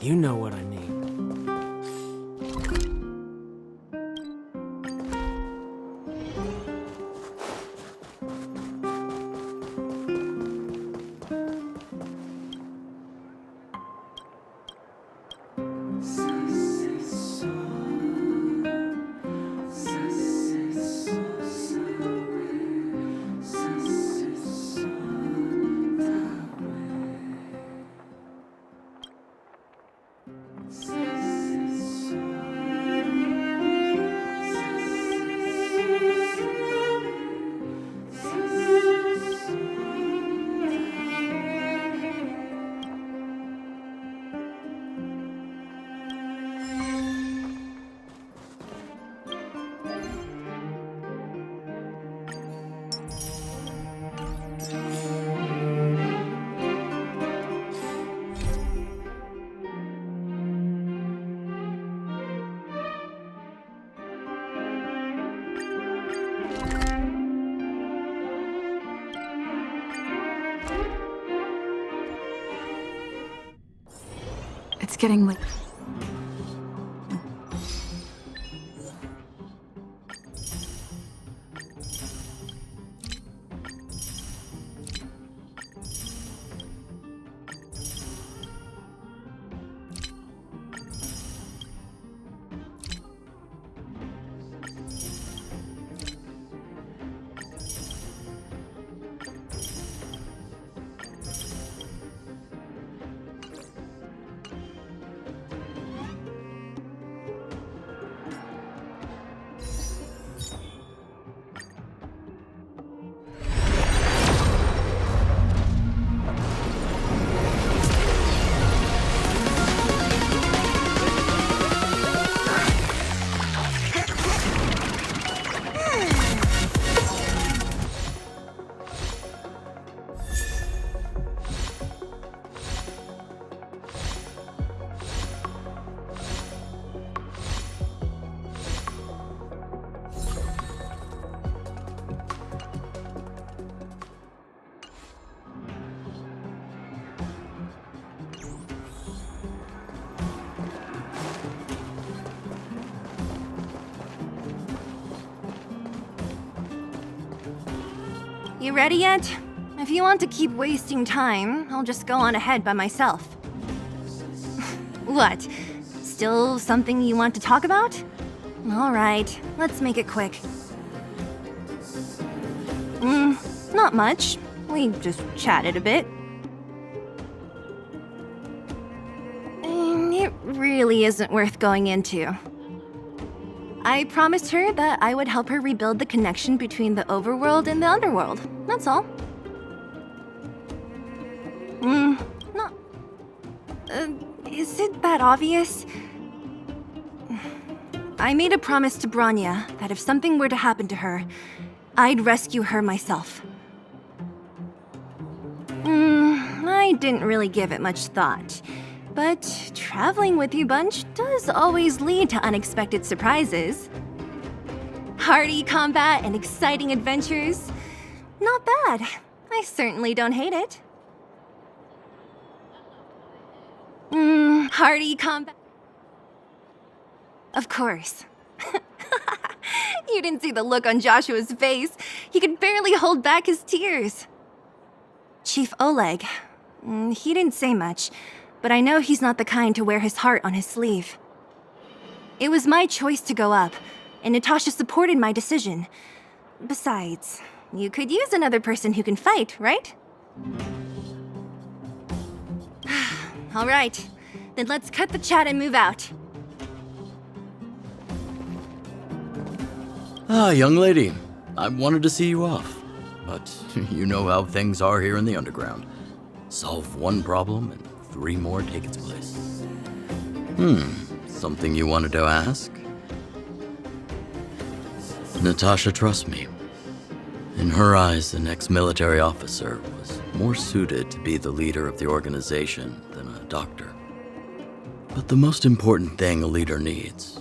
You know what I mean. It's getting late. You ready yet? If you want to keep wasting time, I'll just go on ahead by myself. What? Still something you want to talk about? Alright, let's make it quick. Not much. We just chatted a bit. It really isn't worth going into. I promised her that I would help her rebuild the connection between the overworld and the underworld. That's all. Not... is it that obvious? I made a promise to Branya that if something were to happen to her, I'd rescue her myself. I didn't really give it much thought. But traveling with you bunch does always lead to unexpected surprises. Hearty combat and exciting adventures. Not bad. I certainly don't hate it. Hearty combat. Of course. You didn't see the look on Joshua's face. He could barely hold back his tears. Chief Oleg. He didn't say much. But I know he's not the kind to wear his heart on his sleeve. It was my choice to go up, and Natasha supported my decision. Besides, you could use another person who can fight, right? All right, then let's cut the chat and move out. Ah, young lady, I wanted to see you off, but you know how things are here in the underground. Solve one problem and 3 more take its place. Something you wanted to ask? Natasha trusts me. In her eyes, an ex-military officer was more suited to be the leader of the organization than a doctor. But the most important thing a leader needs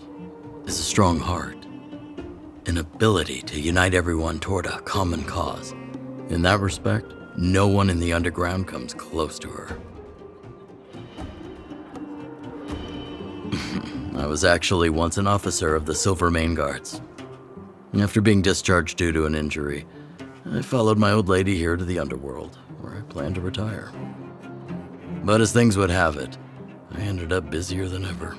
is a strong heart, an ability to unite everyone toward a common cause. In that respect, no one in the underground comes close to her. I was actually once an officer of the Silver Main Guards. After being discharged due to an injury, I followed my old lady here to the underworld, where I plan to retire. But as things would have it, I ended up busier than ever.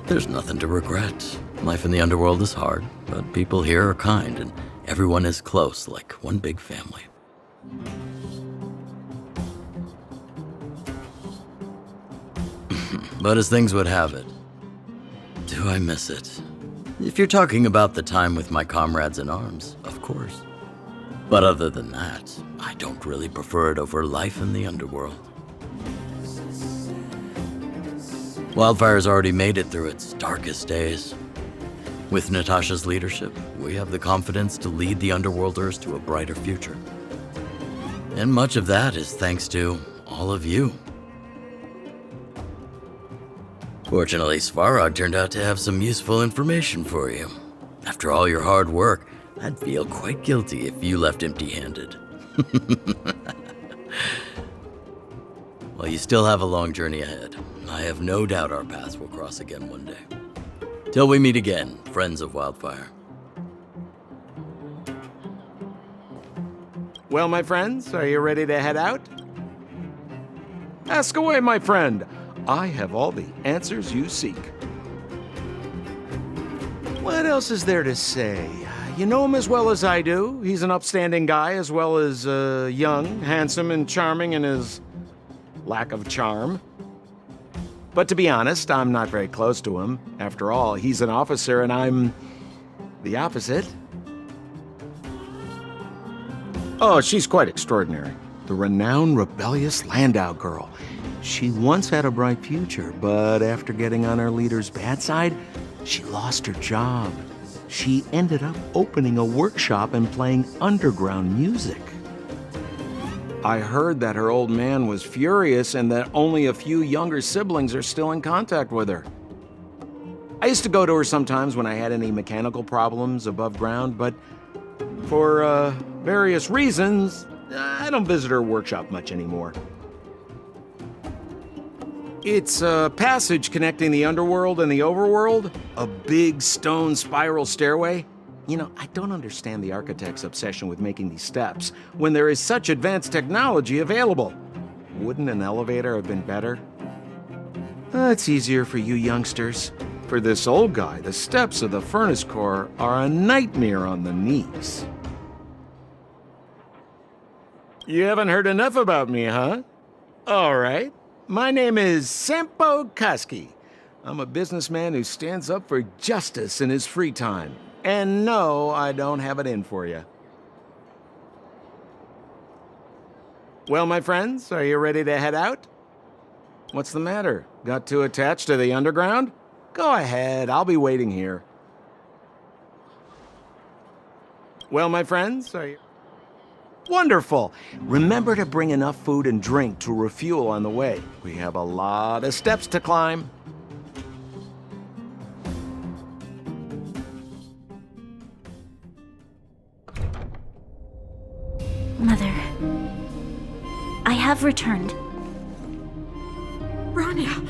There's nothing to regret. Life in the underworld is hard, but people here are kind, and everyone is close, like one big family. But as things would have it, do I miss it? If you're talking about the time with my comrades in arms, of course. But other than that, I don't really prefer it over life in the underworld. Wildfire's already made it through its darkest days. With Natasha's leadership, we have the confidence to lead the Underworlders to a brighter future. And much of that is thanks to all of you. Fortunately, Svarog turned out to have some useful information for you. After all your hard work, I'd feel quite guilty if you left empty-handed. Well, you still have a long journey ahead. I have no doubt our paths will cross again one day. Till we meet again, friends of Wildfire. Well, my friends, are you ready to head out? Ask away, my friend. I have all the answers you seek. What else is there to say? You know him as well as I do. He's an upstanding guy, as well as young, handsome, and charming in his lack of charm. But to be honest, I'm not very close to him. After all, he's an officer and I'm the opposite. Oh, she's quite extraordinary. The renowned rebellious Landau girl. She once had a bright future, but after getting on her leader's bad side, she lost her job. She ended up opening a workshop and playing underground music. I heard that her old man was furious and that only a few younger siblings are still in contact with her. I used to go to her sometimes when I had any mechanical problems above ground, but for various reasons, I don't visit her workshop much anymore. It's a passage connecting the underworld and the overworld, a big stone spiral stairway. You know, I don't understand the architect's obsession with making these steps when there is such advanced technology available. Wouldn't an elevator have been better? It's easier for you youngsters. For this old guy, the steps of the furnace core are a nightmare on the knees. You haven't heard enough about me, huh? All right. My name is Sampo Kaski. I'm a businessman who stands up for justice in his free time. And no, I don't have it in for you. Well, my friends, are you ready to head out? What's the matter? Got too attached to the underground? Go ahead, I'll be waiting here. Well, my friends, are you... Wonderful! Remember to bring enough food and drink to refuel on the way. We have a lot of steps to climb. Mother, I have returned. Bronya,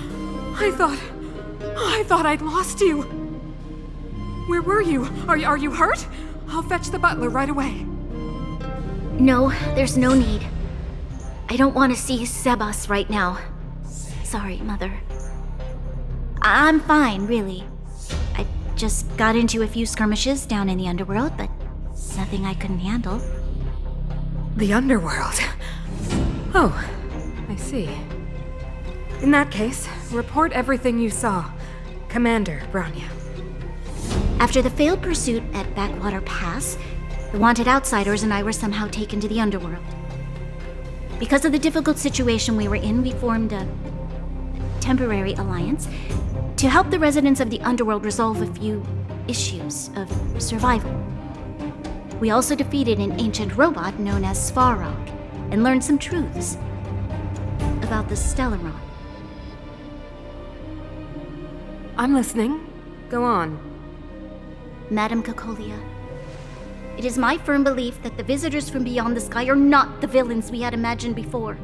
I thought I'd lost you. Where were you? Are you hurt? I'll fetch the butler right away. No, there's no need. I don't want to see Sebas right now. Sorry, Mother. I'm fine, really. I just got into a few skirmishes down in the underworld, but nothing I couldn't handle. The underworld. Oh, I see. In that case, report everything you saw. Commander Bronya. After the failed pursuit at Backwater Pass, the wanted outsiders and I were somehow taken to the underworld. Because of the difficult situation we were in, we formed a temporary alliance to help the residents of the underworld resolve a few issues of survival. We also defeated an ancient robot known as Svarog and learned some truths about the Stellaron. I'm listening. Go on. Madam Kokolia, it is my firm belief that the visitors from beyond the sky are not the villains we had imagined before.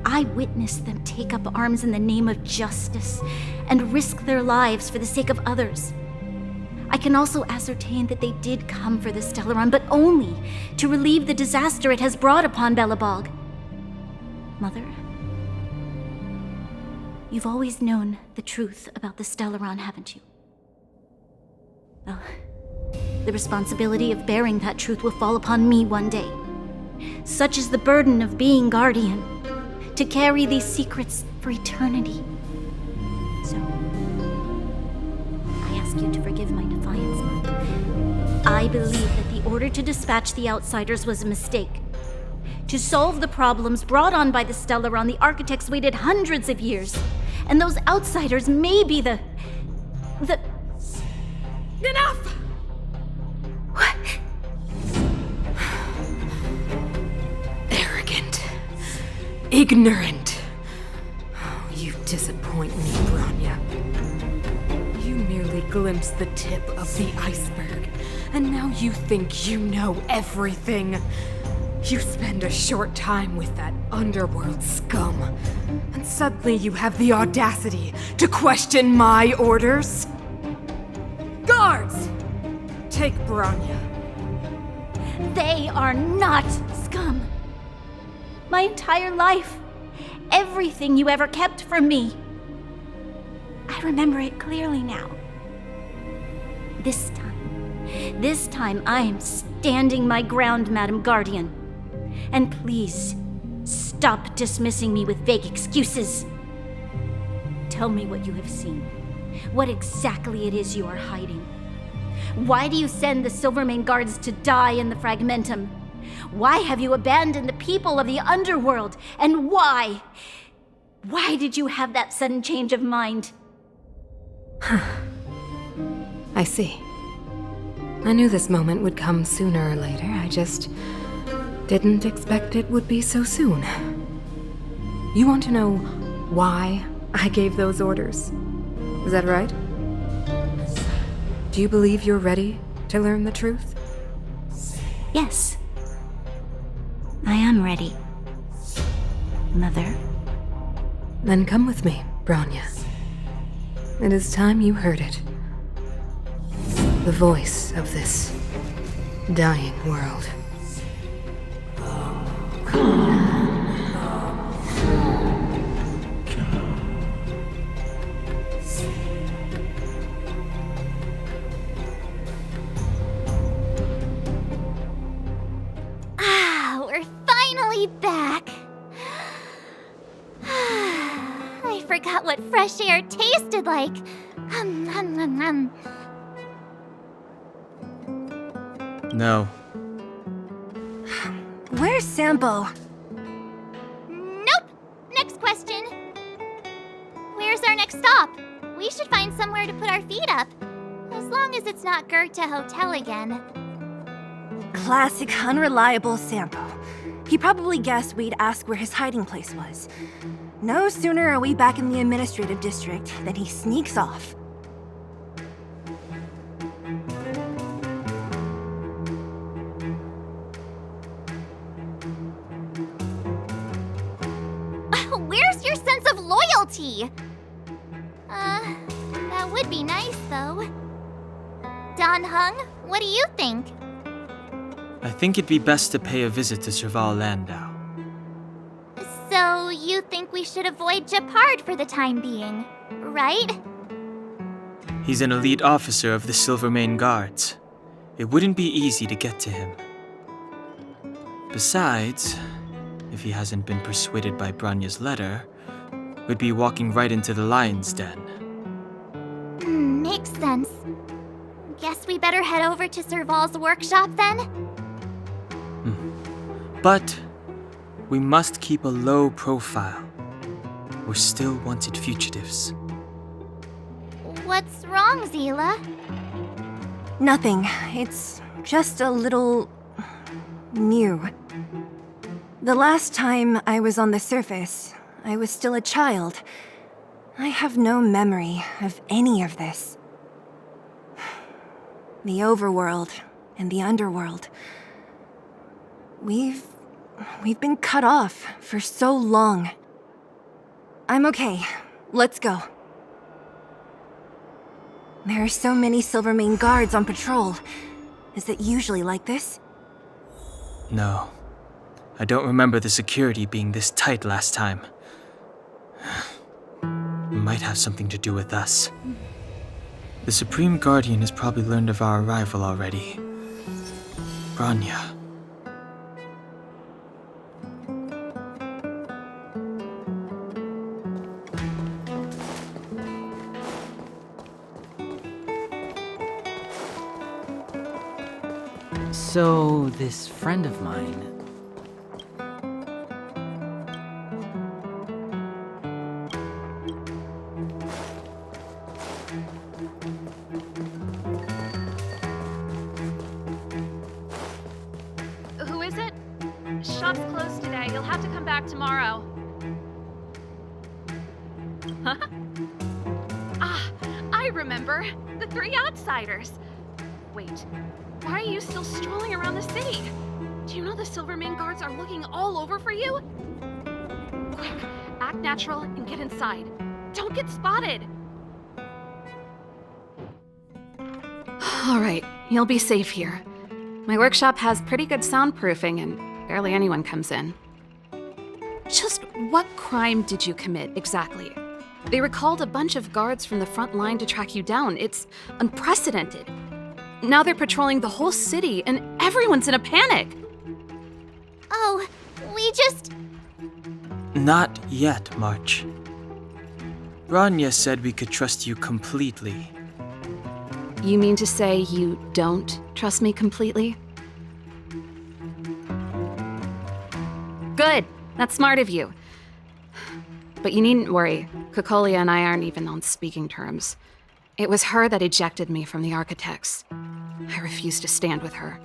I witnessed them take up arms in the name of justice and risk their lives for the sake of others. I can also ascertain that they did come for the Stellaron, but only to relieve the disaster it has brought upon Belobog. Mother, you've always known the truth about the Stellaron, haven't you? Well, the responsibility of bearing that truth will fall upon me one day. Such is the burden of being Guardian, to carry these secrets for eternity. So, I ask you to forgive my defiance, Mother. I believe that the order to dispatch the Outsiders was a mistake. To solve the problems brought on by the Stellaron, the architects waited hundreds of years. And those Outsiders may be the... Enough! What? Arrogant. Ignorant. Oh, you disappoint me, Bronya. You merely glimpsed the tip of the iceberg, and now you think you know everything. You spend a short time with that underworld scum, and suddenly you have the audacity to question my orders? Guards! Take Bronya. They are not scum. My entire life, everything you ever kept from me. I remember it clearly now. This time I am standing my ground, Madam Guardian. And please, stop dismissing me with vague excuses. Tell me what you have seen. What exactly it is you are hiding. Why do you send the Silvermane Guards to die in the Fragmentum? Why have you abandoned the people of the underworld? And why? Why did you have that sudden change of mind? I see. I knew this moment would come sooner or later. I just didn't expect it would be so soon. You want to know why I gave those orders? Is that right? Do you believe you're ready to learn the truth? Yes. I am ready, Mother. Then come with me, Bronya. It is time you heard it. The voice of this dying world. We're finally back. I forgot what fresh air tasted like. No. Where's Sambo? Nope. Next question. Where's our next stop? We should find somewhere to put our feet up. As long as it's not Goethe Hotel again. Classic unreliable Sambo. He probably guessed we'd ask where his hiding place was. No sooner are we back in the administrative district than he sneaks off. Where's your sense of loyalty? That would be nice, though. Don Hung, what do you think? I think it'd be best to pay a visit to Serval Landau. So, you think we should avoid Japard for the time being, right? He's an elite officer of the Silvermane Guards. It wouldn't be easy to get to him. Besides, if he hasn't been persuaded by Branya's letter, we'd be walking right into the lion's den. Makes sense. Guess we better head over to Serval's workshop then? But we must keep a low profile. We're still wanted fugitives. What's wrong, Zila? Nothing. It's just a little... new. The last time I was on the surface, I was still a child. I have no memory of any of this. The overworld and the underworld. We've been cut off for so long. I'm okay. Let's go. There are so many Silvermane guards on patrol. Is it usually like this? No. I don't remember the security being this tight last time. Might have something to do with us. The Supreme Guardian has probably learned of our arrival already. Bronya. So, this friend of mine... Who is it? Shop's closed today. You'll have to come back tomorrow. Huh? Ah, I remember. The three outsiders. Wait, why are you still strolling around the city? Do you know the Silvermane guards are looking all over for you? Quick, act natural and get inside. Don't get spotted. All right, you'll be safe here. My workshop has pretty good soundproofing and barely anyone comes in. Just what crime did you commit exactly? They recalled a bunch of guards from the front line to track you down. It's unprecedented. Now they're patrolling the whole city and everyone's in a panic. Oh, we just... Not yet, March. Bronya said we could trust you completely. You mean to say you don't trust me completely? Good. That's smart of you. But you needn't worry. Kokolia and I aren't even on speaking terms. It was her that ejected me from the Architects. I refuse to stand with her.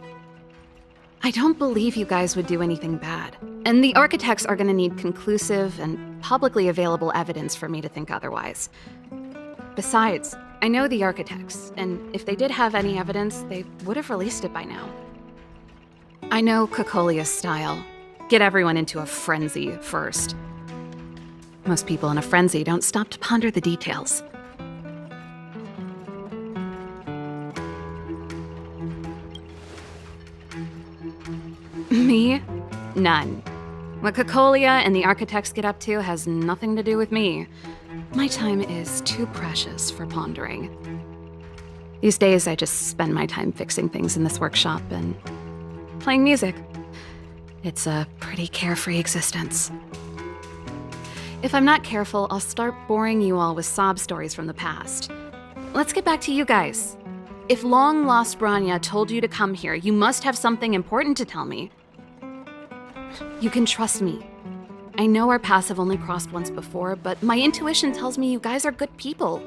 I don't believe you guys would do anything bad. And the Architects are gonna need conclusive and publicly available evidence for me to think otherwise. Besides, I know the Architects, and if they did have any evidence, they would have released it by now. I know Kokolia's style. Get everyone into a frenzy first. Most people in a frenzy don't stop to ponder the details. Me? None. What Kokolia and the Architects get up to has nothing to do with me. My time is too precious for pondering. These days, I just spend my time fixing things in this workshop and playing music. It's a pretty carefree existence. If I'm not careful, I'll start boring you all with sob stories from the past. Let's get back to you guys. If long-lost Bronya told you to come here, you must have something important to tell me. You can trust me. I know our paths have only crossed once before, but my intuition tells me you guys are good people.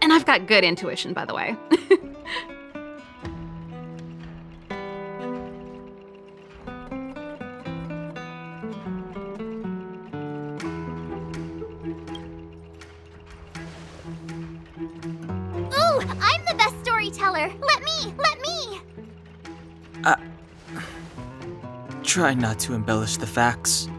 And I've got good intuition, by the way. Ooh, I'm the best storyteller! Let me! Try not to embellish the facts.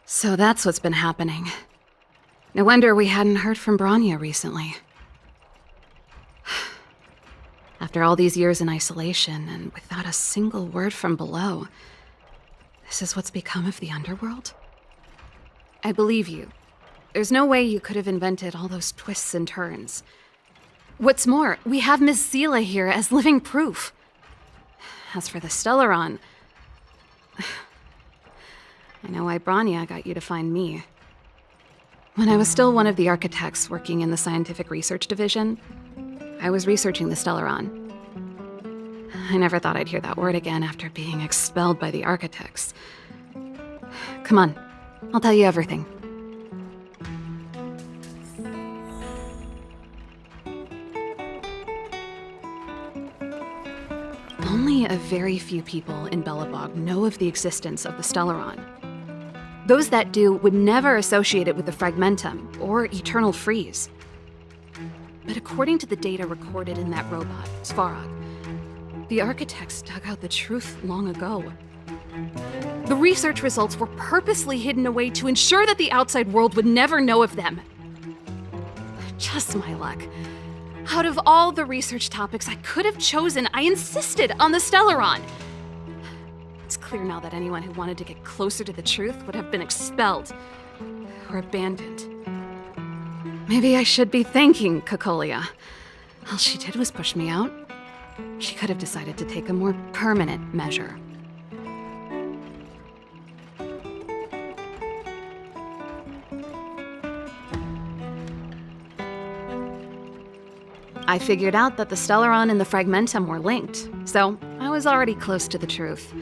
So that's what's been happening. No wonder we hadn't heard from Bronya recently. After all these years in isolation and without a single word from below, this is what's become of the underworld? I believe you. There's no way you could have invented all those twists and turns. What's more, we have Miss Zila here as living proof. As for the Stellaron, I know why Bronya got you to find me. When I was still one of the Architects working in the Scientific Research Division, I was researching the Stellaron. I never thought I'd hear that word again after being expelled by the Architects. Come on, I'll tell you everything. Only a very few people in Belobog know of the existence of the Stellaron. Those that do would never associate it with the Fragmentum or Eternal Freeze. But But according to the data recorded in that robot, Svarog, the architects dug out the truth long ago. The research results were purposely hidden away to ensure that the outside world would never know of them. Just my luck. Out of all the research topics I could have chosen, I insisted on the Stellaron. It's clear now that anyone who wanted to get closer to the truth would have been expelled or abandoned. Maybe I should be thanking Cocolia. All she did was push me out. She could have decided to take a more permanent measure. I figured out that the Stellaron and the Fragmentum were linked, so I was already close to the truth.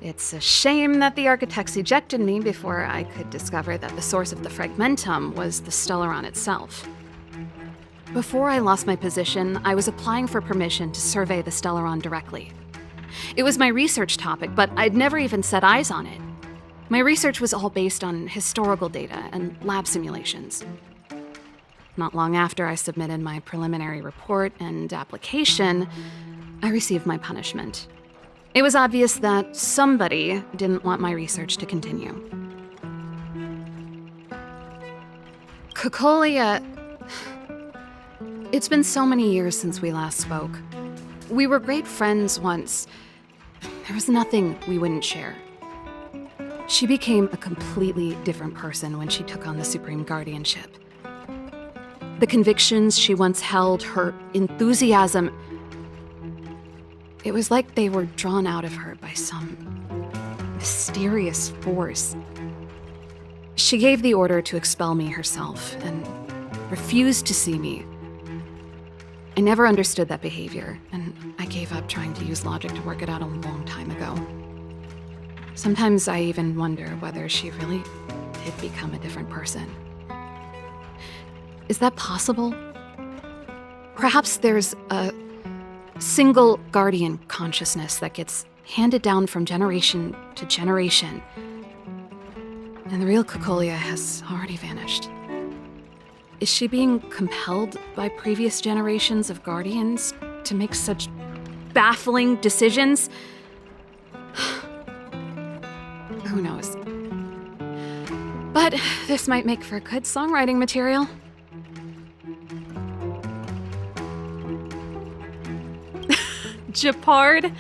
It's a shame that the architects ejected me before I could discover that the source of the Fragmentum was the Stellaron itself. Before I lost my position, I was applying for permission to survey the Stellaron directly. It was my research topic, but I'd never even set eyes on it. My research was all based on historical data and lab simulations. Not long after I submitted my preliminary report and application, I received my punishment. It was obvious that somebody didn't want my research to continue. Cocolia... It's been so many years since we last spoke. We were great friends once. There was nothing we wouldn't share. She became a completely different person when she took on the Supreme Guardianship. The convictions she once held, her enthusiasm, it was like they were drawn out of her by some mysterious force. She gave the order to expel me herself and refused to see me. I never understood that behavior, and I gave up trying to use logic to work it out a long time ago. Sometimes I even wonder whether she really did become a different person. Is that possible? Perhaps there's a single guardian consciousness that gets handed down from generation to generation, and the real Cocolia has already vanished. Is she being compelled by previous generations of guardians to make such baffling decisions? Who knows? But this might make for good songwriting material. Japard?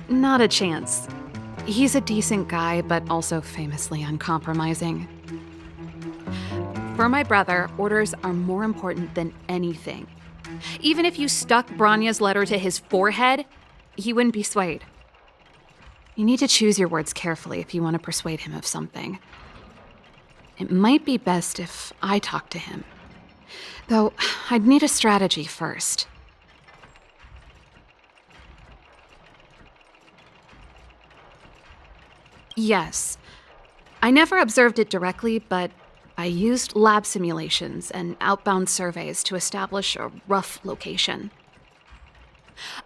Not a chance. He's a decent guy, but also famously uncompromising. For my brother, orders are more important than anything. Even if you stuck Branya's letter to his forehead, he wouldn't be swayed. You need to choose your words carefully if you want to persuade him of something. It might be best if I talk to him. Though, I'd need a strategy first. Yes. I never observed it directly, but I used lab simulations and outbound surveys to establish a rough location.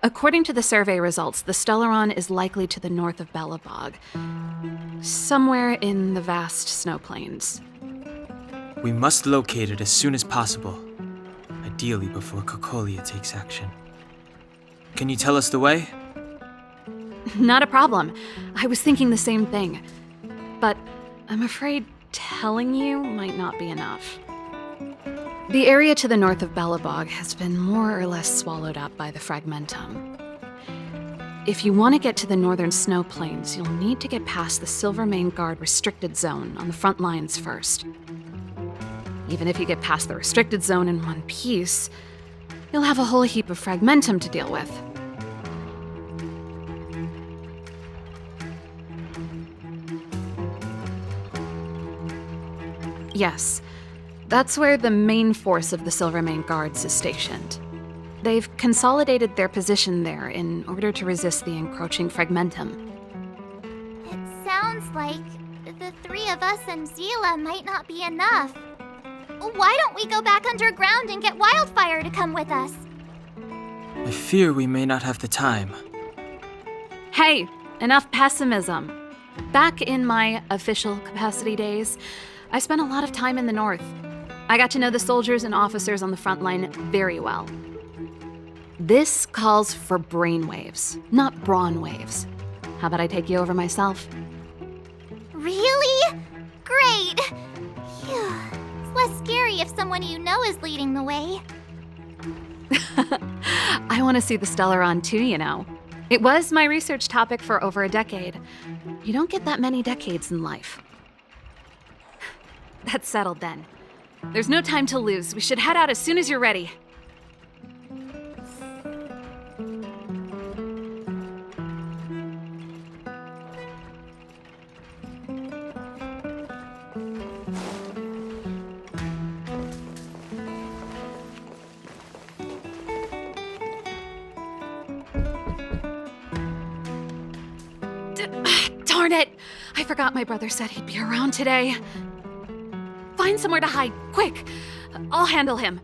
According to the survey results, the Stellaron is likely to the north of Belobog, somewhere in the vast snow plains. We must locate it as soon as possible, ideally before Cocolia takes action. Can you tell us the way? Not a problem. I was thinking the same thing. But I'm afraid telling you might not be enough. The area to the north of Belobog has been more or less swallowed up by the Fragmentum. If you want to get to the northern snow plains, you'll need to get past the Silvermane Guard restricted zone on the front lines first. Even if you get past the restricted zone in one piece, you'll have a whole heap of Fragmentum to deal with. Yes, that's where the main force of the Silvermane Guards is stationed. They've consolidated their position there in order to resist the encroaching Fragmentum. It sounds like the three of us and Zila might not be enough. Why don't we go back underground and get Wildfire to come with us? I fear we may not have the time. Hey, enough pessimism. Back in my official capacity days, I spent a lot of time in the north. I got to know the soldiers and officers on the front line very well. This calls for brainwaves, not brawn waves. How about I take you over myself? Really? Great! Phew. It's less scary if someone you know is leading the way. I want to see the Stellaron too, you know. It was my research topic for over a decade. You don't get that many decades in life. That's settled then. There's no time to lose. We should head out as soon as you're ready. Darn it! I forgot my brother said he'd be around today. Find somewhere to hide, quick! I'll handle him.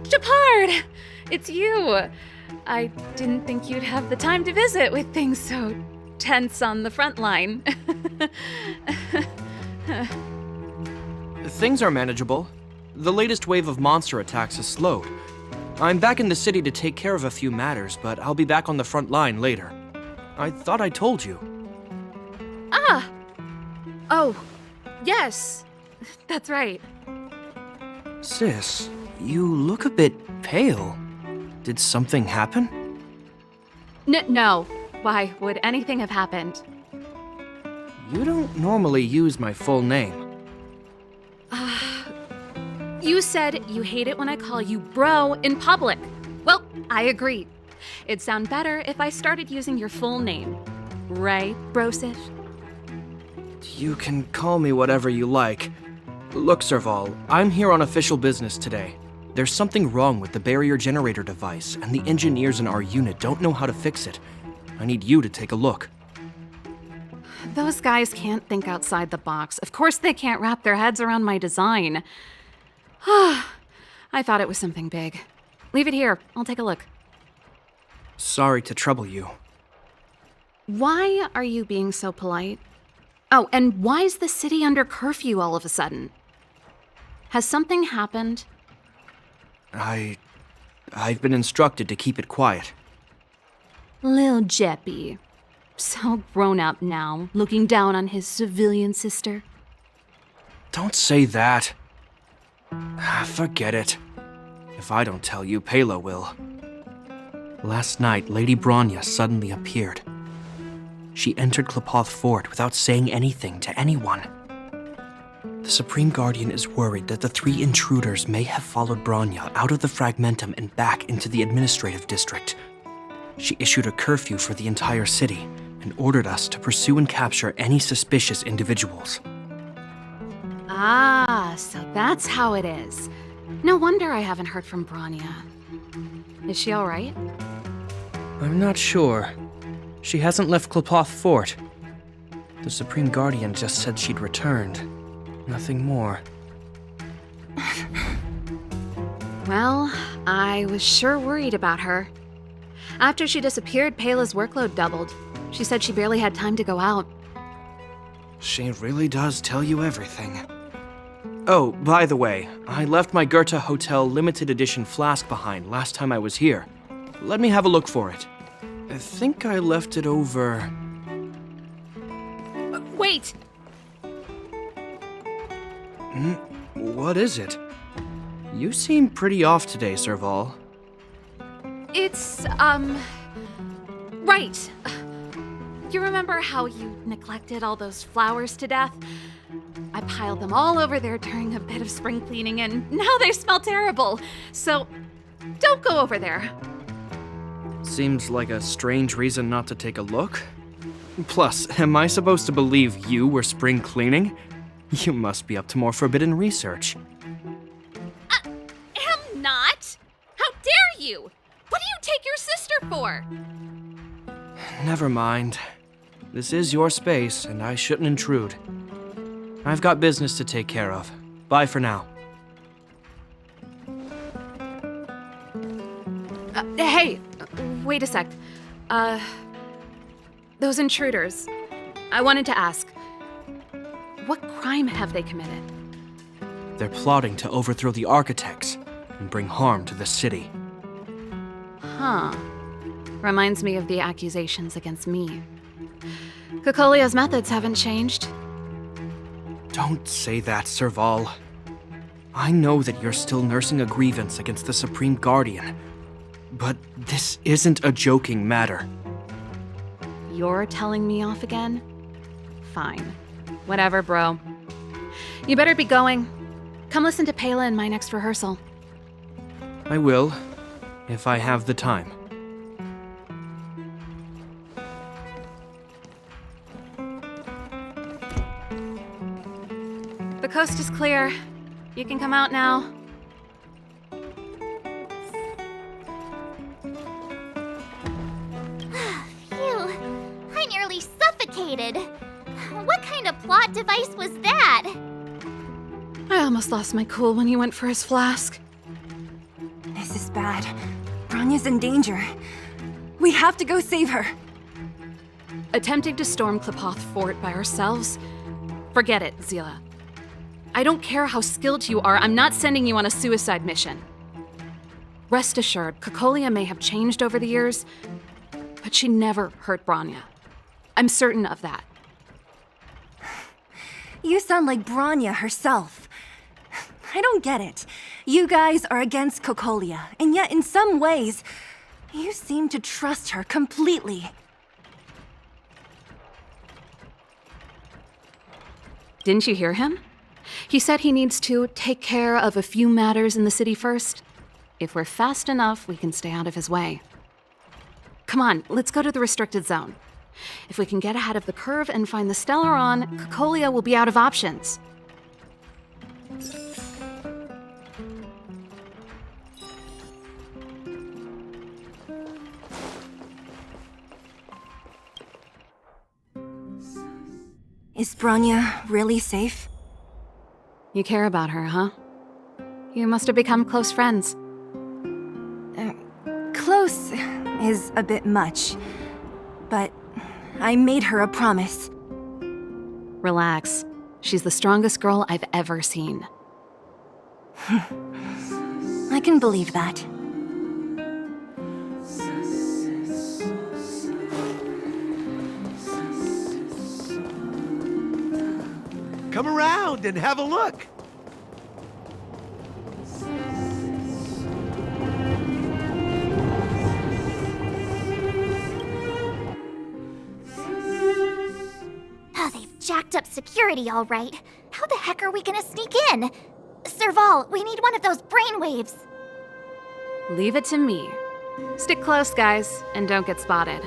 Japard! It's you! I didn't think you'd have the time to visit with things so tense on the front line. Things are manageable. The latest wave of monster attacks has slowed. I'm back in the city to take care of a few matters, but I'll be back on the front line later. I thought I told you. Ah! Oh, yes. That's right. Sis, you look a bit pale. Did something happen? No. Why would anything have happened? You don't normally use my full name. You said you hate it when I call you bro in public. Well, I agree. It'd sound better if I started using your full name. Right, Brosif? You can call me whatever you like. Look, Serval, I'm here on official business today. There's something wrong with the barrier generator device, and the engineers in our unit don't know how to fix it. I need you to take a look. Those guys can't think outside the box. Of course they can't wrap their heads around my design. I thought it was something big. Leave it here. I'll take a look. Sorry to trouble you. Why are you being so polite? Oh, and why is the city under curfew all of a sudden? Has something happened? I've been instructed to keep it quiet. Lil Jeppy. So grown up now, looking down on his civilian sister. Don't say that. Forget it. If I don't tell you, Pela will. Last night, Lady Bronya suddenly appeared. She entered Klapoth Fort without saying anything to anyone. The Supreme Guardian is worried that the 3 intruders may have followed Bronya out of the Fragmentum and back into the administrative district. She issued a curfew for the entire city and ordered us to pursue and capture any suspicious individuals. Ah, so that's how it is. No wonder I haven't heard from Bronya. Is she all right? I'm not sure. She hasn't left Klapoth Fort. The Supreme Guardian just said she'd returned. Nothing more. Well, I was sure worried about her. After she disappeared, Pela's workload doubled. She said she barely had time to go out. She really does tell you everything. Oh, by the way, I left my Goethe Hotel limited edition flask behind last time I was here. Let me have a look for it. I think I left it over... Wait! What is it? You seem pretty off today, Serval. It's, right. You remember how you neglected all those flowers to death? I piled them all over there during a bit of spring cleaning, and now they smell terrible. So, don't go over there. Seems like a strange reason not to take a look. Plus, am I supposed to believe you were spring cleaning? You must be up to more forbidden research. Am not! How dare you! What do you take your sister for? Never mind. This is your space, and I shouldn't intrude. I've got business to take care of. Bye for now. Hey, wait a sec. Those intruders. I wanted to ask, What crime have they committed? They're plotting to overthrow the architects and bring harm to the city. Huh. Reminds me of the accusations against me. Kokolia's methods haven't changed. Don't say that, Serval. I know that you're still nursing a grievance against the Supreme Guardian, but this isn't a joking matter. You're telling me off again? Fine. Whatever, bro. You better be going. Come listen to Pela in my next rehearsal. I will, if I have the time. The coast is clear. You can come out now. Phew, I nearly suffocated. What kind of plot device was that? I almost lost my cool when he went for his flask. This is bad. Bronya's in danger. We have to go save her. Attempting to storm Klipoth Fort by ourselves? Forget it, Zila. I don't care how skilled you are, I'm not sending you on a suicide mission. Rest assured, Kokolia may have changed over the years, but she never hurt Bronya. I'm certain of that. You sound like Bronya herself. I don't get it. You guys are against Kokolia, and yet in some ways, you seem to trust her completely. Didn't you hear him? He said he needs to take care of a few matters in the city first. If we're fast enough, we can stay out of his way. Come on, let's go to the restricted zone. If we can get ahead of the curve and find the Stellaron, Kokolia will be out of options. Is Bronya really safe? You care about her, huh? You must have become close friends. Close is a bit much, but I made her a promise. Relax. She's the strongest girl I've ever seen. I can believe that. Come around and have a look. Oh, they've jacked up security all right. How the heck are we gonna sneak in? Serval, we need one of those brainwaves. Leave it to me. Stick close, guys, and don't get spotted.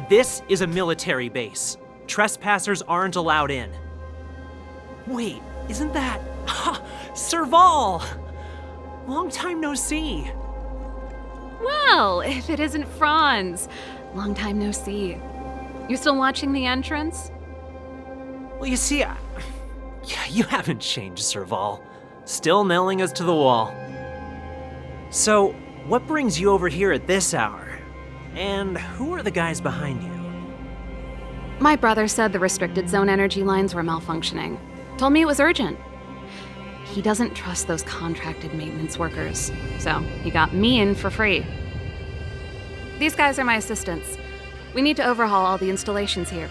This is a military base. Trespassers aren't allowed in. Wait, isn't that... Serval! Long time no see. Well, if it isn't Franz. Long time no see. You still watching the entrance? Well, you see, you haven't changed, Serval. Still nailing us to the wall. So, what brings you over here at this hour? And who are the guys behind you? My brother said the restricted zone energy lines were malfunctioning. Told me it was urgent. He doesn't trust those contracted maintenance workers, so he got me in for free. These guys are my assistants. We need to overhaul all the installations here.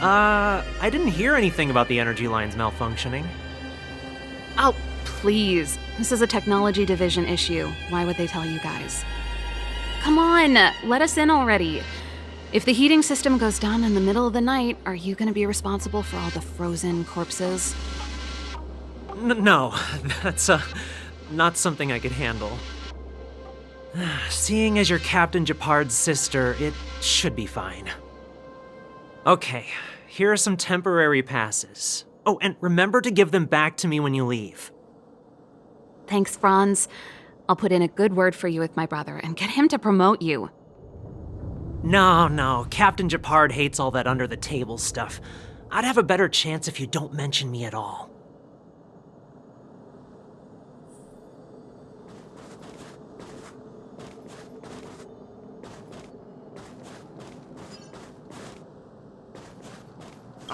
I didn't hear anything about the energy lines malfunctioning. Oh, please. This is a technology division issue. Why would they tell you guys? Come on, let us in already. If the heating system goes down in the middle of the night, are you gonna be responsible for all the frozen corpses? No, that's not something I could handle. Seeing as you're Captain Japard's sister, it should be fine. Okay, here are some temporary passes. Oh, and remember to give them back to me when you leave. Thanks, Franz. I'll put in a good word for you with my brother and get him to promote you. No, Captain Japard hates all that under-the-table stuff. I'd have a better chance if you don't mention me at all.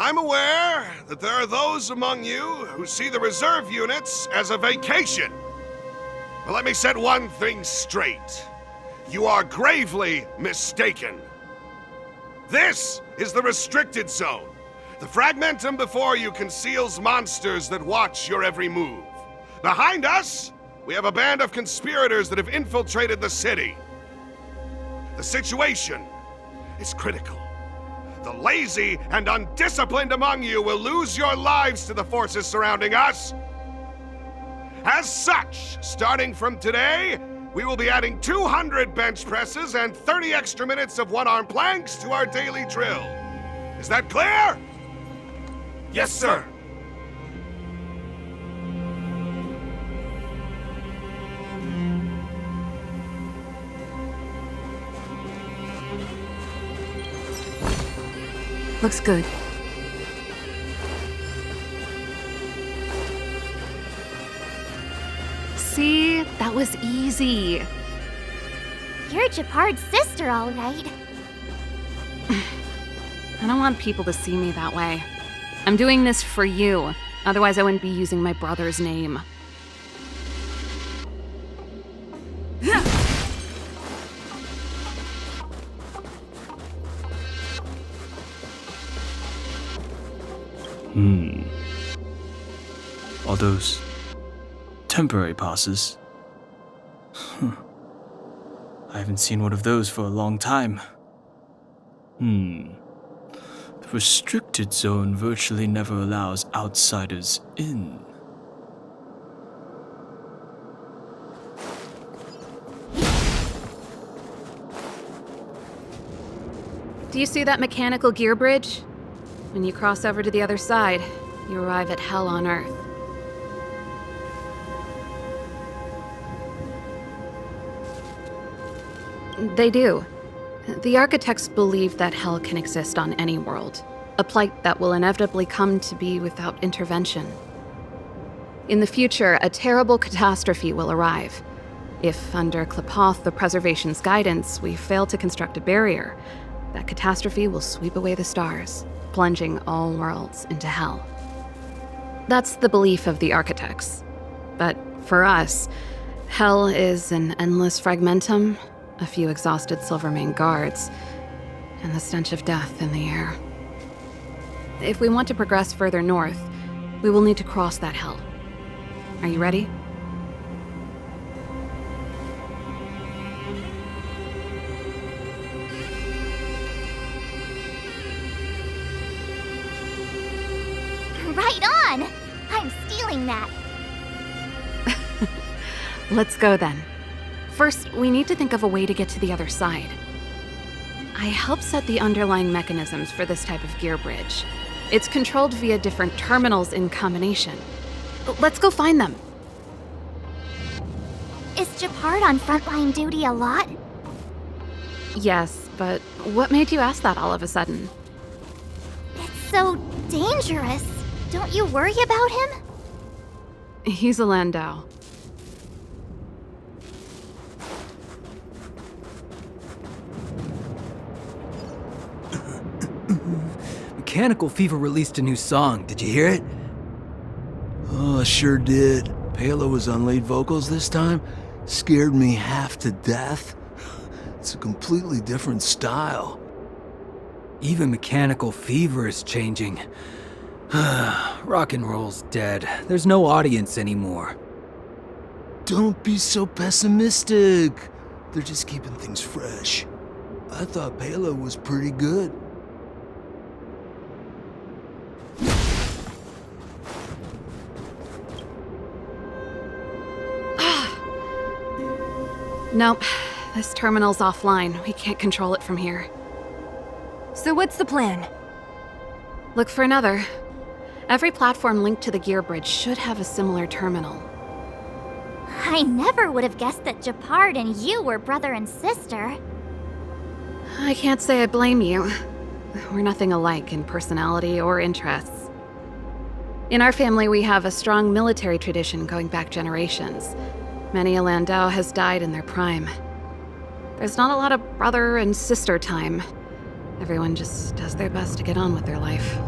I'm aware that there are those among you who see the reserve units as a vacation. But let me set one thing straight. You are gravely mistaken. This is the restricted zone. The fragmentum before you conceals monsters that watch your every move. Behind us, we have a band of conspirators that have infiltrated the city. The situation is critical. The lazy and undisciplined among you will lose your lives to the forces surrounding us. As such, starting from today, we will be adding 200 bench presses and 30 extra minutes of one-arm planks to our daily drill. Is that clear? Yes, sir. Looks good. See? That was easy. You're Japard's sister, all right. I don't want people to see me that way. I'm doing this for you. Otherwise, I wouldn't be using my brother's name. All those temporary passes. I haven't seen one of those for a long time. The restricted zone virtually never allows outsiders in. Do you see that mechanical gear bridge? When you cross over to the other side, you arrive at Hell on Earth. They do. The architects believe that Hell can exist on any world, a plight that will inevitably come to be without intervention. In the future, a terrible catastrophe will arrive. If, under Klapoth, the Preservation's guidance, we fail to construct a barrier, that catastrophe will sweep away the stars, plunging all worlds into Hell. That's the belief of the architects. But for us, Hell is an endless fragmentum, a few exhausted Silvermane guards, and the stench of death in the air. If we want to progress further north, we will need to cross that Hell. Are you ready? Right on! I'm stealing that. Let's go then. First, we need to think of a way to get to the other side. I helped set the underlying mechanisms for this type of gear bridge. It's controlled via different terminals in combination. Let's go find them. Is Japard on frontline duty a lot? Yes, but what made you ask that all of a sudden? It's so dangerous. Don't you worry about him? He's a Landau. Mechanical Fever released a new song. Did you hear it? Oh, sure did. Palo was on lead vocals this time. Scared me half to death. It's a completely different style. Even Mechanical Fever is changing. Rock and roll's dead. There's no audience anymore. Don't be so pessimistic. They're just keeping things fresh. I thought Palo was pretty good. Nope. This terminal's offline. We can't control it from here. So what's the plan? Look for another. Every platform linked to the gear bridge should have a similar terminal. I never would have guessed that Japard and you were brother and sister. I can't say I blame you. We're nothing alike in personality or interests. In our family, we have a strong military tradition going back generations. Many a Landau has died in their prime. There's not a lot of brother and sister time. Everyone just does their best to get on with their life.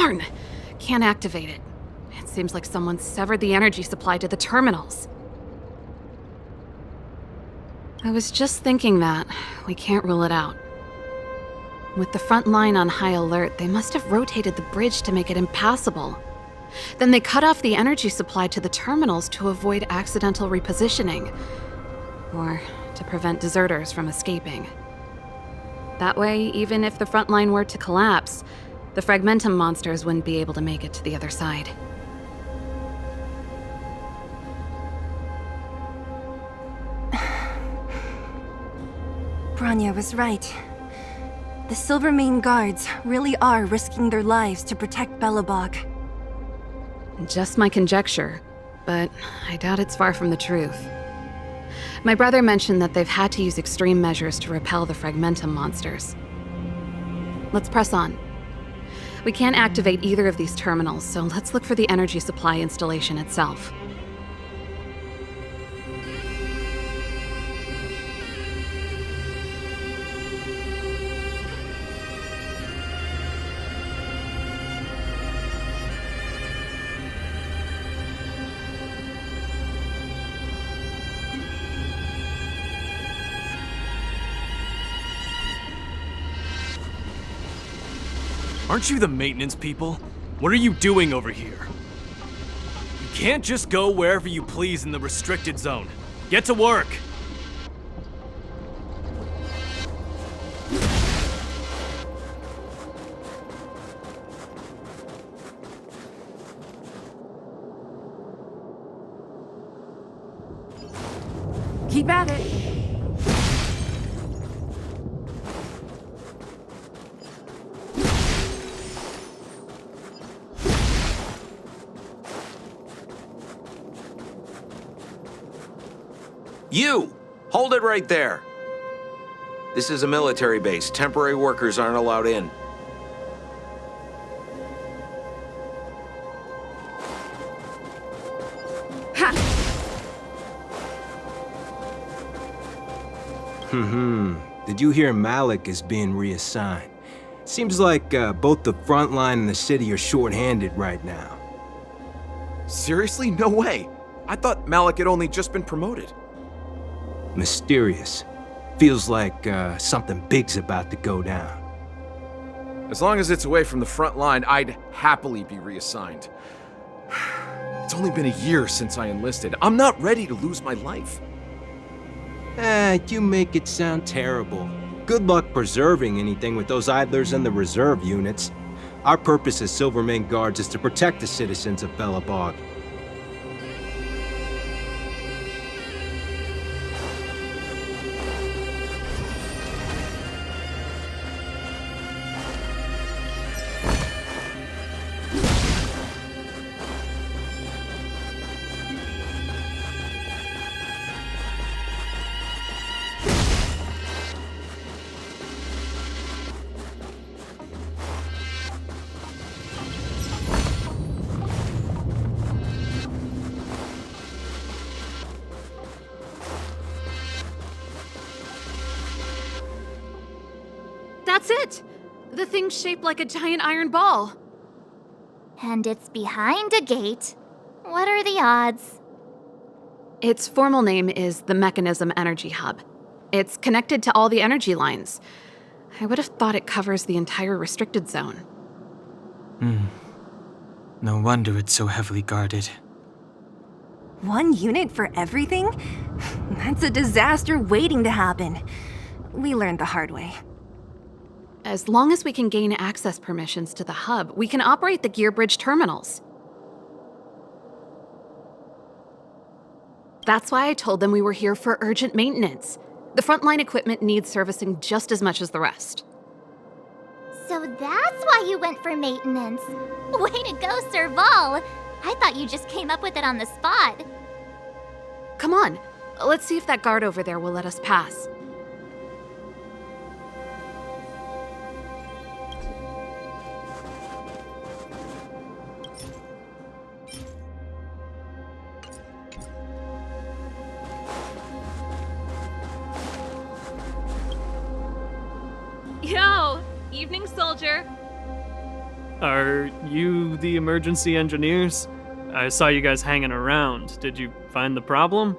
Darn! Can't activate it. It seems like someone severed the energy supply to the terminals. I was just thinking that. We can't rule it out. With the front line on high alert, they must have rotated the bridge to make it impassable. Then they cut off the energy supply to the terminals to avoid accidental repositioning, or to prevent deserters from escaping. That way, even if the front line were to collapse, the Fragmentum monsters wouldn't be able to make it to the other side. Bronya was right. The Silvermane guards really are risking their lives to protect Belobog. Just my conjecture, but I doubt it's far from the truth. My brother mentioned that they've had to use extreme measures to repel the Fragmentum monsters. Let's press on. We can't activate either of these terminals, so let's look for the energy supply installation itself. Aren't you the maintenance people? What are you doing over here? You can't just go wherever you please in the restricted zone. Get to work! Keep at it. You! Hold it right there! This is a military base. Temporary workers aren't allowed in. Did you hear Malik is being reassigned? Seems like both the front line and the city are short-handed right now. Seriously? No way. I thought Malik had only just been promoted. Mysterious. Feels like something big's about to go down. As long as it's away from the front line, I'd happily be reassigned. It's only been a year since I enlisted. I'm not ready to lose my life. You make it sound terrible. Good luck preserving anything with those idlers and the reserve units. Our purpose as Silvermane Guards is to protect the citizens of Belobog. That's it! The thing's shaped like a giant iron ball. And it's behind a gate. What are the odds? Its formal name is the Mechanism Energy Hub. It's connected to all the energy lines. I would have thought it covers the entire restricted zone. No wonder it's so heavily guarded. One unit for everything? That's a disaster waiting to happen. We learned the hard way. As long as we can gain access permissions to the hub, we can operate the gear bridge terminals. That's why I told them we were here for urgent maintenance. The frontline equipment needs servicing just as much as the rest. So that's why you went for maintenance. Way to go, Serval! I thought you just came up with it on the spot. Come on, let's see if that guard over there will let us pass. Yo! Evening, soldier. Are you the emergency engineers? I saw you guys hanging around. Did you find the problem?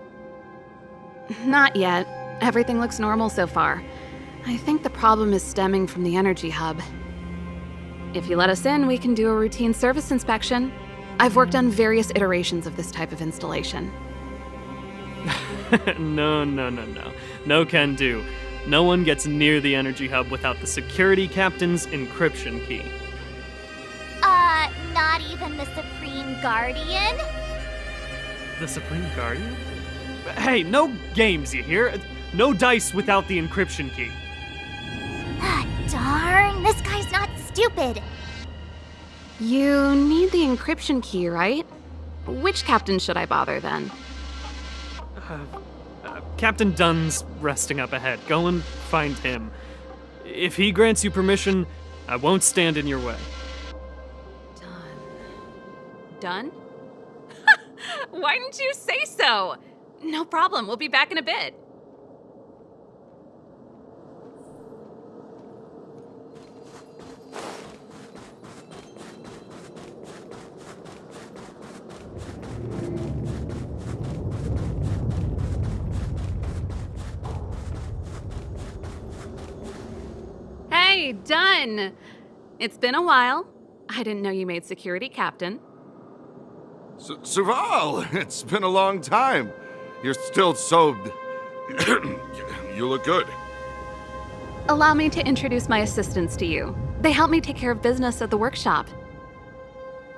Not yet. Everything looks normal so far. I think the problem is stemming from the energy hub. If you let us in, we can do a routine service inspection. I've worked on various iterations of this type of installation. No. No can do. No one gets near the energy hub without the security captain's encryption key. Not even the Supreme Guardian? The Supreme Guardian? Hey, no games, you hear? No dice without the encryption key. Ah, darn, this guy's not stupid. You need the encryption key, right? Which captain should I bother then? Captain Dunn's resting up ahead. Go and find him. If he grants you permission, I won't stand in your way. Done? Why didn't you say so? No problem, we'll be back in a bit. Hey, Dunn! It's been a while. I didn't know you made security captain. Serval, it's been a long time. You're still so... You look good. Allow me to introduce my assistants to you. They help me take care of business at the workshop.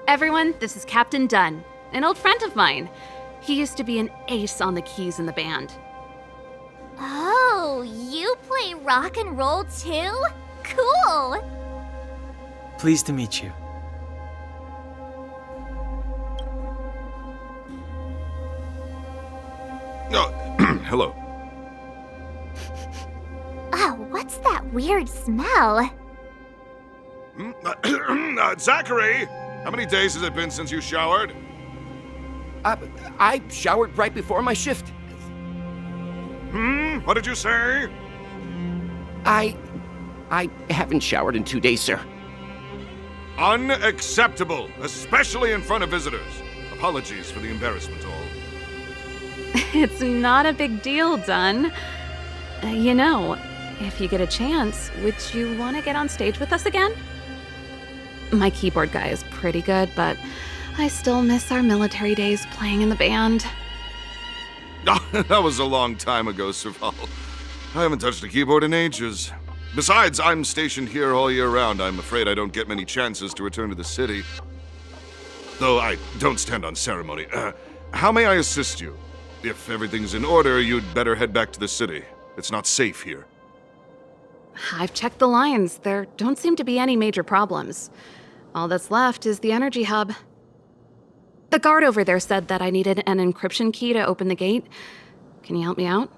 Everyone, this is Captain Dunn, an old friend of mine. He used to be an ace on the keys in the band. Oh, you play rock and roll too? Cool! Pleased to meet you. Oh, hello. Oh, what's that weird smell? Zachary! How many days has it been since you showered? I showered right before my shift. What did you say? I haven't showered in 2 days, sir. Unacceptable, especially in front of visitors. Apologies for the embarrassment, all. It's not a big deal, Dunn. You know, if you get a chance, would you want to get on stage with us again? My keyboard guy is pretty good, but I still miss our military days playing in the band. That was a long time ago, Serval. I haven't touched a keyboard in ages. Besides, I'm stationed here all year round. I'm afraid I don't get many chances to return to the city. Though I don't stand on ceremony. How may I assist you? If everything's in order, you'd better head back to the city. It's not safe here. I've checked the lines. There don't seem to be any major problems. All that's left is the energy hub. The guard over there said that I needed an encryption key to open the gate. Can you help me out?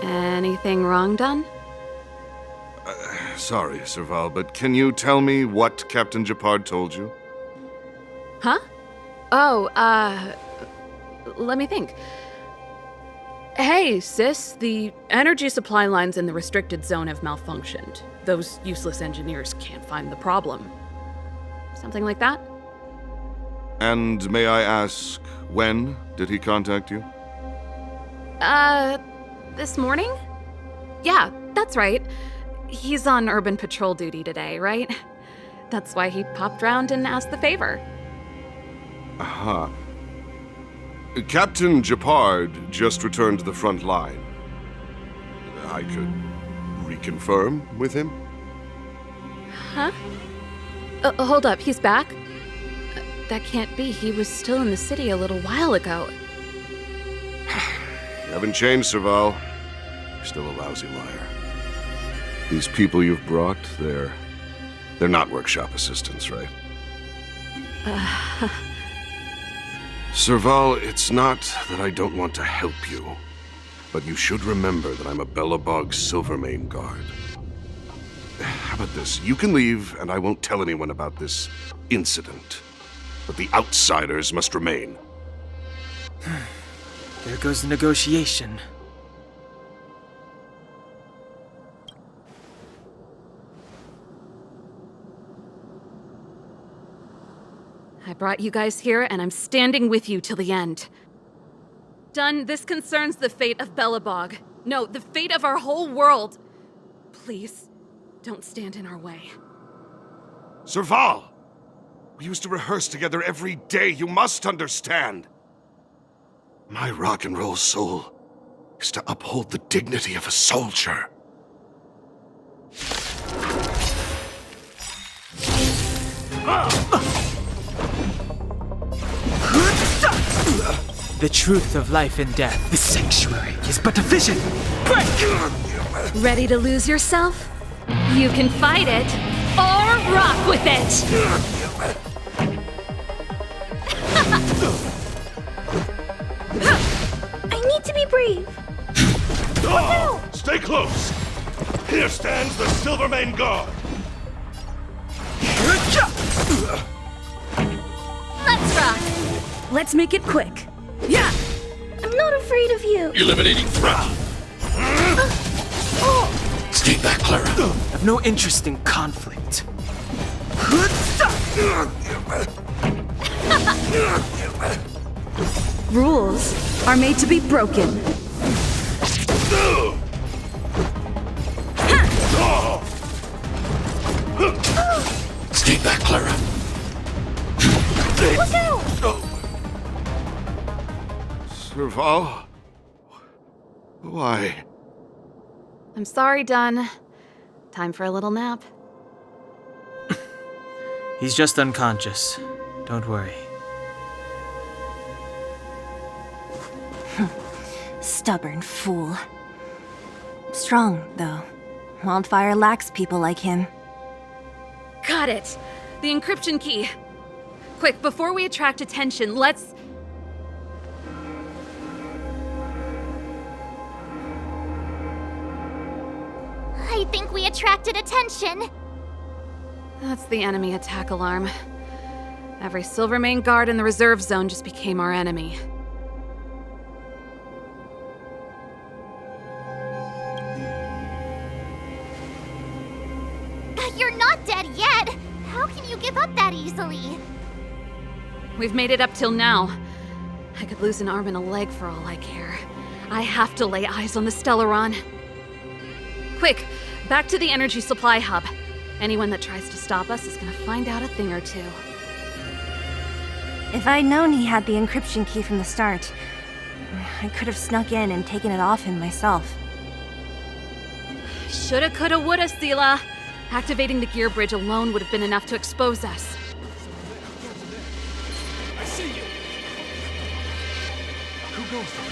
Anything wrong, Dunn? Sorry, Serval, but can you tell me what Captain Japard told you? Huh? Oh, let me think. Hey, sis, the energy supply lines in the restricted zone have malfunctioned. Those useless engineers can't find the problem. Something like that? And may I ask, when did he contact you? This morning? Yeah, that's right. He's on urban patrol duty today, right? That's why he popped round and asked the favor. Aha. Captain Japard just returned to the front line. I could reconfirm with him? Huh? Hold up, he's back? That can't be. He was still in the city a little while ago. You haven't changed, Serval. You're still a lousy liar. These people you've brought, they're not workshop assistants, right? Serval, it's not that I don't want to help you, but you should remember that I'm a Belobog Silvermane guard. How about this? You can leave, and I won't tell anyone about this incident. but the outsiders must remain. There goes the negotiation. I brought you guys here, and I'm standing with you till the end. Done, this concerns the fate of Belobog. No, the fate of our whole world. Please, don't stand in our way. Serval! We used to rehearse together every day, you must understand. My rock and roll soul is to uphold the dignity of a soldier. The truth of life and death. The sanctuary is but a vision. Break! Ready to lose yourself? You can fight it, or rock with it! I need to be brave. Stay close! Here stands the Silvermane Guard! Let's rock! Let's make it quick. Yeah! I'm not afraid of you. Eliminating threat! Stay back, Clara. I've no interest in conflict. Rules are made to be broken. Stay back, Clara. Look out! Serval? Why? I'm sorry, Dunn. Time for a little nap. He's just unconscious. Don't worry. Stubborn fool. Strong, though. Wildfire lacks people like him. Got it! The encryption key. Quick, before we attract attention, let's... I think we attracted attention. That's the enemy attack alarm. Every Silvermane guard in the reserve zone just became our enemy. You're not dead yet. How can you give up that easily? We've made it up till now. I could lose an arm and a leg for all I care. I have to lay eyes on the Stellaron. Quick, back to the energy supply hub. Anyone that tries to stop us is gonna find out a thing or two. If I'd known he had the encryption key from the start, I could have snuck in and taken it off him myself. Shoulda, coulda, woulda, Sela. Activating the gear bridge alone would have been enough to expose us. I see you. Who goes there?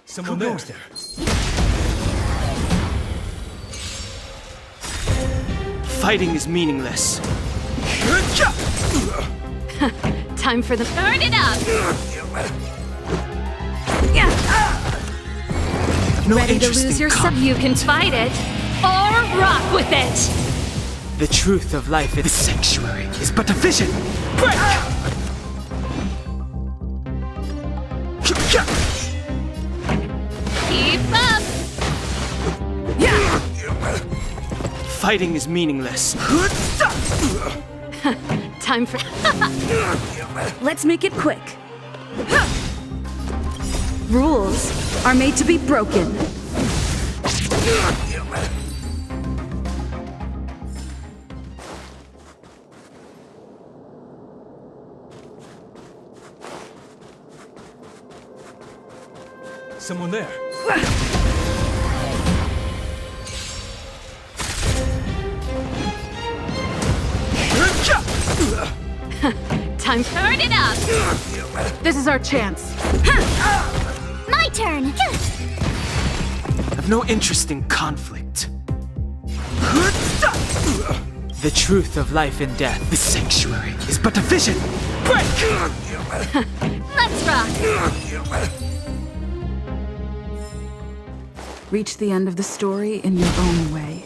Someone Who goes there? Fighting is meaningless. Time for the... Turn it up! No Ready to interest lose in yourself? You can fight it, or rock with it! The truth of life in the sanctuary is but a vision. Break! Keep up! Fighting is meaningless. Time for... Let's make it quick. Rules are made to be broken. Someone there. Time to turn it up! This is our chance. My turn! I've no interest in conflict. The truth of life and death, the sanctuary, is but a vision. Break! Let's rock! Reach the end of the story in your own way.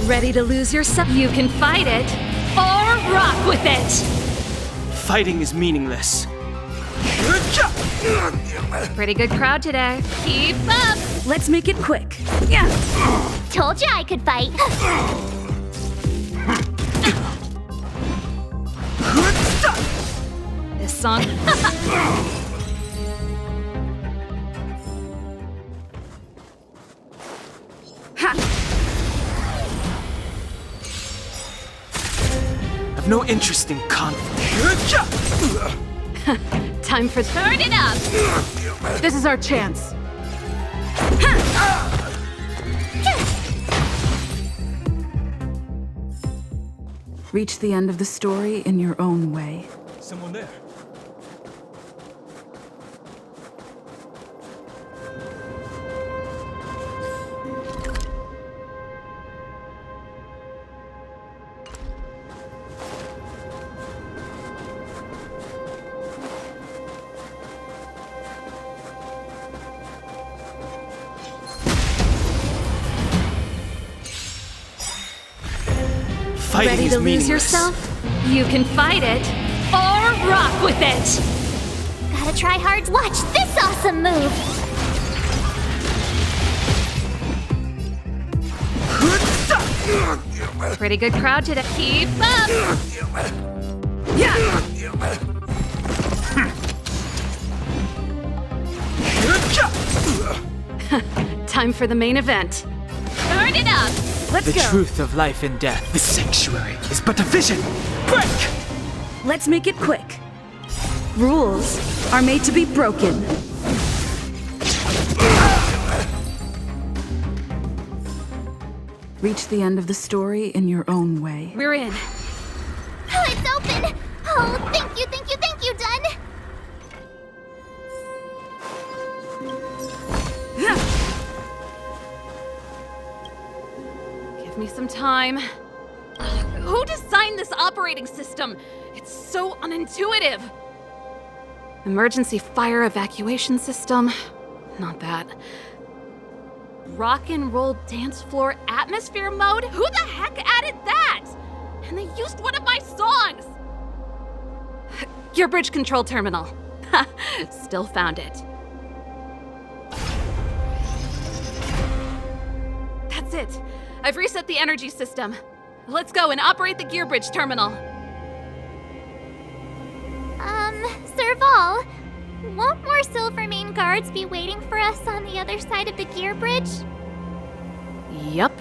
Ready to lose yourself? You can fight it, or rock with it! Fighting is meaningless. Pretty good crowd today. Keep up! Let's make it quick. Told you I could fight. This song... I've no interest in conflict. Time for turn it up! This is our chance. Reach the end of the story in your own way. Someone there. Ready to lose yourself? You can fight it, or rock with it! Gotta try hard to watch this awesome move! Pretty good crowd today. Keep up! Time for the main event. Turn it up! Let's the go! truth of life and death, the sanctuary, is but a vision. Break! Let's make it quick. Rules are made to be broken. Reach the end of the story in your own way. We're in. Oh, it's open! Oh, thank you, thank you, thank you, Dun! Give me some time. Who designed this operating system? It's so unintuitive. Emergency fire evacuation system? Not that. Rock and roll dance floor atmosphere mode? Who the heck added that? And they used one of my songs! Gear bridge control terminal. Still found it. That's it. I've reset the energy system. Let's go and operate the gear bridge terminal. Serval, won't more Silvermane guards be waiting for us on the other side of the gear bridge? Yup.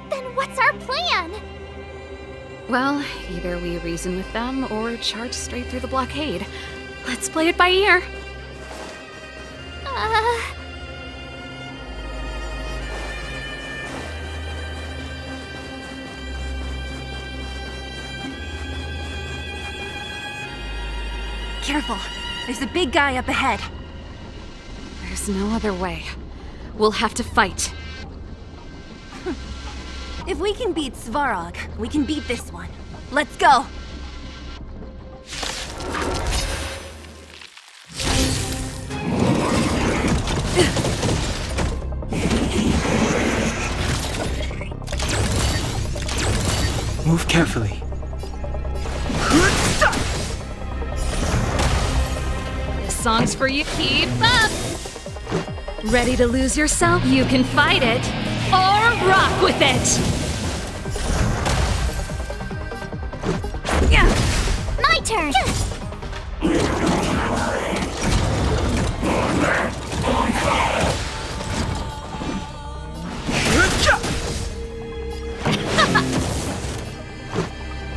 Then what's our plan? Well, either we reason with them or charge straight through the blockade. Let's play it by ear. Careful. There's a big guy up ahead. There's no other way. We'll have to fight. If we can beat Svarog, we can beat this one. Let's go! Move carefully. This song's for you. Keep up! Ready to lose yourself? You can fight it, or rock with it! Yeah. My turn!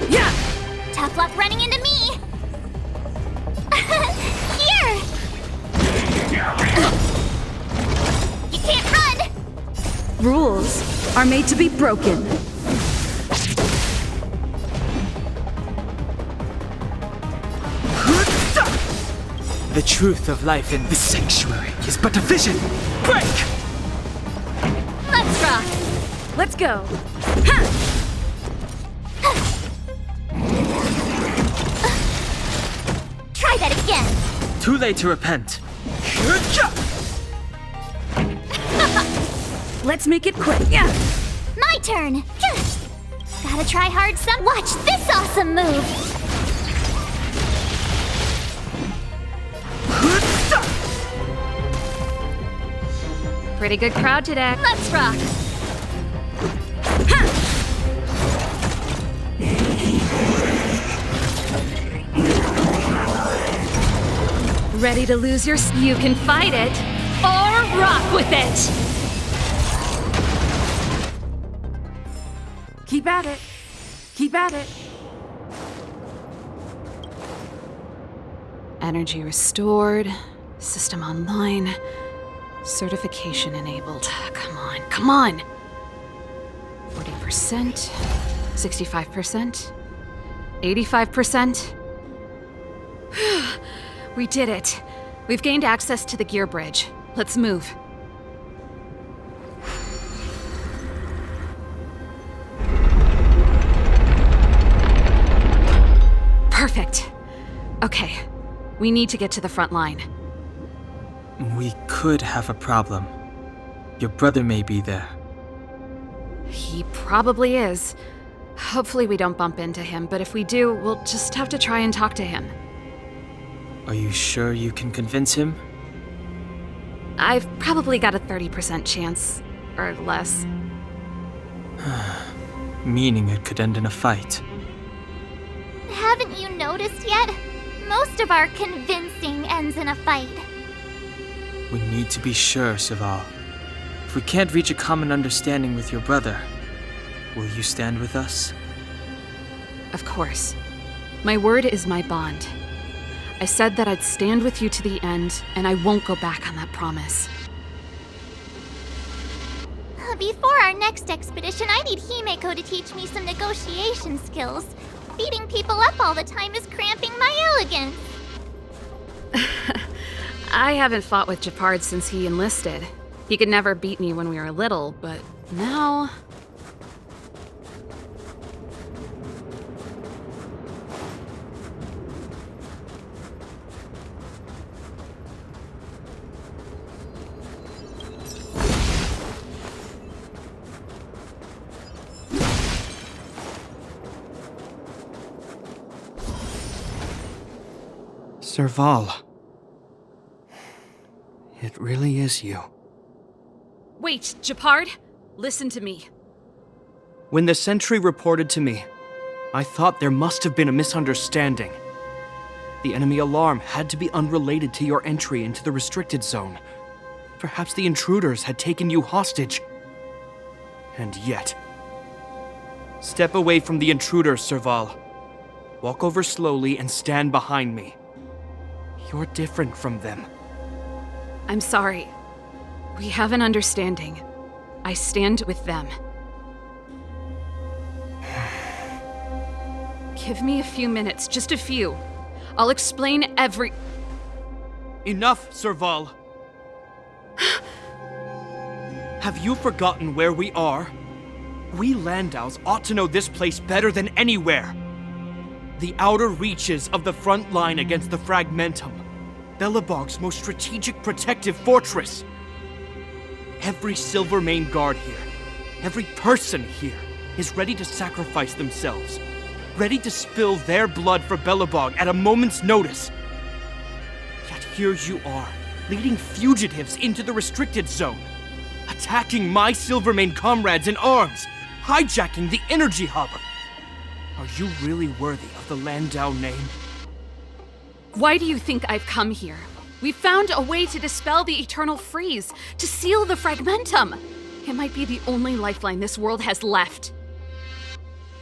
Yeah! Tough luck running into me! Here! You can't run! Rules are made to be broken. The truth of life in this sanctuary is but a vision. Break! Let's rock! Let's go! Try that again! Too late to repent. Let's make it quick. Yeah. My turn! Gotta try hard some. Watch this awesome move! Pretty good crowd today. Let's rock! Ready to lose your... You can fight it, or rock with it! Keep at it. Keep at it. Energy restored. System online. Certification enabled. Come on, come on! 40%, 65%, 85%. We did it. We've gained access to the gear bridge. Let's move. Perfect. Okay, we need to get to the front line. We could have a problem. Your brother may be there. He probably is. Hopefully we don't bump into him, but if we do, we'll just have to try and talk to him. Are you sure you can convince him? I've probably got a 30% chance, or less. Meaning it could end in a fight. Haven't you noticed yet? Most of our convincing ends in a fight. We need to be sure, Saval. If we can't reach a common understanding with your brother, will you stand with us? Of course. My word is my bond. I said that I'd stand with you to the end, and I won't go back on that promise. Before our next expedition, I need Himeko to teach me some negotiation skills. Beating people up all the time is cramping my elegance. I haven't fought with Japard since he enlisted. He could never beat me when we were little, but now... Serval. It really is you. Wait, Japard! Listen to me. When the sentry reported to me, I thought there must have been a misunderstanding. The enemy alarm had to be unrelated to your entry into the restricted zone. Perhaps the intruders had taken you hostage. And yet... Step away from the intruders, Serval. Walk over slowly and stand behind me. You're different from them. I'm sorry. We have an understanding. I stand with them. Give me a few minutes, just a few. I'll explain every... Enough, Serval. Have you forgotten where we are? We Landaus ought to know this place better than anywhere. The outer reaches of the front line against the Fragmentum. Belobog's most strategic protective fortress. Every Silvermane guard here, every person here, is ready to sacrifice themselves. Ready to spill their blood for Belobog at a moment's notice. Yet here you are, leading fugitives into the restricted zone. Attacking my Silvermane comrades in arms. Hijacking the energy hub. Are you really worthy of the Landau name? Why do you think I've come here? We found a way to dispel the eternal freeze, to seal the Fragmentum. It might be the only lifeline this world has left.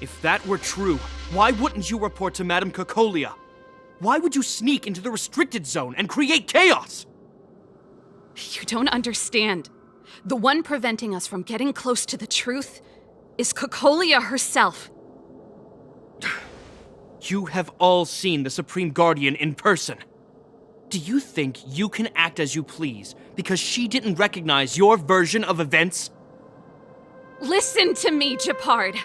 If that were true, why wouldn't you report to Madame Cocolia? Why would you sneak into the restricted zone and create chaos? You don't understand. The one preventing us from getting close to the truth is Cocolia herself. You have all seen the Supreme Guardian in person. Do you think you can act as you please because she didn't recognize your version of events? Listen to me, Gepard.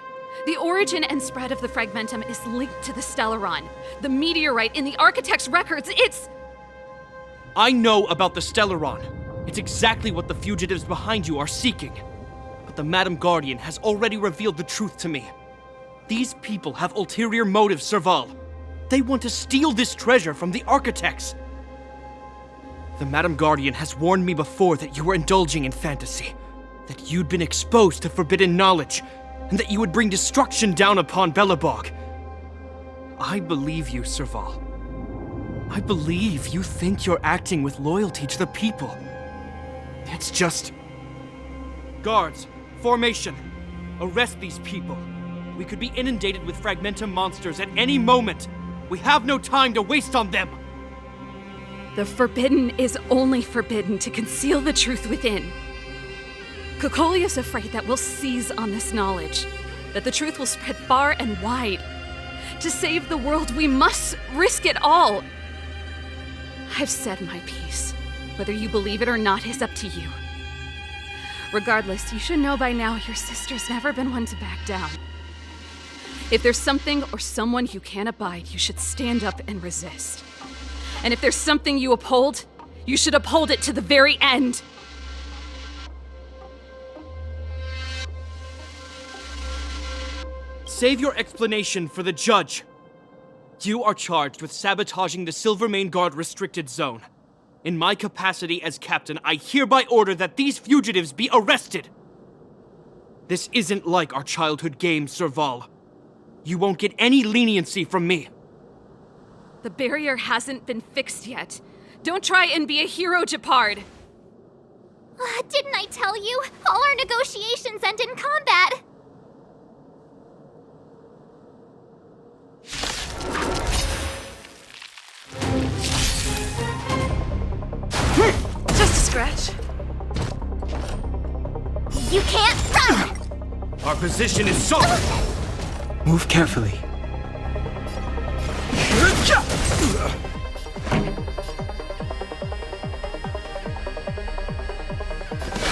The origin and spread of the Fragmentum is linked to the Stellaron. The meteorite in the Architect's records, it's... I know about the Stellaron. It's exactly what the fugitives behind you are seeking. But the Madam Guardian has already revealed the truth to me. These people have ulterior motives, Serval. They want to steal this treasure from the Architects. The Madam Guardian has warned me before that you were indulging in fantasy, that you'd been exposed to forbidden knowledge, and that you would bring destruction down upon Belobog. I believe you, Serval. I believe you think you're acting with loyalty to the people. It's just... Guards, formation. Arrest these people. We could be inundated with Fragmentum monsters at any moment. We have no time to waste on them. The forbidden is only forbidden to conceal the truth within. Cocolia's afraid that we'll seize on this knowledge, that the truth will spread far and wide. To save the world, we must risk it all. I've said my piece. Whether you believe it or not is up to you. Regardless, you should know by now your sister's never been one to back down. If there's something or someone you can't abide, you should stand up and resist. And if there's something you uphold, you should uphold it to the very end. Save your explanation for the judge. You are charged with sabotaging the Silvermane Guard restricted zone. In my capacity as captain, I hereby order that these fugitives be arrested. This isn't like our childhood game, Serval. You won't get any leniency from me. The barrier hasn't been fixed yet. Don't try and be a hero, Gepard. Didn't I tell you? All our negotiations end in combat. Just a scratch. You can't run! Our position is solid. Move carefully.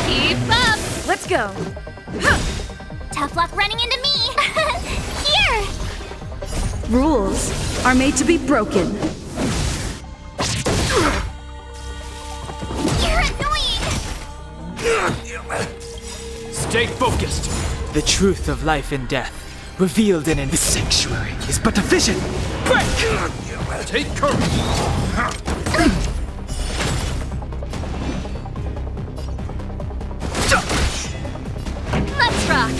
Keep up! Let's go. Tough luck running into me! Here! Rules are made to be broken. You're annoying! Stay focused. The truth of life and death, revealed in this sanctuary, is but a vision. Break! Take courage. Let's rock!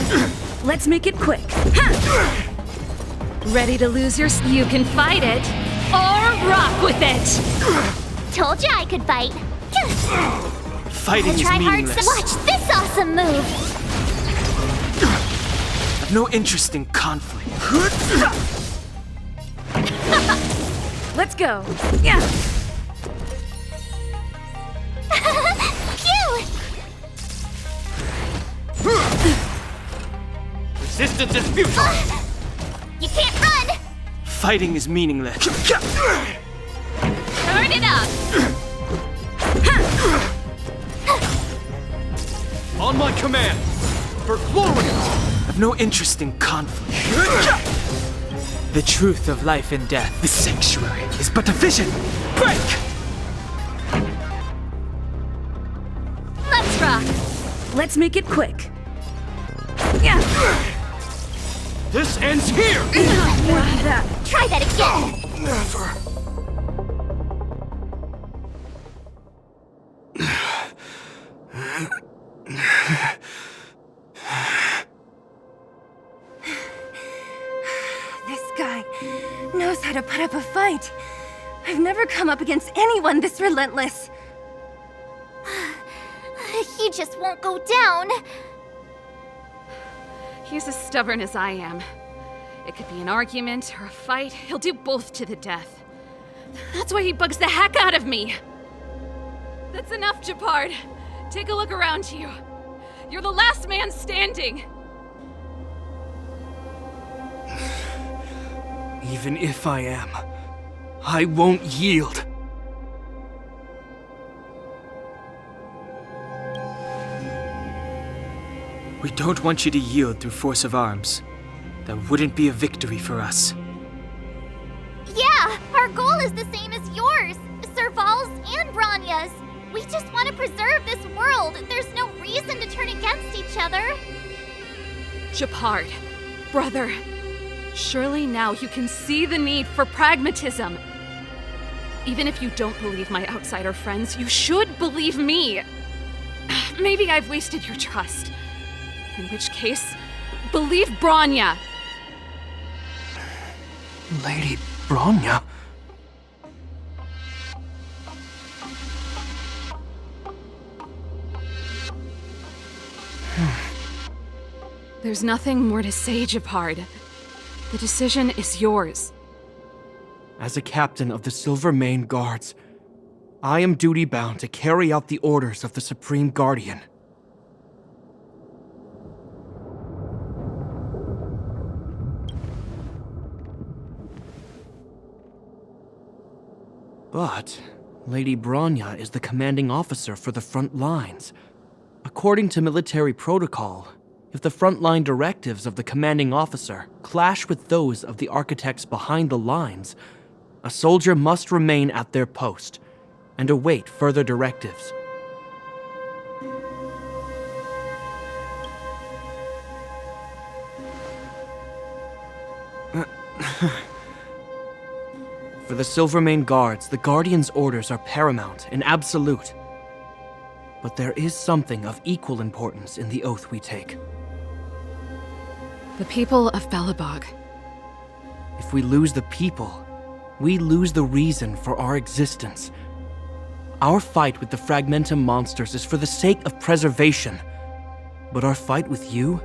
Let's make it quick. Ready to lose your... You can fight it, or rock with it! Told you I could fight. Fighting I is tried hard meaningless. Watch this awesome move! I've no interest in conflict. Let's go. Yeah. Phew! Resistance is futile. You can't run! Fighting is meaningless. Turn it up! On my command! For glory! I've no interest in conflict. The truth of life and death, the sanctuary, is but a vision. Break! Let's rock! Let's make it quick. Yeah. This ends here! Try that again! Never. This guy knows how to put up a fight. I've never come up against anyone this relentless. He just won't go down. He's as stubborn as I am. It could be an argument or a fight. He'll do both to the death. That's why he bugs the heck out of me. That's enough, Japard. Take a look around you. You're the last man standing. Even if I am, I won't yield. We don't want you to yield through force of arms. That wouldn't be a victory for us. Yeah, our goal is the same as yours, Serval's and Bronya's. We just want to preserve this world. There's no reason to turn against each other. Japard, brother, surely now you can see the need for pragmatism. Even if you don't believe my outsider friends, you should believe me. Maybe I've wasted your trust. In which case, believe Bronya. Lady Bronya? There's nothing more to say, Japard. The decision is yours. As a captain of the Silvermane Guards, I am duty-bound to carry out the orders of the Supreme Guardian. But Lady Bronya is the commanding officer for the front lines. According to military protocol, if the frontline directives of the commanding officer clash with those of the architects behind the lines, a soldier must remain at their post and await further directives. For the Silvermane Guards, the Guardian's orders are paramount and absolute. But there is something of equal importance in the oath we take. The people of Belobog. If we lose the people, we lose the reason for our existence. Our fight with the Fragmentum monsters is for the sake of preservation. But our fight with you,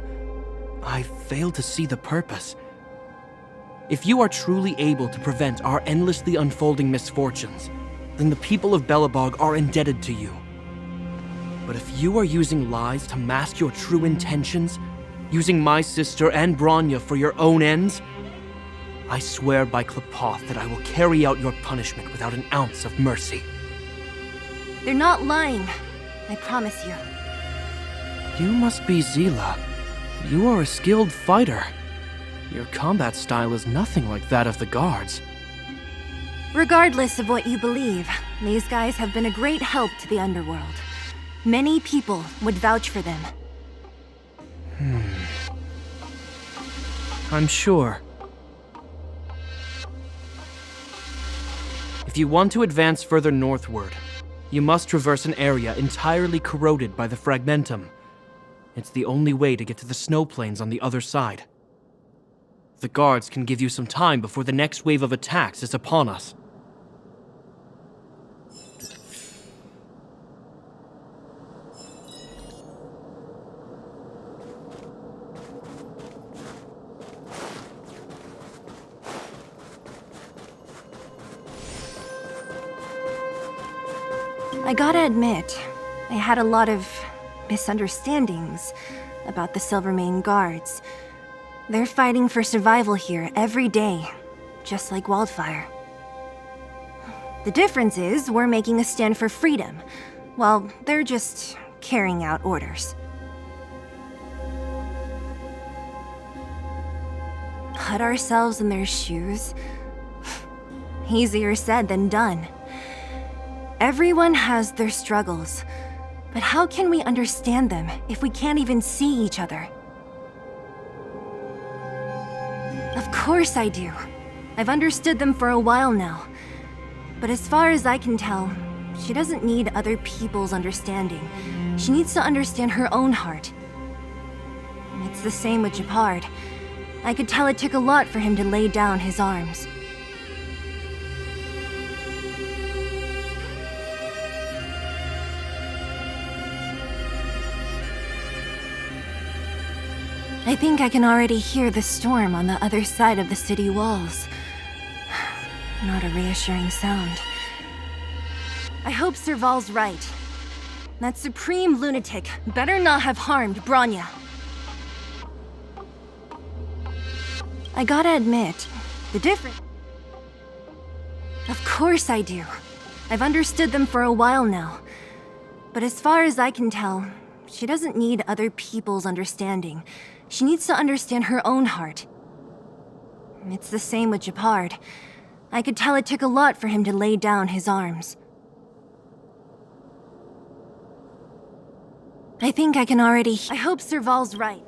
I fail to see the purpose. If you are truly able to prevent our endlessly unfolding misfortunes, then the people of Belobog are indebted to you. But if you are using lies to mask your true intentions, using my sister and Bronya for your own ends, I swear by Klapoth that I will carry out your punishment without an ounce of mercy. They're not lying. I promise you. You must be Zila. You are a skilled fighter. Your combat style is nothing like that of the guards. Regardless of what you believe, these guys have been a great help to the underworld. Many people would vouch for them. I'm sure. If you want to advance further northward, you must traverse an area entirely corroded by the Fragmentum. It's the only way to get to the snow plains on the other side. The guards can give you some time before the next wave of attacks is upon us. I gotta admit, I had a lot of misunderstandings about the Silvermane Guards. They're fighting for survival here every day, just like Wildfire. The difference is we're making a stand for freedom, while they're just carrying out orders. Put ourselves in their shoes? Easier said than done. Everyone has their struggles, but how can we understand them if we can't even see each other? Of course I do. I've understood them for a while now. But as far as I can tell, she doesn't need other people's understanding. She needs to understand her own heart. It's the same with Japard. I could tell it took a lot for him to lay down his arms. I think I can already hear the storm on the other side of the city walls. Not a reassuring sound. I hope Serval's right. That supreme lunatic better not have harmed Bronya. I gotta admit, the difference... Of course I do. I've understood them for a while now. But as far as I can tell, she doesn't need other people's understanding. She needs to understand her own heart. It's the same with Japard. I could tell it took a lot for him to lay down his arms. I think I can already... I hope Serval's right.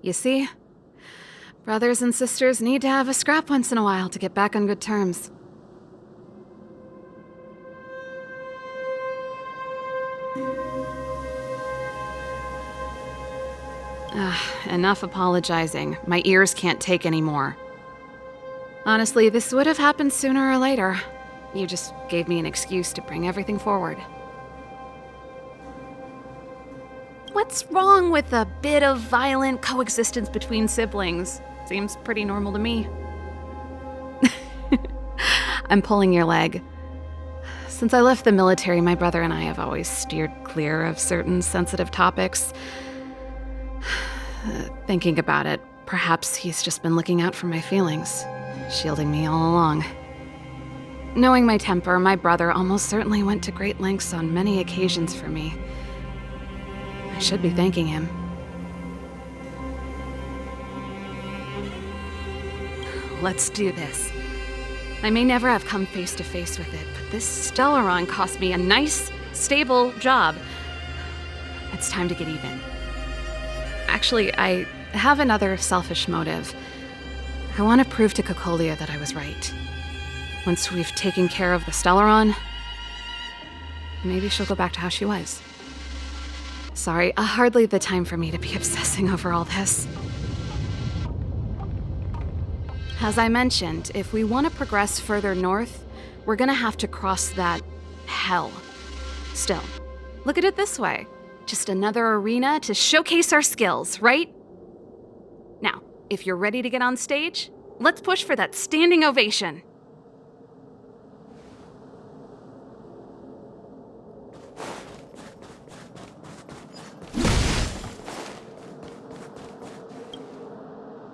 You see? Brothers and sisters need to have a scrap once in a while to get back on good terms. Enough apologizing. My ears can't take any more. Honestly, this would have happened sooner or later. You just gave me an excuse to bring everything forward. What's wrong with a bit of violent coexistence between siblings? Seems pretty normal to me. I'm pulling your leg. Since I left the military, my brother and I have always steered clear of certain sensitive topics. Thinking about it, perhaps he's just been looking out for my feelings, shielding me all along. Knowing my temper, my brother almost certainly went to great lengths on many occasions for me. I should be thanking him. Let's do this. I may never have come face to face with it, but this Stellaron cost me a nice, stable job. It's time to get even. Actually, I have another selfish motive. I want to prove to Cocolia that I was right. Once we've taken care of the Stellaron, maybe she'll go back to how she was. Sorry, hardly the time for me to be obsessing over all this. As I mentioned, if we want to progress further north, we're gonna have to cross that hell. Still, look at it this way. Just another arena to showcase our skills, right? Now, if you're ready to get on stage, let's push for that standing ovation.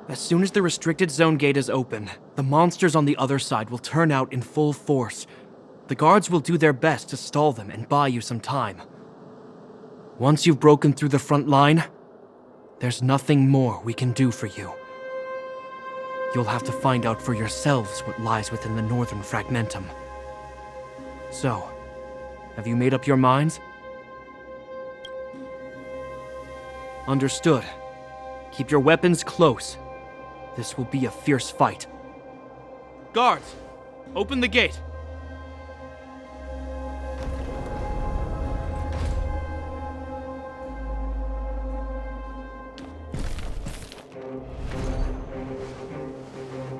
As soon as the restricted zone gate is open, the monsters on the other side will turn out in full force. The guards will do their best to stall them and buy you some time. Once you've broken through the front line, there's nothing more we can do for you. You'll have to find out for yourselves what lies within the northern fragmentum. So, have you made up your minds? Understood. Keep your weapons close. This will be a fierce fight. Guards, open the gate.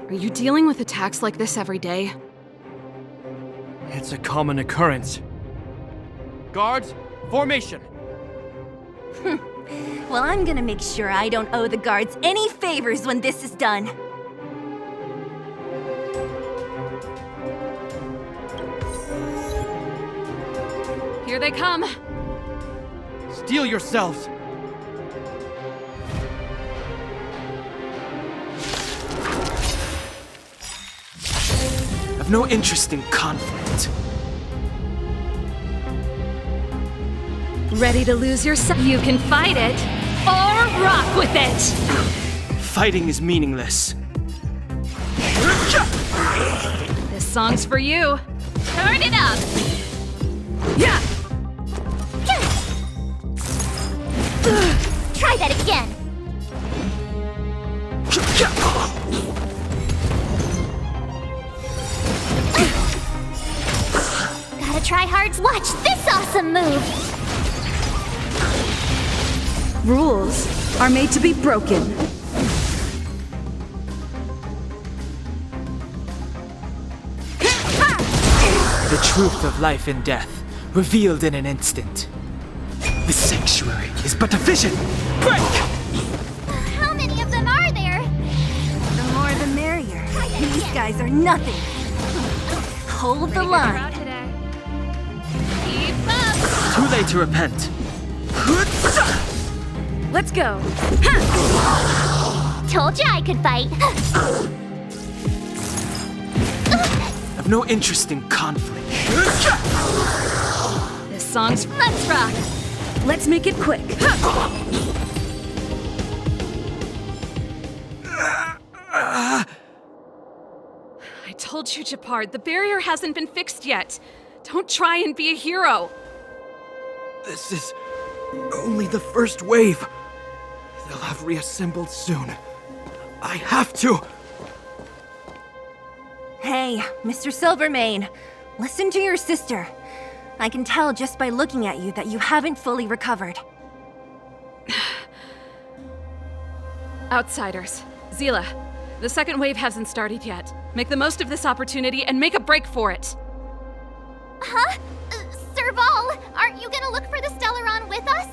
Are you dealing with attacks like this every day? It's a common occurrence. Guards, formation! Well, I'm gonna make sure I don't owe the guards any favors when this is done. Here they come. Steel yourselves! I've no interest in conflict. Ready to lose yourself? You can fight it, or rock with it! Fighting is meaningless. This song's for you. Turn it up! Yeah! Try that again. Gotta try hard. Watch this awesome move. Rules are made to be broken. The truth of life and death, revealed in an instant. The sanctuary is but a vision. Break! How many of them are there? The more the merrier. These guys are nothing. Hold the line. Keep up! Too late to repent. Let's go. Told you I could fight. I've no interest in conflict. This song's Let's Rock! Let's make it quick. I told you, Japard, the barrier hasn't been fixed yet. Don't try and be a hero. This is only the first wave. They'll have reassembled soon. I have to! Hey, Mr. Silvermane, listen to your sister. I can tell just by looking at you that you haven't fully recovered. Outsiders. Zila, the second wave hasn't started yet. Make the most of this opportunity and make a break for it. Huh? Serval, aren't you gonna look for the Stellaron with us?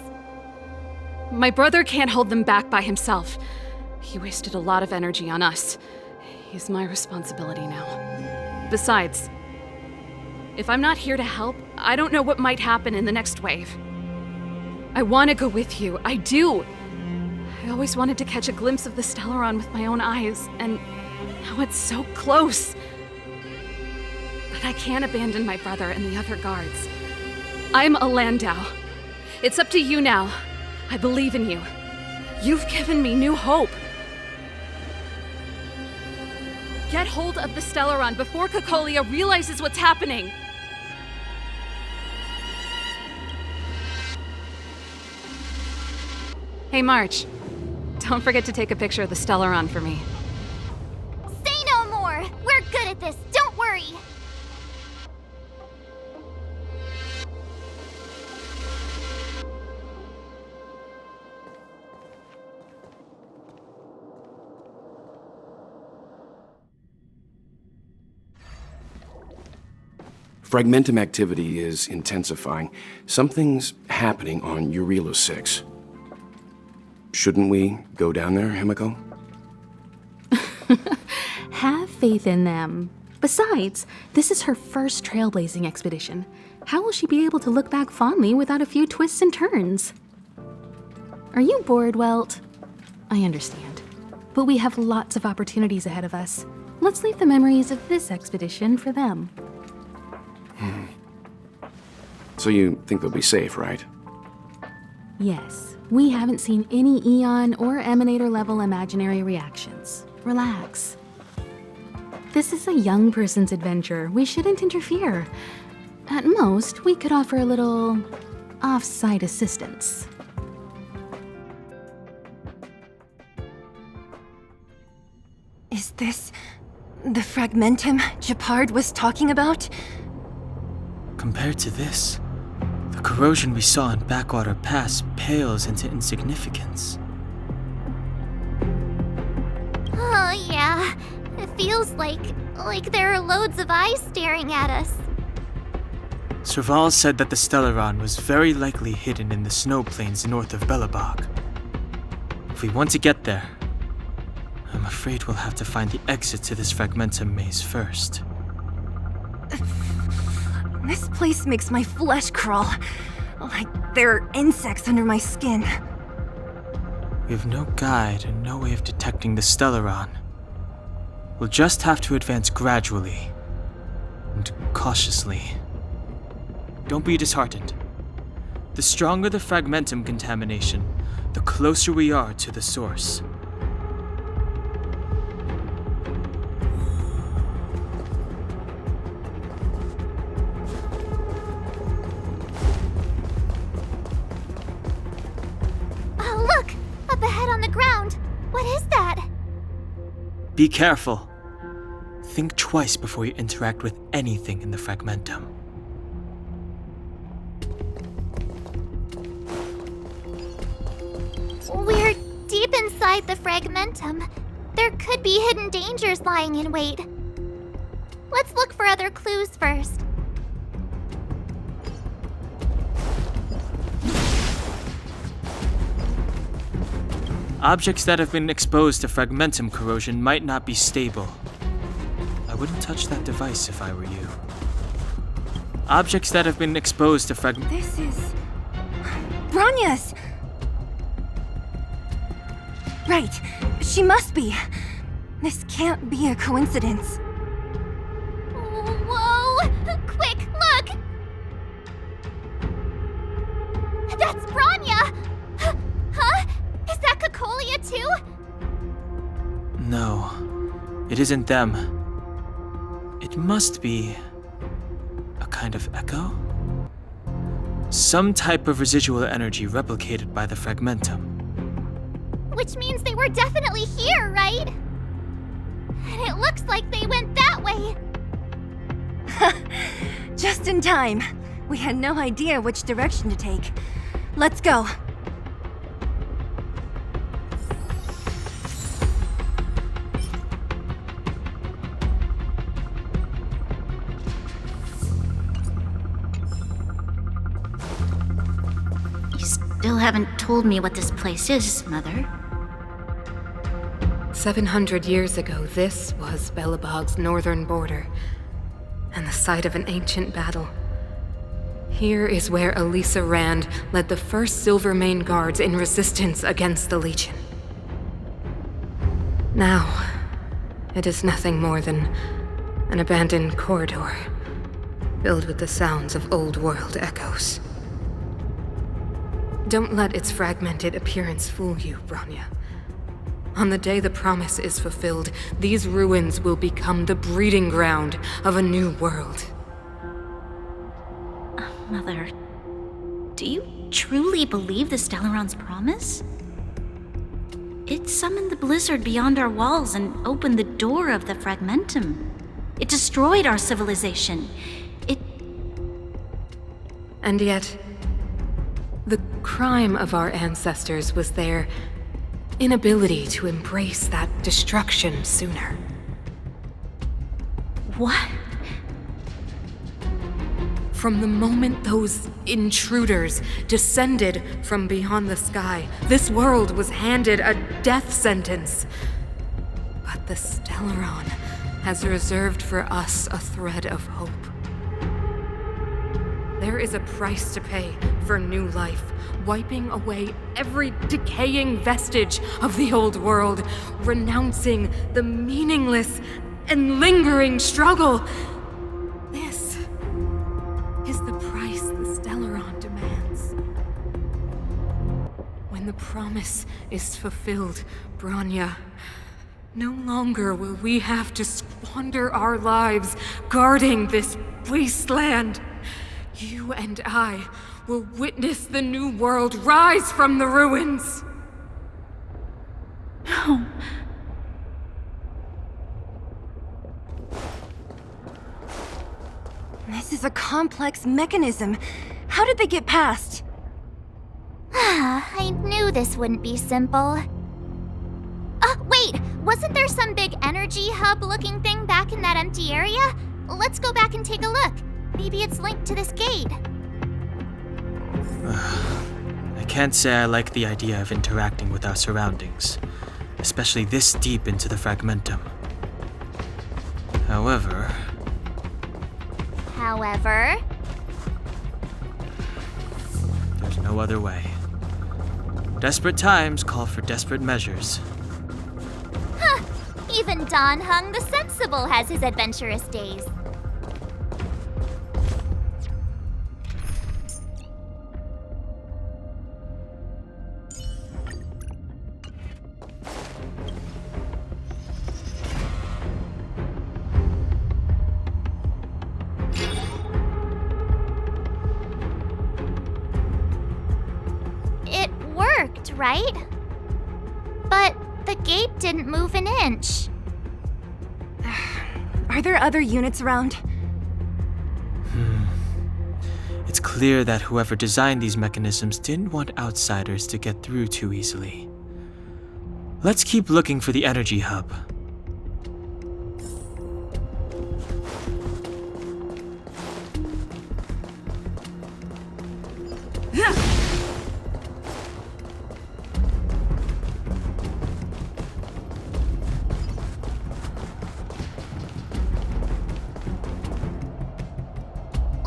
My brother can't hold them back by himself. He wasted a lot of energy on us. He's my responsibility now. Besides, if I'm not here to help, I don't know what might happen in the next wave. I want to go with you. I do. I always wanted to catch a glimpse of the Stellaron with my own eyes, and now it's so close. But I can't abandon my brother and the other guards. I'm a Landau. It's up to you now. I believe in you. You've given me new hope. Get hold of the Stellaron before Cocolia realizes what's happening. Hey, March. Don't forget to take a picture of the Stellaron for me. Say no more! We're good at this, don't worry! Fragmentum activity is intensifying. Something's happening on Jarilo-VI. Shouldn't we go down there, Himiko? Have faith in them. Besides, this is her first trailblazing expedition. How will she be able to look back fondly without a few twists and turns? Are you bored, Welt? I understand. But we have lots of opportunities ahead of us. Let's leave the memories of this expedition for them. So you think they'll be safe, right? Yes, we haven't seen any Eon or Emanator level imaginary reactions. Relax. This is a young person's adventure. We shouldn't interfere. At most, we could offer a little off-site assistance. Is this the Fragmentum Japard was talking about? Compared to this, the corrosion we saw in Backwater Pass pales into insignificance. Oh, yeah. It feels like there are loads of eyes staring at us. Serval said that the Stellaron was very likely hidden in the snow plains north of Belobog. If we want to get there, I'm afraid we'll have to find the exit to this Fragmentum maze first. This place makes my flesh crawl. Like there are insects under my skin. We have no guide and no way of detecting the Stellaron. We'll just have to advance gradually and cautiously. Don't be disheartened. The stronger the fragmentum contamination, the closer we are to the source. Oh, look! Up ahead on the ground! What is that? Be careful. Think twice before you interact with anything in the fragmentum. We're deep inside the fragmentum. There could be hidden dangers lying in wait. Let's look for other clues first. Objects that have been exposed to fragmentum corrosion might not be stable. I wouldn't touch that device if I were you. Objects that have been exposed to This is... Bronya's! Right. She must be. This can't be a coincidence. Whoa! Quick, look! That's Bronya! Huh? Is that Cocolia too? No, it isn't them. It must be a kind of echo? Some type of residual energy replicated by the fragmentum. Which means they were definitely here, right? And it looks like they went that way. Just in time. We had no idea which direction to take. Let's go. Still haven't told me what this place is, Mother. 700 years ago, this was Belobog's northern border, and the site of an ancient battle. Here is where Elisa Rand led the first Silvermane Guards in resistance against the Legion. Now, it is nothing more than an abandoned corridor, filled with the sounds of old world echoes. Don't let its fragmented appearance fool you, Bronya. On the day the promise is fulfilled, these ruins will become the breeding ground of a new world. Mother, do you truly believe the Stellaron's promise? It summoned the blizzard beyond our walls and opened the door of the fragmentum. It destroyed our civilization. And yet, the crime of our ancestors was their inability to embrace that destruction sooner. What? From the moment those intruders descended from beyond the sky, this world was handed a death sentence. But the Stellaron has reserved for us a thread of hope. There is a price to pay for new life, wiping away every decaying vestige of the old world, renouncing the meaningless and lingering struggle. This is the price the Stellaron demands. When the promise is fulfilled, Bronya, no longer will we have to squander our lives guarding this wasteland. You and I will witness the new world rise from the ruins. No. This is a complex mechanism. How did they get past? I knew this wouldn't be simple. Wait! Wasn't there some big energy hub-looking thing back in that empty area? Let's go back and take a look. Maybe it's linked to this gate. I can't say I like the idea of interacting with our surroundings, especially this deep into the fragmentum. However... no other way. Desperate times call for desperate measures. Huh. Even Don Hung the Sensible has his adventurous days. It worked, right? But the gate didn't move an inch. Are there other units around? It's clear that whoever designed these mechanisms didn't want outsiders to get through too easily. Let's keep looking for the energy hub.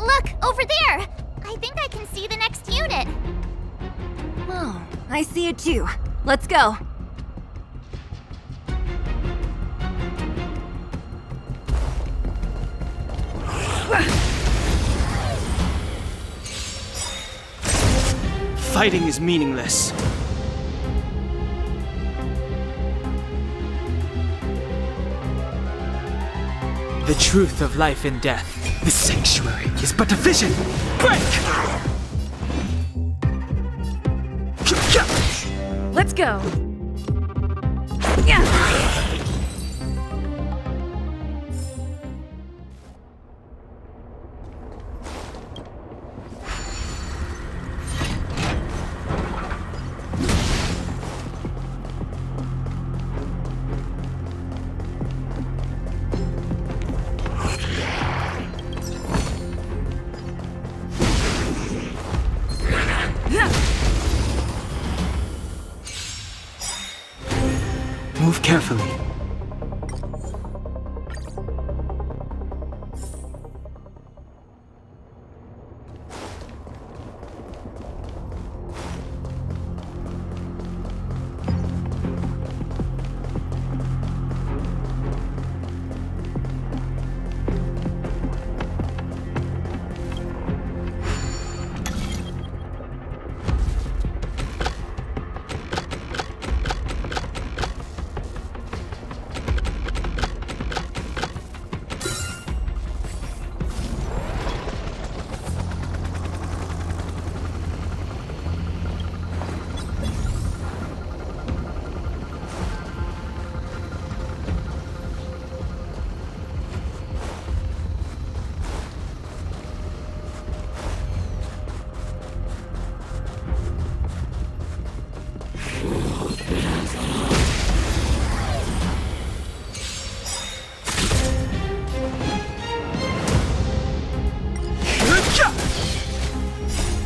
Look, over there! I think I can see the next unit. Oh, I see it too. Let's go. Fighting is meaningless. The truth of life and death. This sanctuary is but a vision. Break! Let's go. Yeah. Move carefully.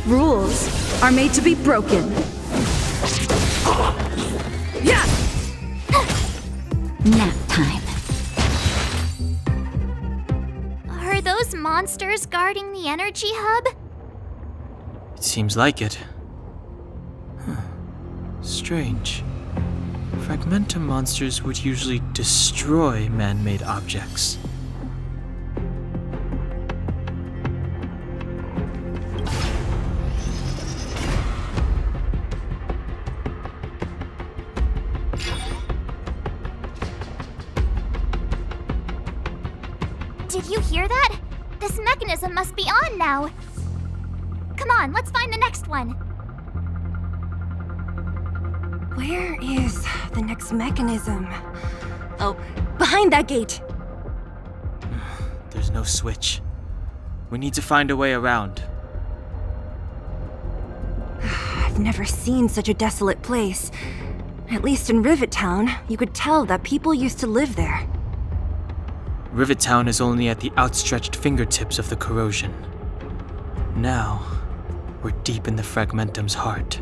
Rules are made to be broken. Yeah! Nap time. Are those monsters guarding the energy hub? It seems like it. Huh. Strange. Fragmentum monsters would usually destroy man-made objects. Did you hear that? This mechanism must be on now. Come on, let's find the next one. Where is the next mechanism? Oh, behind that gate. There's no switch. We need to find a way around. I've never seen such a desolate place. At least in Rivet Town, you could tell that people used to live there. Rivet Town is only at the outstretched fingertips of the corrosion. Now, we're deep in the Fragmentum's heart.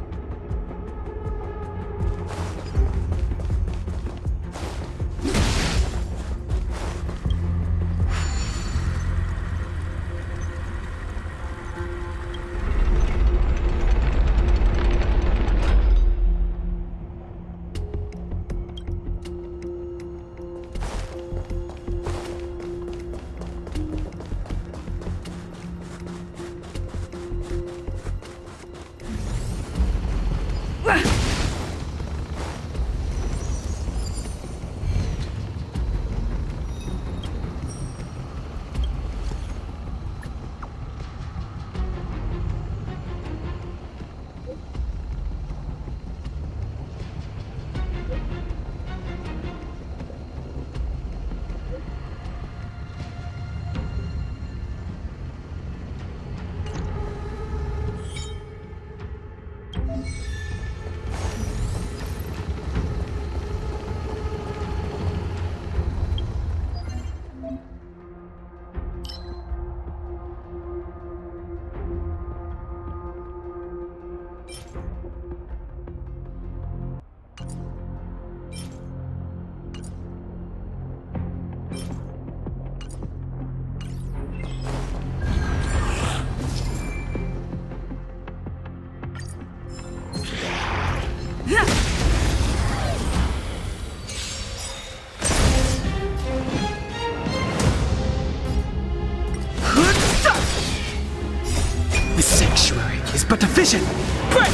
Vision! Break!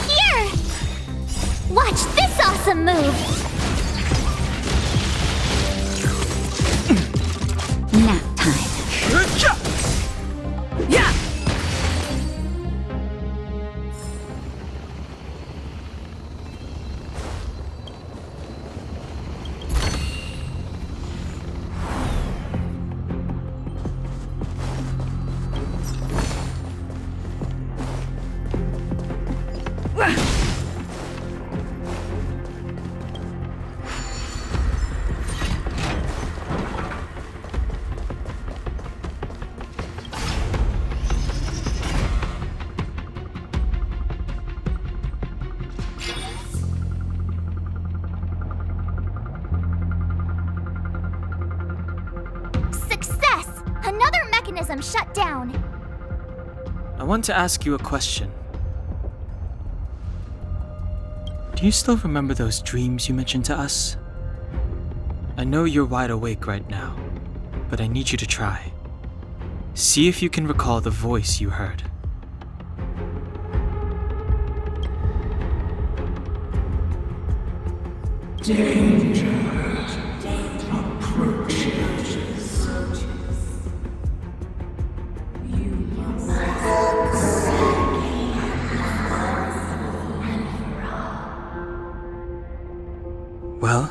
Here! Watch this awesome move! Nap time. Yeah! Success! Another mechanism shut down. I want to ask you a question. Do you still remember those dreams you mentioned to us? I know you're wide awake right now, but I need you to try. See if you can recall the voice you heard. Danger approaches. Well?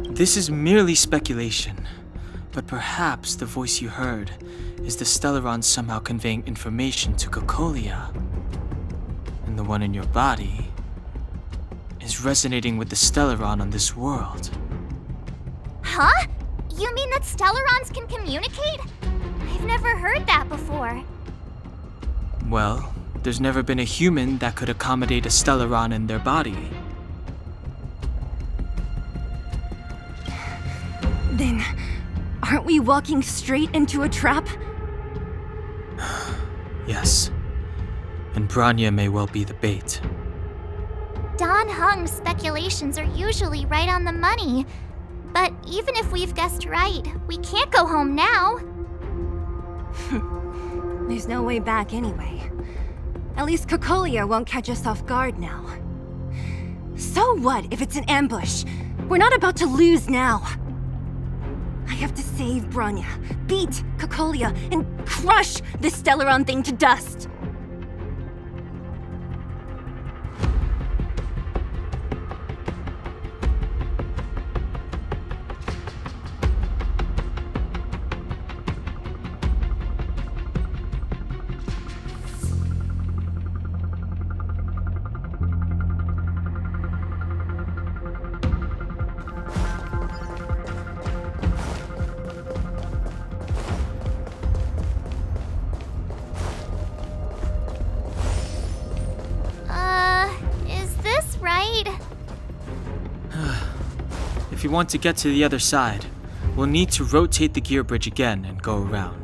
This is merely speculation, but perhaps the voice you heard is the Stellaron somehow conveying information to Cocolia. And the one in your body is resonating with the Stellaron on this world. Huh? You mean that Stellarons can communicate? I've never heard that before. Well, there's never been a human that could accommodate a Stellaron in their body. Then, aren't we walking straight into a trap? Yes. And Bronya may well be the bait. Don Hung's speculations are usually right on the money. But even if we've guessed right, we can't go home now. There's no way back anyway. At least Cocolia won't catch us off guard now. So what if it's an ambush? We're not about to lose now. I have to save Bronya, beat Cocolia, and crush this Stellaron thing to dust. Is this right? If you want to get to the other side, we'll need to rotate the gear bridge again and go around.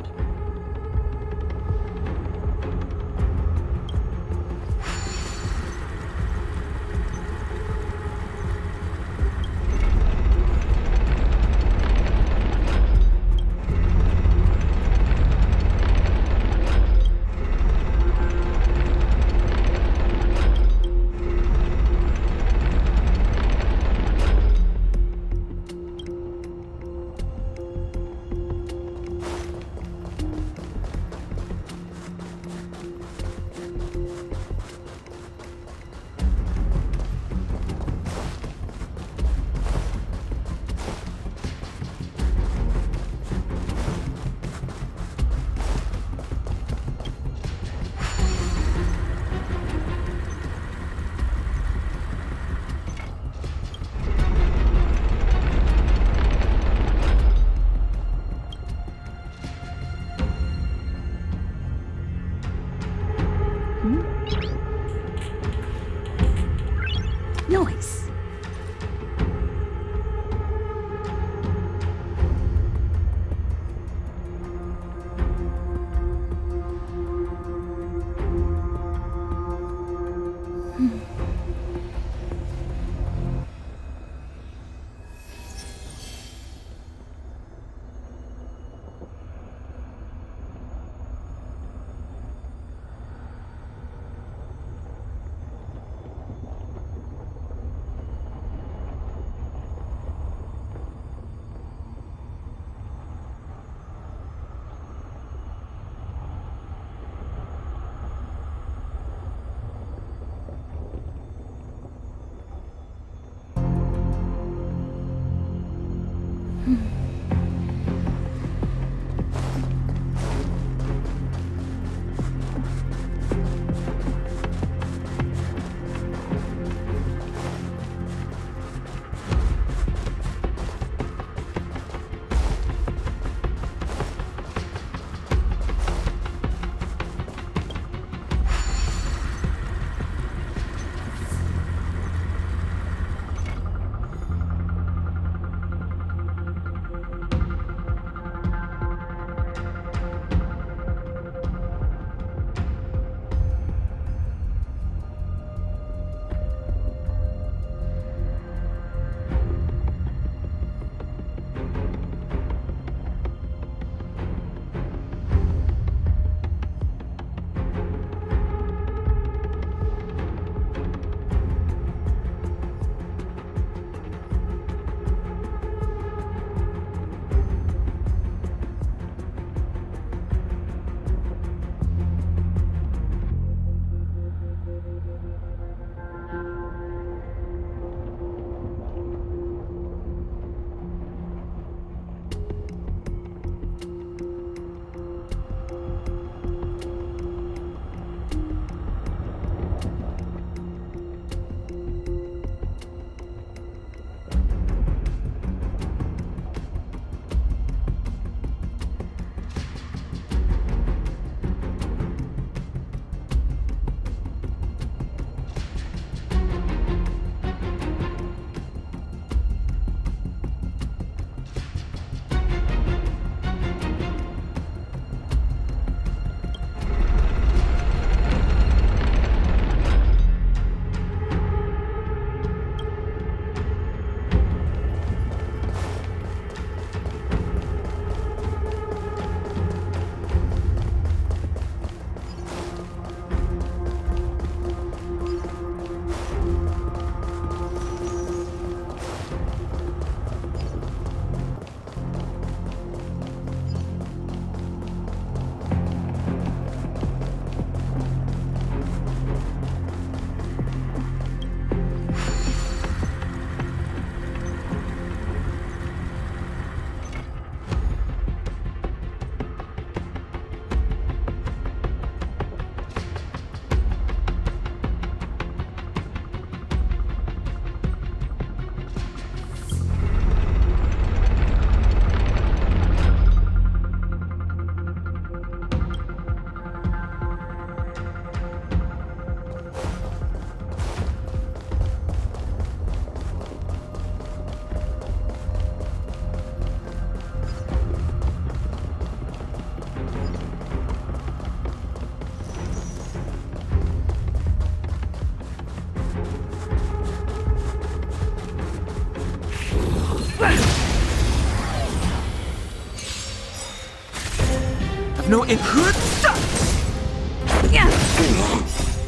have no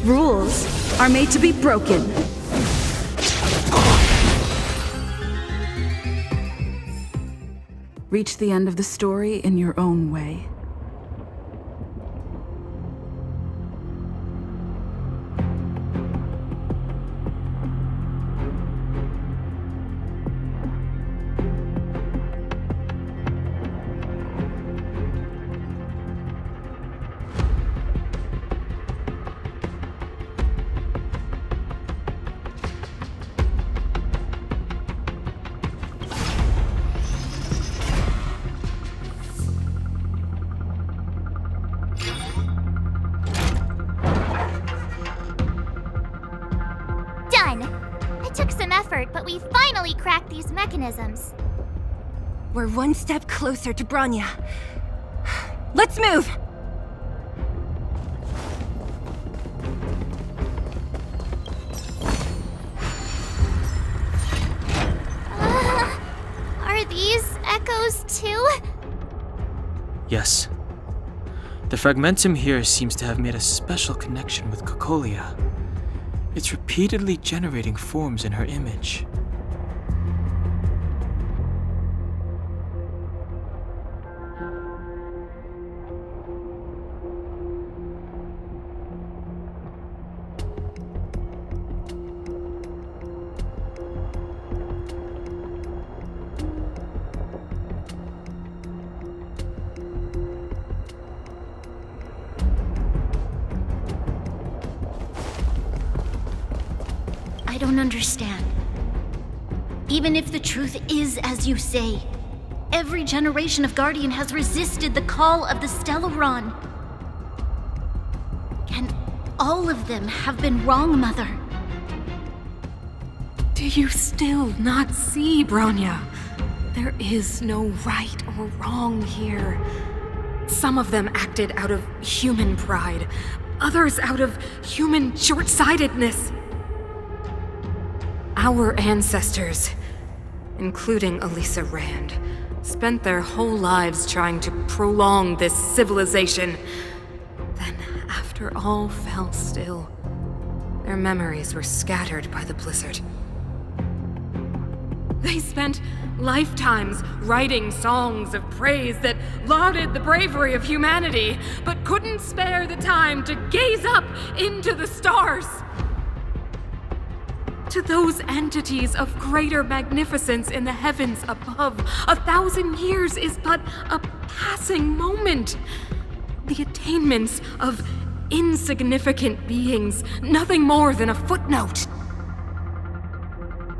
Rules are made to be broken. Reach the end of the story in your own way. But we finally cracked these mechanisms. We're one step closer to Bronya. Let's move! Are these echoes too? Yes. The fragmentum here seems to have made a special connection with Cocolia. It's repeatedly generating forms in her image. I don't understand. Even if the truth is as you say, every generation of Guardian has resisted the call of the Stellaron. Can all of them have been wrong, Mother? Do you still not see, Bronya? There is no right or wrong here. Some of them acted out of human pride, others out of human short-sightedness. Our ancestors, including Elisa Rand, spent their whole lives trying to prolong this civilization. Then, after all fell still, their memories were scattered by the blizzard. They spent lifetimes writing songs of praise that lauded the bravery of humanity, but couldn't spare the time to gaze up into the stars. To those entities of greater magnificence in the heavens above, 1,000 years is but a passing moment. The attainments of insignificant beings, nothing more than a footnote.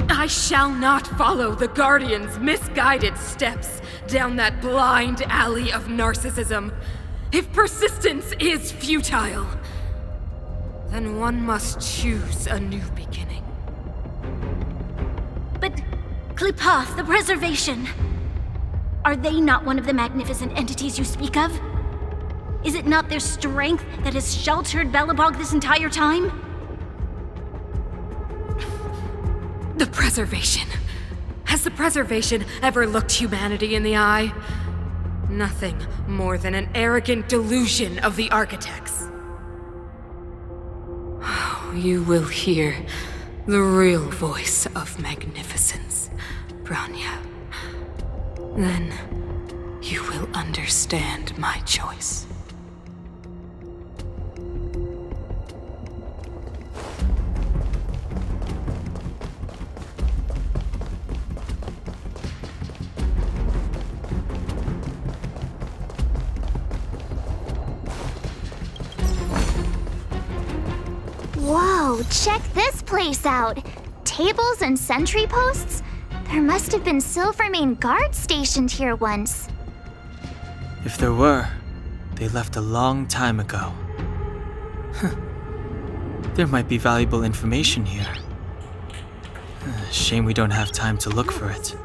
I shall not follow the Guardian's misguided steps down that blind alley of narcissism. If persistence is futile, then one must choose a new beginning. But Klipoth, the Preservation, are they not one of the magnificent entities you speak of? Is it not their strength that has sheltered Belobog this entire time? The Preservation. Has the Preservation ever looked humanity in the eye? Nothing more than an arrogant delusion of the architects. You will hear the real voice of magnificence, Bronya. Then you will understand my choice. Whoa, check this place out! Tables and sentry posts? There must have been Silvermane guards stationed here once. If there were, they left a long time ago. There might be valuable information here. Shame we don't have time to look for it.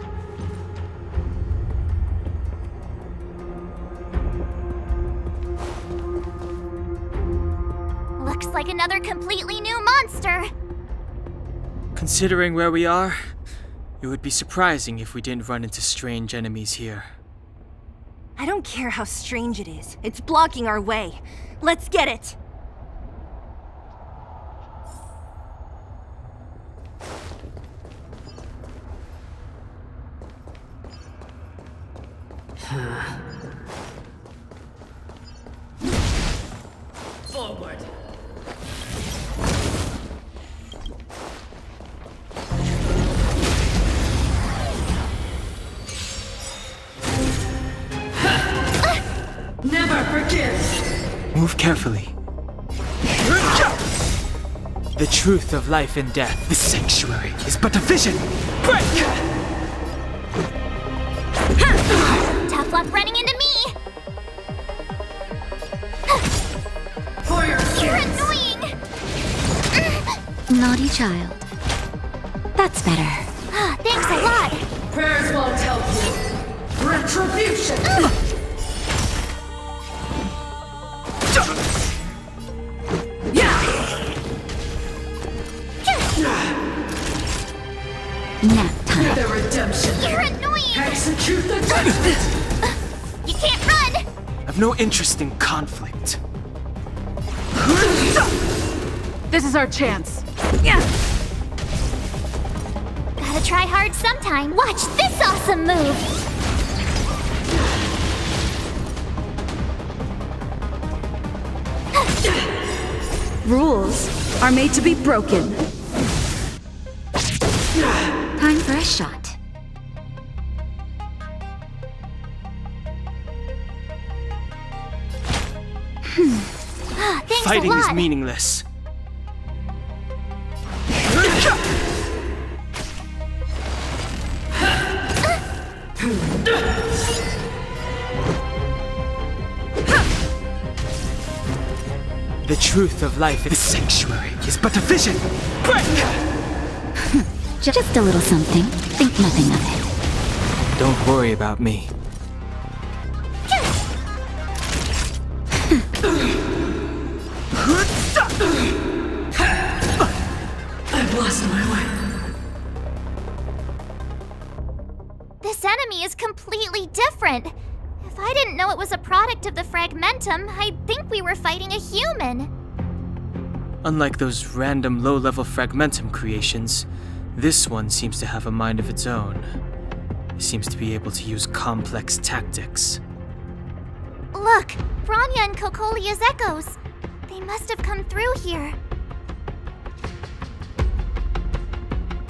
Looks like another completely new monster! Considering where we are, it would be surprising if we didn't run into strange enemies here. I don't care how strange it is. It's blocking our way. Let's get it! Forward. Never forgive. Move carefully. The truth of life and death. The sanctuary is but a vision. Break! Tough luck running into me! For your You're kids. annoying! Naughty child. That's better. Thanks a lot! Prayers won't help you. Retribution! Nap time. The redemption. You're annoying! Execute the judgment. You can't run! I've no interest in conflict. This is our chance. Gotta try hard sometime. Watch this awesome move! Rules are made to be broken. Time for a shot. Thanks Fighting a lot. is meaningless. The truth of life in the sanctuary is but a vision. Break! Just a little something. Think nothing of it. Don't worry about me. I've lost my way. This enemy is completely different. If I didn't know it was a product of the Fragmentum, I'd think we were fighting a human. Unlike those random low-level Fragmentum creations, this one seems to have a mind of its own. It seems to be able to use complex tactics. Look, Bronya and Kokolia's echoes. They must have come through here.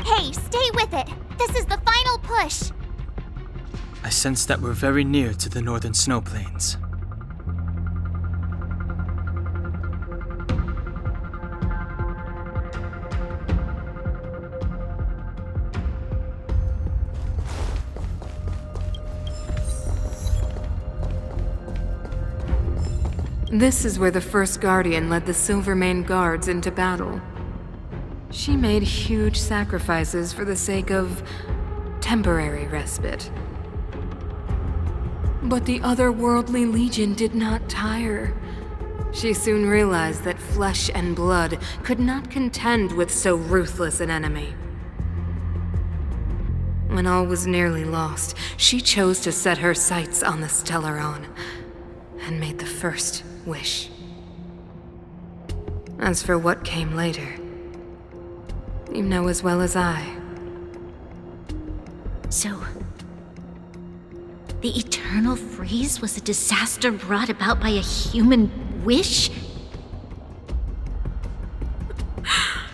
Hey, stay with it. This is the final push. I sense that we're very near to the northern snow plains. This is where the first Guardian led the Silvermane Guards into battle. She made huge sacrifices for the sake of temporary respite. But the otherworldly Legion did not tire. She soon realized that flesh and blood could not contend with so ruthless an enemy. When all was nearly lost, she chose to set her sights on the Stellaron and made the first wish. As for what came later, you know as well as I. So, the eternal freeze was a disaster brought about by a human wish?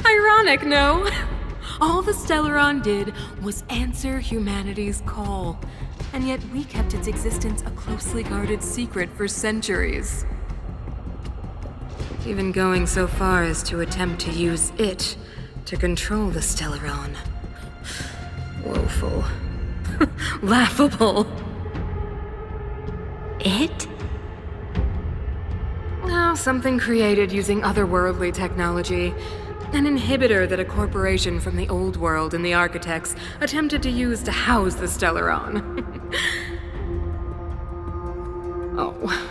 Ironic, no? All the Stellaron did was answer humanity's call, and yet we kept its existence a closely guarded secret for centuries. Even going so far as to attempt to use it to control the Stellaron. Woeful. Laughable. It? Oh, something created using otherworldly technology. An inhibitor that a corporation from the old world and the architects attempted to use to house the Stellaron. Oh,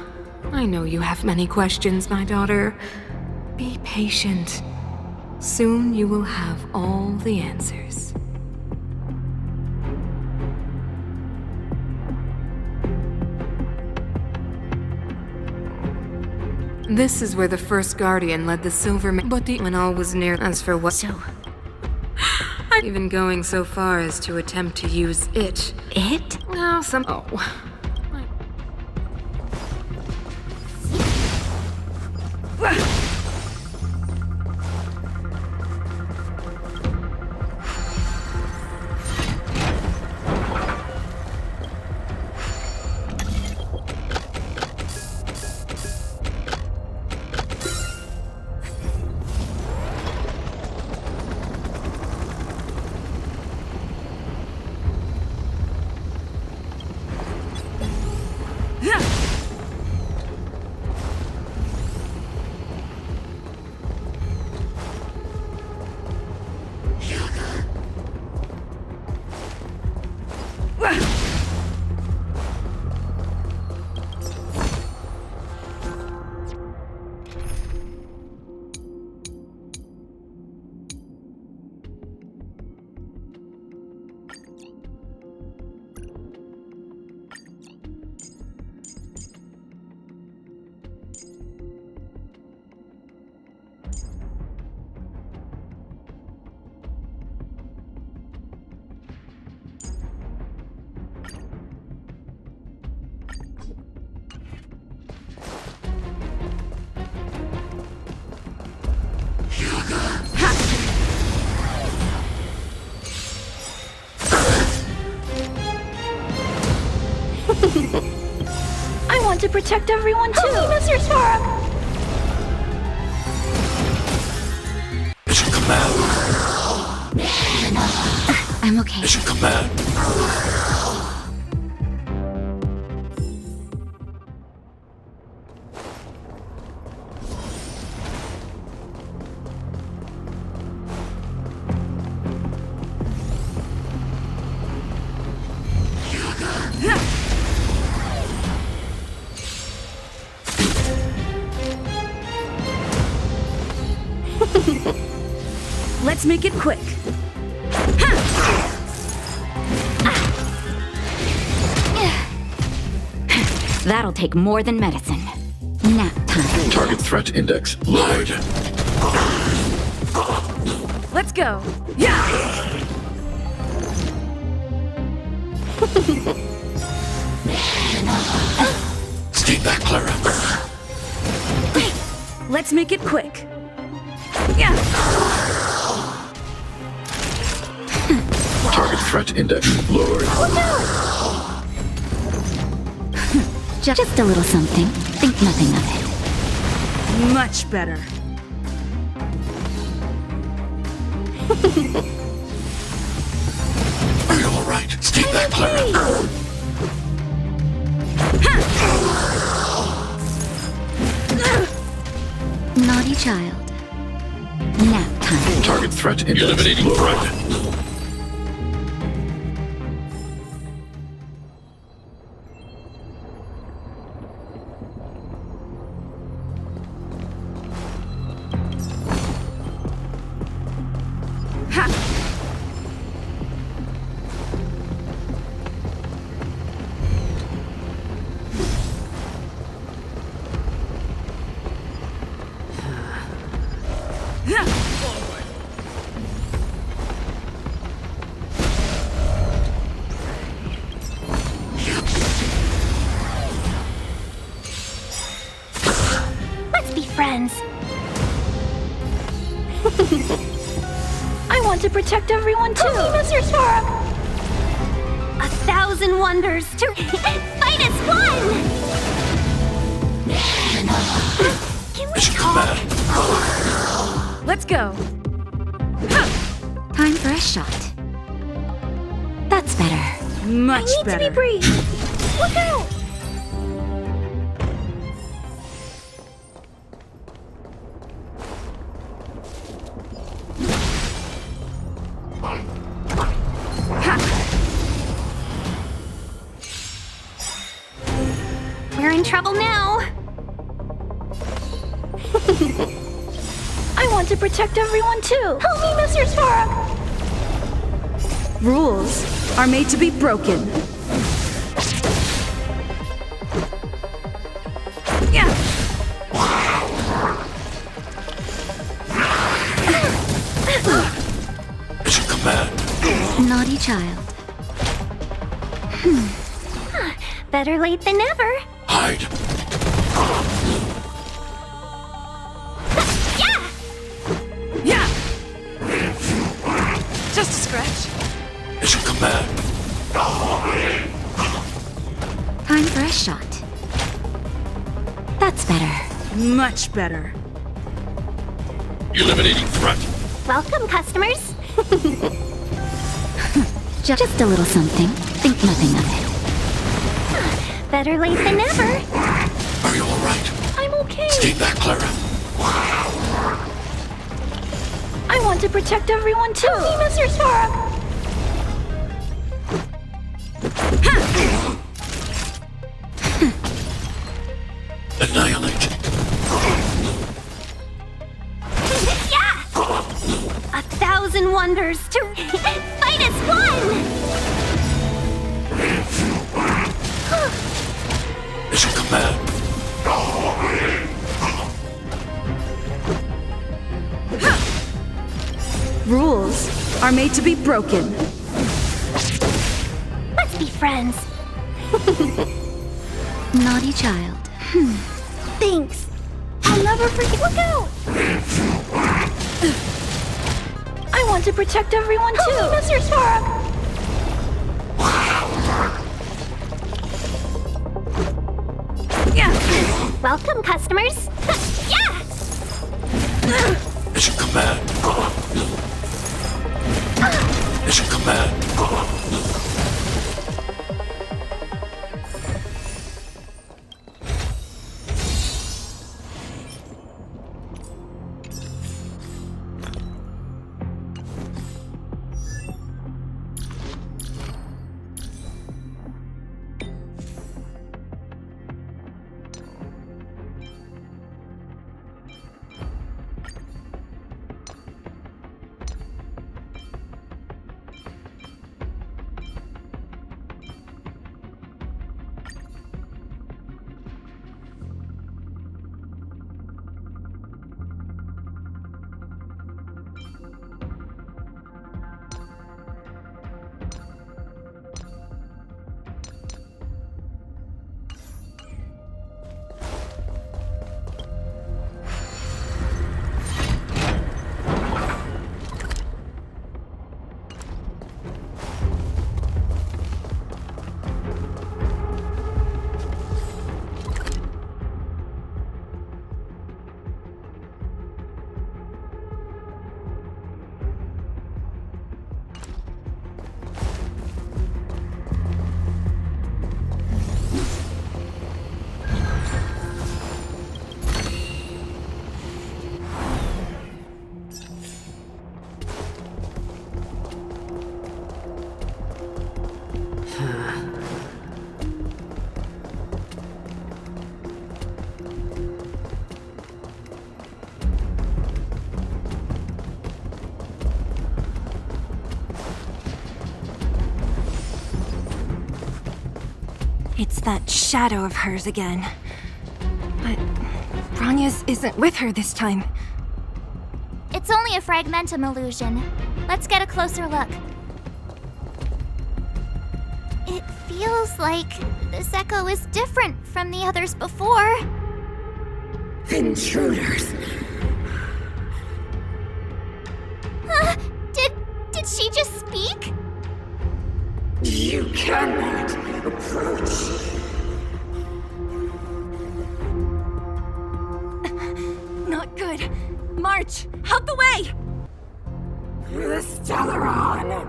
I know you have many questions, my daughter. Be patient. Soon you will have all the answers. This is where the first Guardian led the Silverman, but when all was near. As for what? So, even going so far as to attempt to use it. It? No, some. Oh. I want to protect everyone too. Help me, Mr. Sora. Mission command. I'm okay. Mission command. Let's make it quick. That'll take more than medicine. Nap time. Target threat index lowered. Let's go. Yeah. Stay back, Clara. Let's make it quick. Yeah. Target threat index lowered. Just a little something. Think nothing of it. Much better. Are you all right? Stay back, Clara. Naughty child. Nap time. Target threat index eliminating lowered. Let's be friends. I want to protect everyone too. Help me, Mr. Sora. 1,000 wonders to fight as one. Can we talk? Let's go. Time for a shot. That's better. Much I need better. to be brief. Look out! We're in trouble now. I want to protect everyone too. Help me, Mr. Sora. Rules are made to be broken. Yeah. child. Better late than never. Hide. Yeah! Just a scratch. It's a command. Time for a shot. That's better. Much better. Eliminating threat. Welcome, customers. Just a little something. Think nothing of it. Better late than never. Are you alright? I'm okay. Stay back, Clara. I want to protect everyone too. Help me, Mr. Storm. Annihilate. Yeah! 1,000 wonders to fight as one! It's a command. Rules are made to be broken. Let's be friends. Naughty child. Thanks. I'll never forget. Look out! I want to protect everyone too. Help me, Mr. Storm. Welcome, customers. Yeah! It's a command. It's a command. It's that shadow of hers again. But Bronya's isn't with her this time. It's only a fragmentum illusion. Let's get a closer look. It feels like this echo is different from the others before. Intruders. Did she just speak? You cannot approach. Not good. March, out the way! The Stellaron.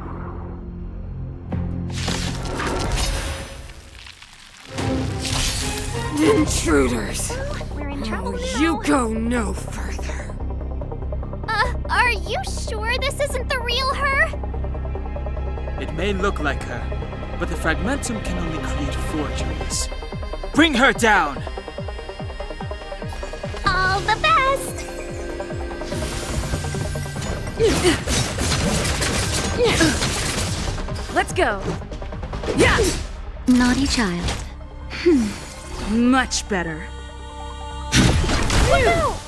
Intruders! We're in trouble now. You go no further. Are you sure this isn't the real her? It may look like her, but the fragmentum can only create forgeries. Bring her down! All the best! Let's go. Yeah! Naughty child. Much better.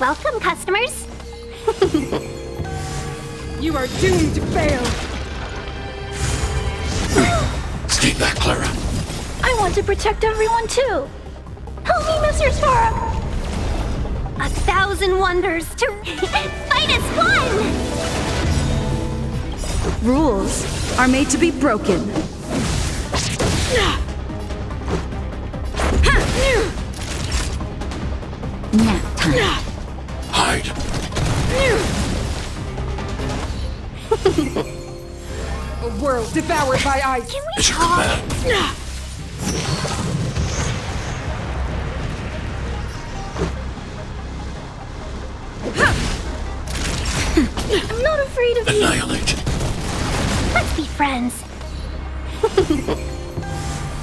Welcome, customers. You are doomed to fail. Stay back, Clara. I want to protect everyone too. Help me, Mr. Spark. 1,000 wonders to fight as one! Rules are made to be broken. Nap time. Hide. A world devoured by ice. Can we Is your talk? command? I'm not afraid of you. Annihilate. Let's be friends.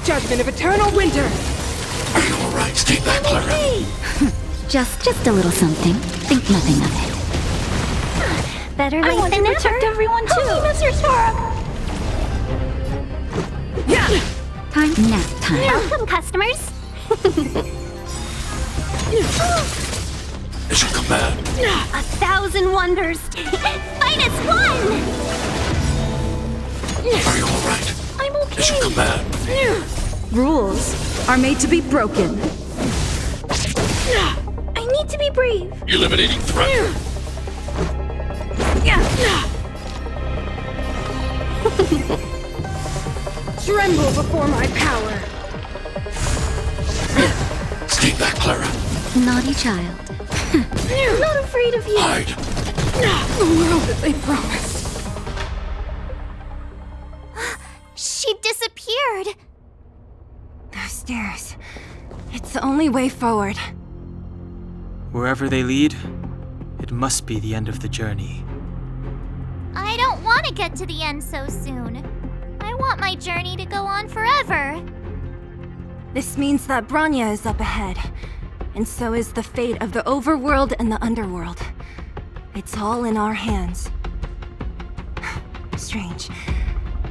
Judgment of eternal winter. Are you alright? Stay back, Clara. Hey. Just a little something. Think nothing of it. Better I late want to than protect never. everyone too. Help me, Mr. Spark. Yeah. Nap time. Welcome, customers. Is your command? 1,000 wonders. Fight as one! Are you alright? I'm okay. Is your command? Rules are made to be broken. I need to be brave. Eliminating threat. Tremble before my power. Stay back, Clara. Naughty child. I'm not afraid of you. Hide. The world that they promised. She disappeared. Those stairs. It's the only way forward. Wherever they lead, it must be the end of the journey. I don't want to get to the end so soon. I want my journey to go on forever. This means that Bronya is up ahead. And so is the fate of the overworld and the underworld. It's all in our hands. Strange.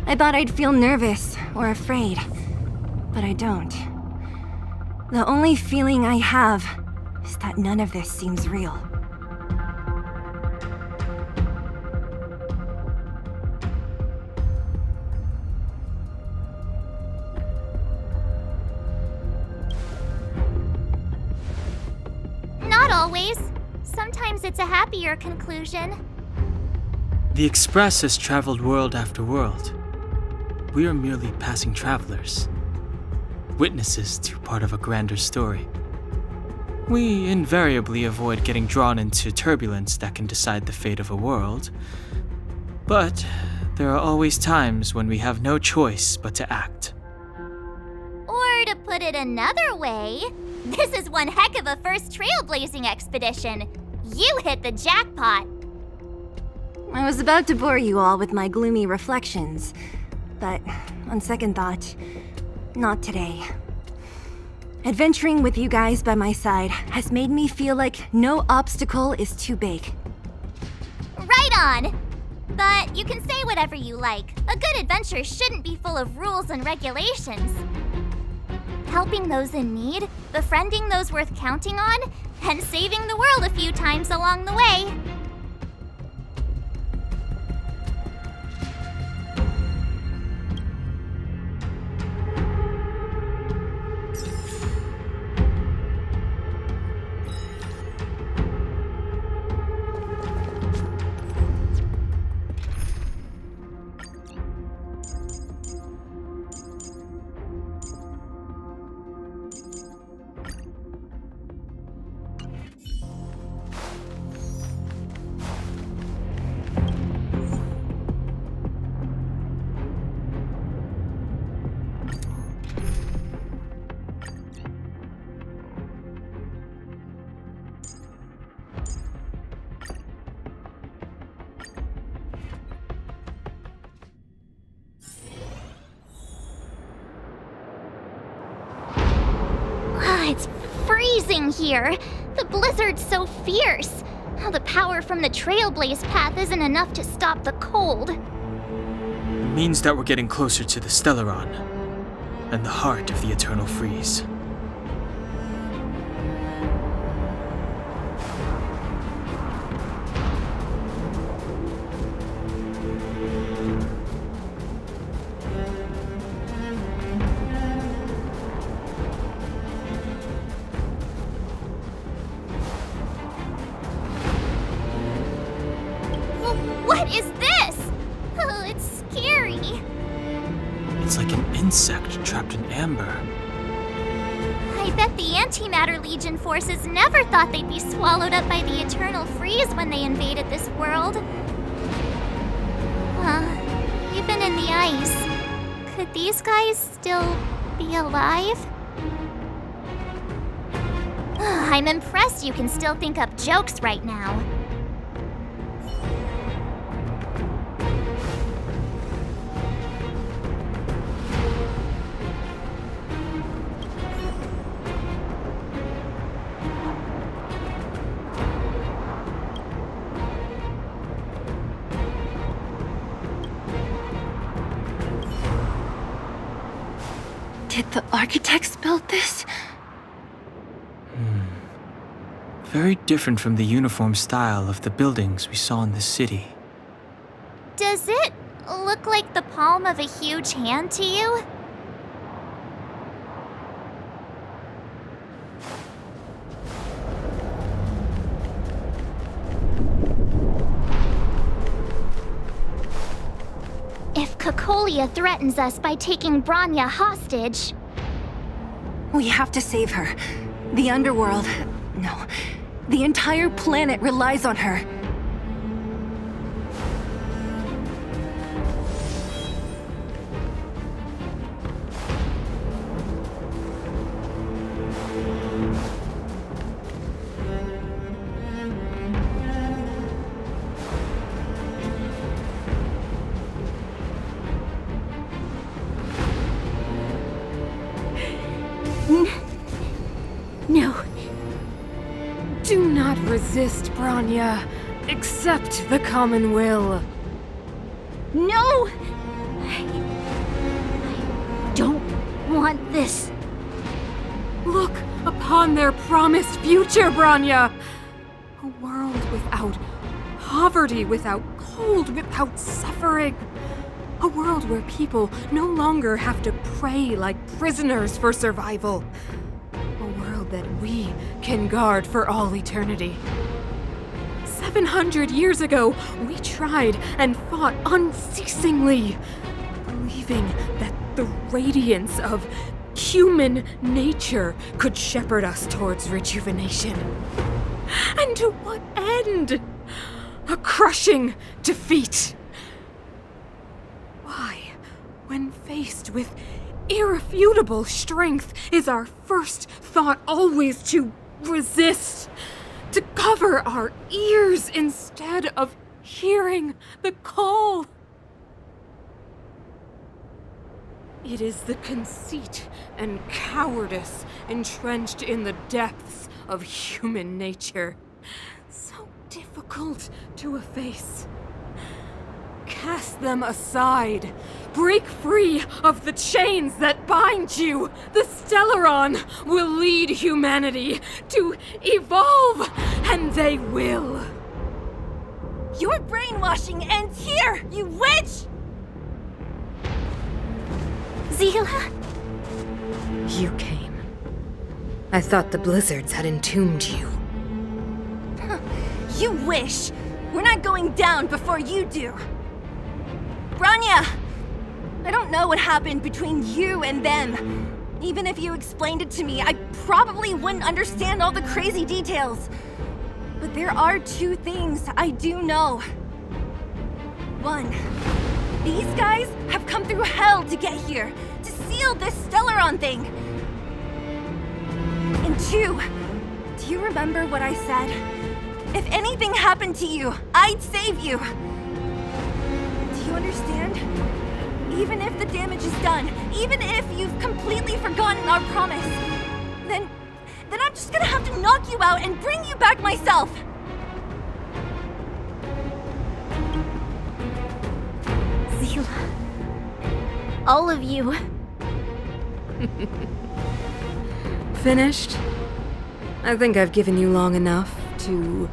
I thought I'd feel nervous or afraid, but I don't. The only feeling I have is that none of this seems real. Not always. Sometimes it's a happier conclusion. The Express has traveled world after world. We are merely passing travelers, witnesses to part of a grander story. We invariably avoid getting drawn into turbulence that can decide the fate of a world, but there are always times when we have no choice but to act. Or to put it another way, this is one heck of a first trailblazing expedition. You hit the jackpot. I was about to bore you all with my gloomy reflections, but on second thought, not today. Adventuring with you guys by my side has made me feel like no obstacle is too big. Right on! But you can say whatever you like. A good adventure shouldn't be full of rules and regulations. Helping those in need, befriending those worth counting on, and saving the world a few times along the way. It's freezing here. The blizzard's so fierce. The power from the Trailblaze path isn't enough to stop the cold. It means that we're getting closer to the Stellaron, and the heart of the Eternal Freeze. It's like an insect trapped in amber. I bet the Antimatter Legion forces never thought they'd be swallowed up by the Eternal Freeze when they invaded this world. Even in the ice, could these guys still be alive? I'm impressed you can still think up jokes right now. Did the architects build this? Very different from the uniform style of the buildings we saw in the city. Does it look like the palm of a huge hand to you? If Cocolia threatens us by taking Bronya hostage... We have to save her. The underworld... No. The entire planet relies on her. No. Do not resist, Bronya. Accept the common will. No! I don't want this. Look upon their promised future, Bronya! A world without poverty, without cold, without suffering. A world where people no longer have to pray like prisoners for survival. A world that we can guard for all eternity. 700 years ago, we tried and fought unceasingly, believing that the radiance of human nature could shepherd us towards rejuvenation. And to what end? A crushing defeat. Why, when faced with irrefutable strength, is our first thought always to resist? To cover our ears instead of hearing the call? It is the conceit and cowardice entrenched in the depths of human nature, so difficult to efface. Cast them aside. Break free of the chains that bind you. The Stellaron will lead humanity to evolve, and they will. Your brainwashing ends here, you witch! Zila? You came. I thought the blizzards had entombed you. You wish! We're not going down before you do! Bronya! I don't know what happened between you and them. Even if you explained it to me, I probably wouldn't understand all the crazy details. But there are two things I do know. One, these guys have come through hell to get here, to seal this Stellaron thing. And two, do you remember what I said? If anything happened to you, I'd save you. Do you understand? Even if the damage is done, even if you've completely forgotten our promise, then I'm just gonna have to knock you out and bring you back myself. Zila. All of you. Finished? I think I've given you long enough to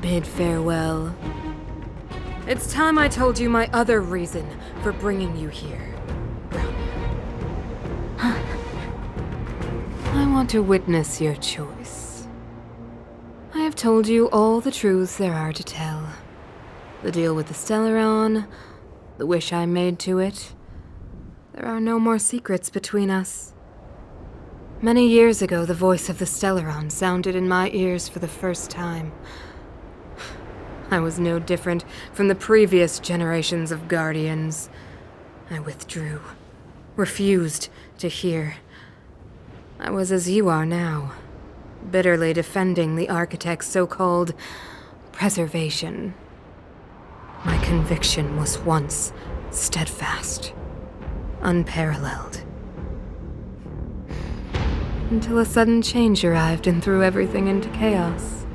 bid farewell. It's time I told you my other reason for bringing you here, Bronya. I want to witness your choice. I have told you all the truths there are to tell. The deal with the Stellaron, the wish I made to it. There are no more secrets between us. Many years ago, the voice of the Stellaron sounded in my ears for the first time. I was no different from the previous generations of Guardians. I withdrew, refused to hear. I was as you are now, bitterly defending the Architect's so-called preservation. My conviction was once steadfast, unparalleled. Until a sudden change arrived and threw everything into chaos.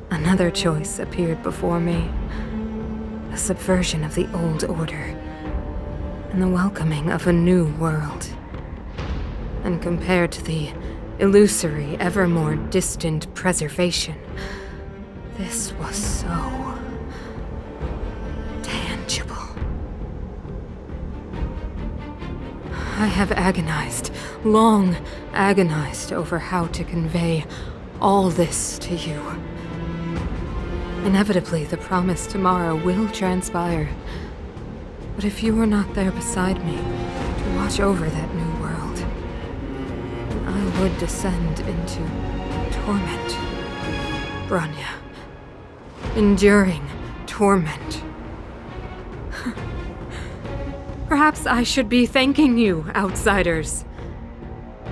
Another choice appeared before me. A subversion of the old order, and the welcoming of a new world. And compared to the illusory, ever more distant preservation, this was so tangible. I have agonized, long agonized over how to convey all this to you. Inevitably, the promised tomorrow will transpire. But if you were not there beside me to watch over that new world, then I would descend into torment. Bronya. Enduring torment. Perhaps I should be thanking you, outsiders.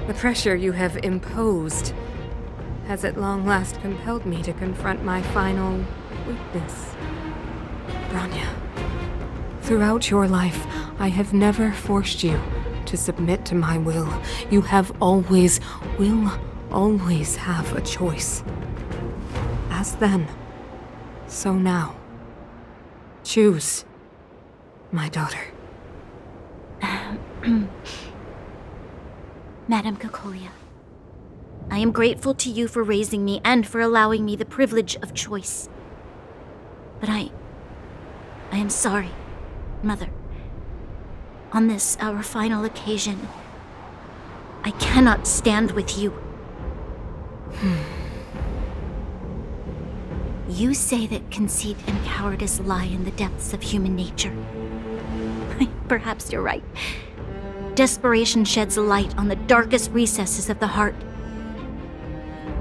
The pressure you have imposed has at long last compelled me to confront my final weakness. Bronya, throughout your life, I have never forced you to submit to my will. You have always, will always have a choice. As then, so now. Choose, my daughter. Madame Cocolia, I am grateful to you for raising me and for allowing me the privilege of choice. But I am sorry, Mother. On this, our final occasion, I cannot stand with you. You say that conceit and cowardice lie in the depths of human nature. Perhaps you're right. Desperation sheds light on the darkest recesses of the heart.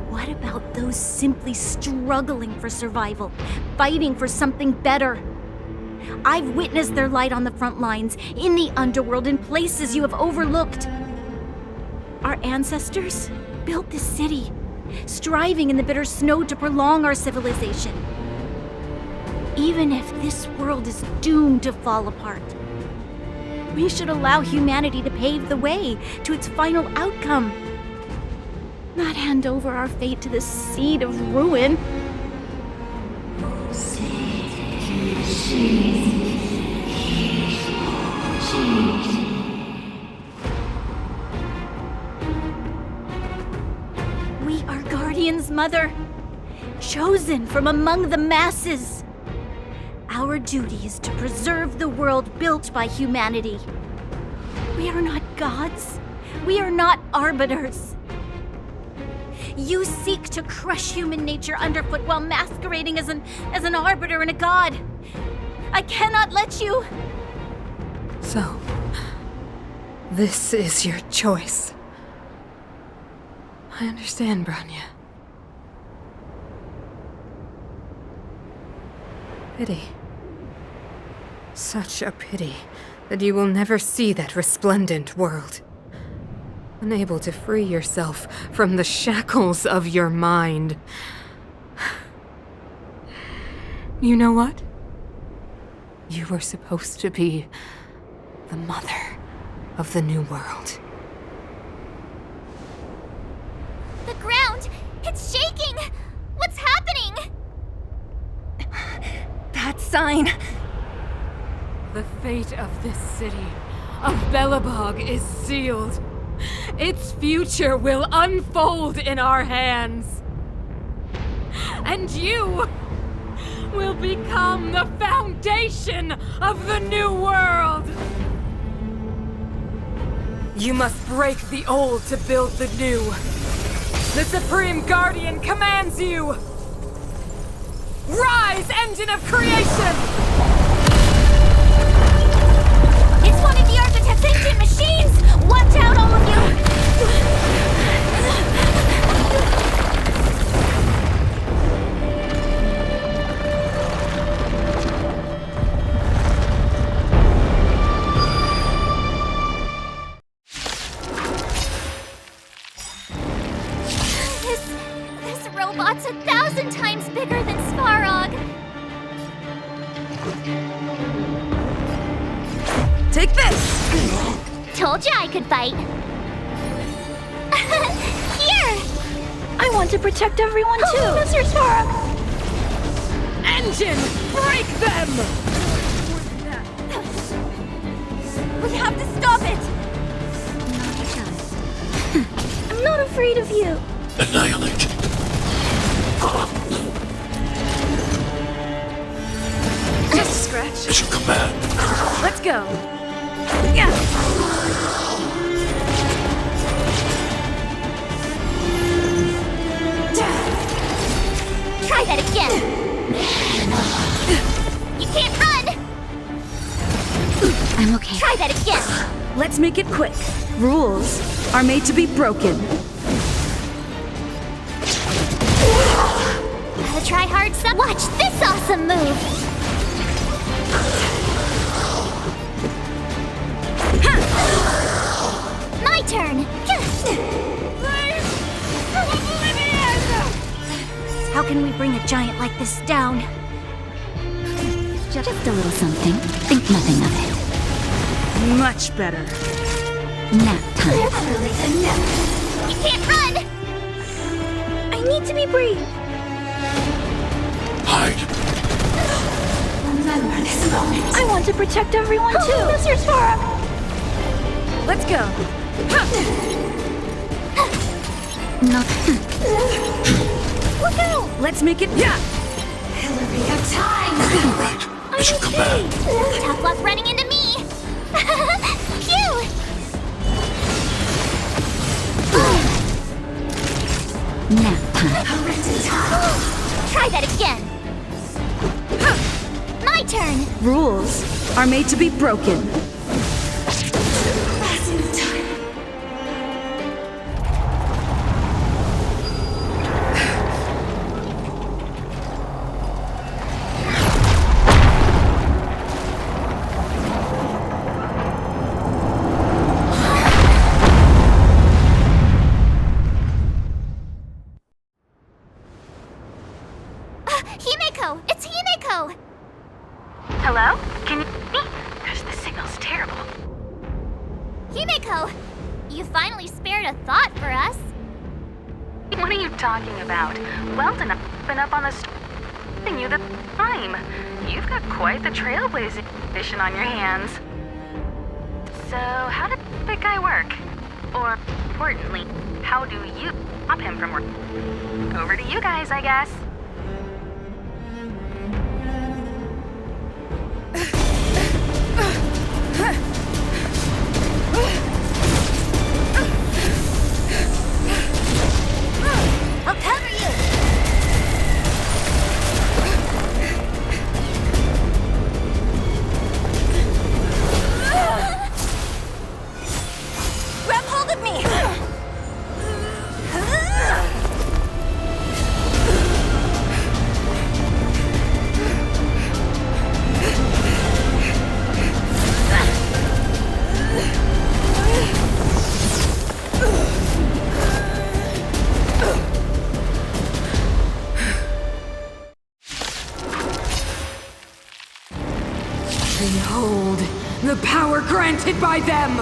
What about those simply struggling for survival, fighting for something better? I've witnessed their light on the front lines, in the underworld, in places you have overlooked. Our ancestors built this city, striving in the bitter snow to prolong our civilization. Even if this world is doomed to fall apart, we should allow humanity to pave the way to its final outcome. Not hand over our fate to the seed of ruin. We are Guardians, Mother, chosen from among the masses. Our duty is to preserve the world built by humanity. We are not gods. We are not arbiters. You seek to crush human nature underfoot while masquerading as an arbiter and a god. I cannot let you. So, this is your choice. I understand, Bronya. Pity. Such a pity that you will never see that resplendent world. Unable to free yourself from the shackles of your mind. You know what? You were supposed to be the mother of the new world. The ground! It's shaking! What's happening? That sign. The fate of this city, of Belobog, is sealed. Its future will unfold in our hands. And you will become the foundation of the new world. You must break the old to build the new. The Supreme Guardian commands you! Rise, engine of creation! It's one of the Architect's machines! Watch out, all of you! This robot's 1,000 times bigger than Svarog. Take this! Told you I could fight. Here! I want to protect everyone too! Mr. Svarog! Engine! Break them! We have to stop it! I'm not afraid of you. Annihilate. Just a scratch. At your command. Let's go. Yeah. Try that again. You can't run. I'm okay. Try that again. Let's make it quick. Rules are made to be broken. Gotta try hard some. Watch this awesome move. My turn. How can we bring a giant like this down? Just a little something. Think nothing of it. Much better. Nap time. You can't run. I need to be brave. Hide. Remember this moment. I want to protect everyone too. Mr. Svarog. Let's go. Look out. Let's make it. Yeah. Hillary of time. Right. At your command. Tough luck running into me. Phew. Nap time. Try that again. My turn. Rules are made to be broken. Himeko! It's Himeko! Hello? Can you hear me? Because the signal's terrible. Himeko! You finally spared a thought for us. What are you talking about? Weldon, I've been up on the and you the time. You've got quite the trailblazing mission on your hands. So, how did that guy work? Or, importantly, how do you stop him from working? Over to you guys, I guess. I'll cover you! Grab hold of me! Behold, the power granted by them!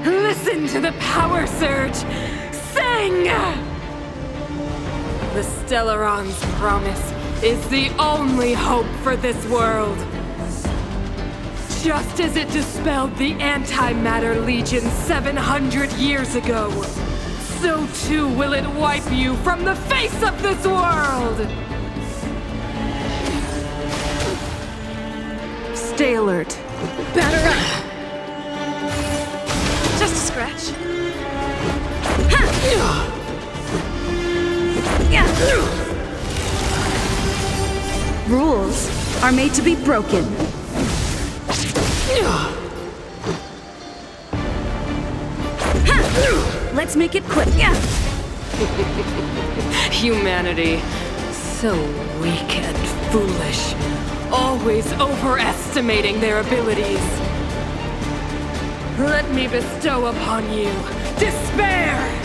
Listen to the power surge! Sing! The Stellaron's promise is the only hope for this world. Just as it dispelled the Antimatter Legion 700 years ago, so too will it wipe you from the face of this world! Stay alert. Batter up! Just a scratch. are made to be broken. Let's make it quick. Humanity. So weak and foolish. Always overestimating their abilities. Let me bestow upon you despair!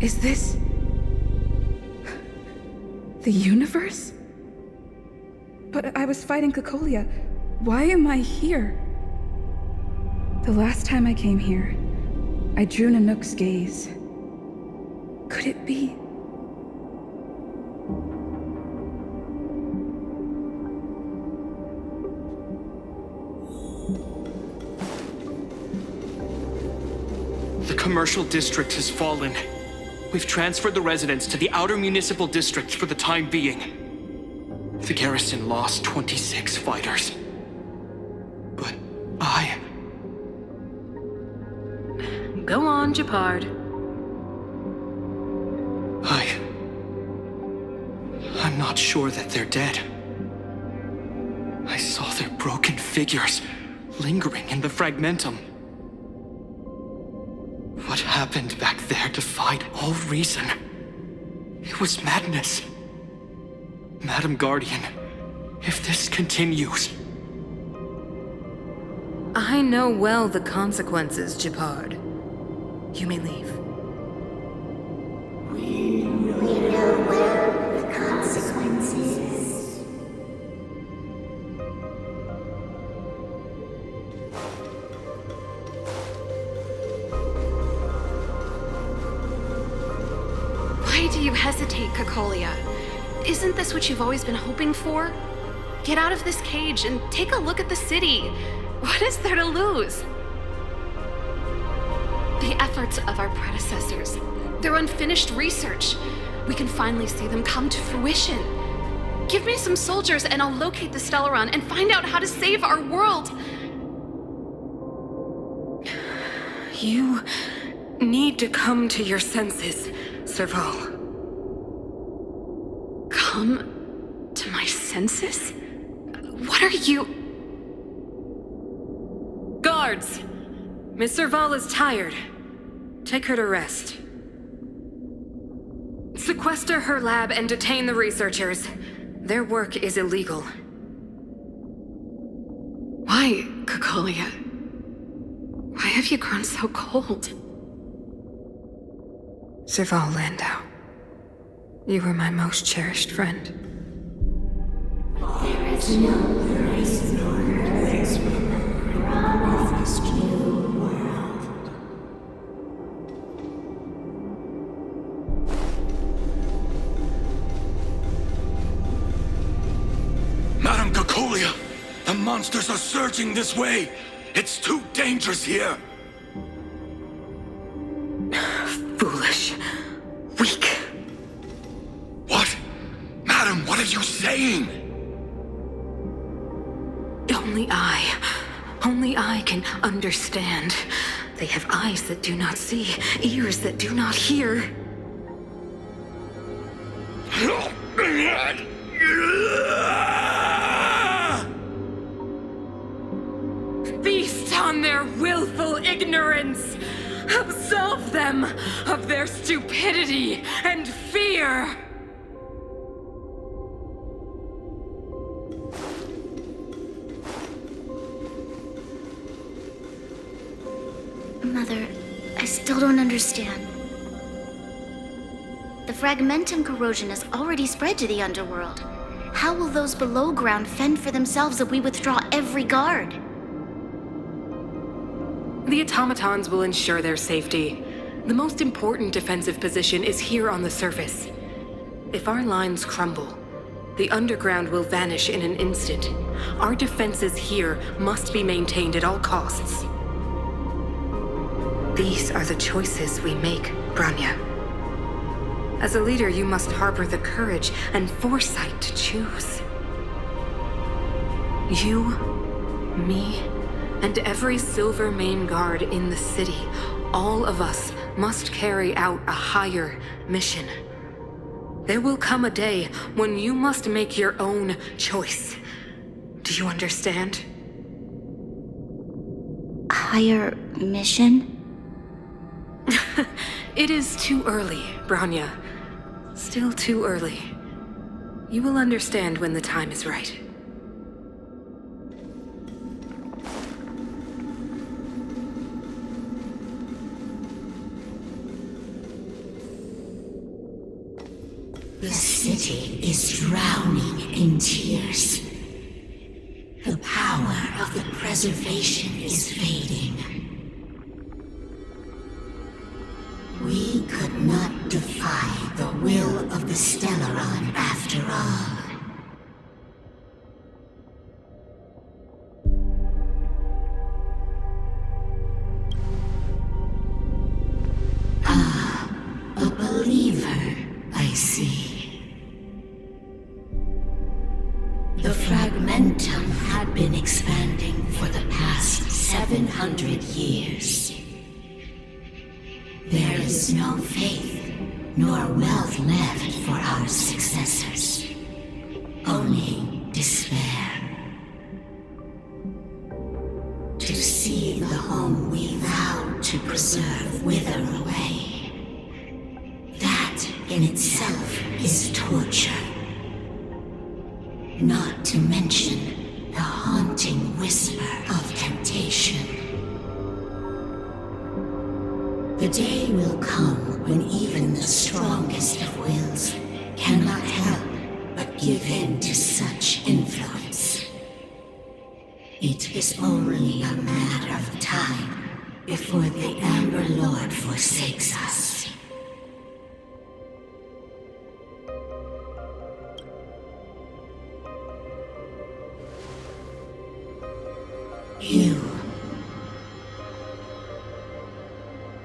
Is this the universe? But I was fighting Cocolia. Why am I here? The last time I came here, I drew Nanook's gaze. Could it be? The commercial district has fallen. We've transferred the residents to the outer municipal districts for the time being. The garrison lost 26 fighters. But Go on, Japard. I'm not sure that they're dead. I saw their broken figures lingering in the fragmentum. What happened back there defied all reason. It was madness. Madam Guardian, if this continues... I know well the consequences, Japard. You may leave. We know well the consequences. Why do you hesitate, Cocolia? Isn't this what you've always been hoping for? Get out of this cage and take a look at the city. What is there to lose? The efforts of our predecessors, their unfinished research. We can finally see them come to fruition. Give me some soldiers and I'll locate the Stellaron and find out how to save our world. You need to come to your senses, Serval. Come to my senses? What are you... Guards! Miss Serval is tired. Take her to rest. Sequester her lab and detain the researchers. Their work is illegal. Why, Cocolia? Why have you grown so cold? Serval Landau. You were my most cherished friend. There is no place nor place from this new world. Madam Cocolia, the monsters are surging this way. It's too dangerous here. Foolish. Weak. What? Madam, what are you saying? Only I can understand. They have eyes that do not see, ears that do not hear. Feast on their willful ignorance! Absolve them of their stupidity and fear! Mother, I still don't understand. The fragmentum corrosion has already spread to the underworld. How will those below ground fend for themselves if we withdraw every guard? The automatons will ensure their safety. The most important defensive position is here on the surface. If our lines crumble, the underground will vanish in an instant. Our defenses here must be maintained at all costs. These are the choices we make, Bronya. As a leader, you must harbor the courage and foresight to choose. You, me, and every Silvermane guard in the city, all of us must carry out a higher mission. There will come a day when you must make your own choice. Do you understand? Higher mission? It is too early, Bronya. Still too early. You will understand when the time is right. The city is drowning in tears. The power of the preservation is fading. We could not defy the will of the Stellaron after all. Ah, a believer, I see. The Fragmentum had been expanding for the past 700 years. There is no faith nor wealth left for our successors. Only despair. To see the home we vowed to preserve wither away. That in itself is torture. Not to mention the haunting whisper of temptation. The day will come when even the strongest of wills cannot help but give in to such influence. It is only a matter of time before the Amber Lord forsakes us.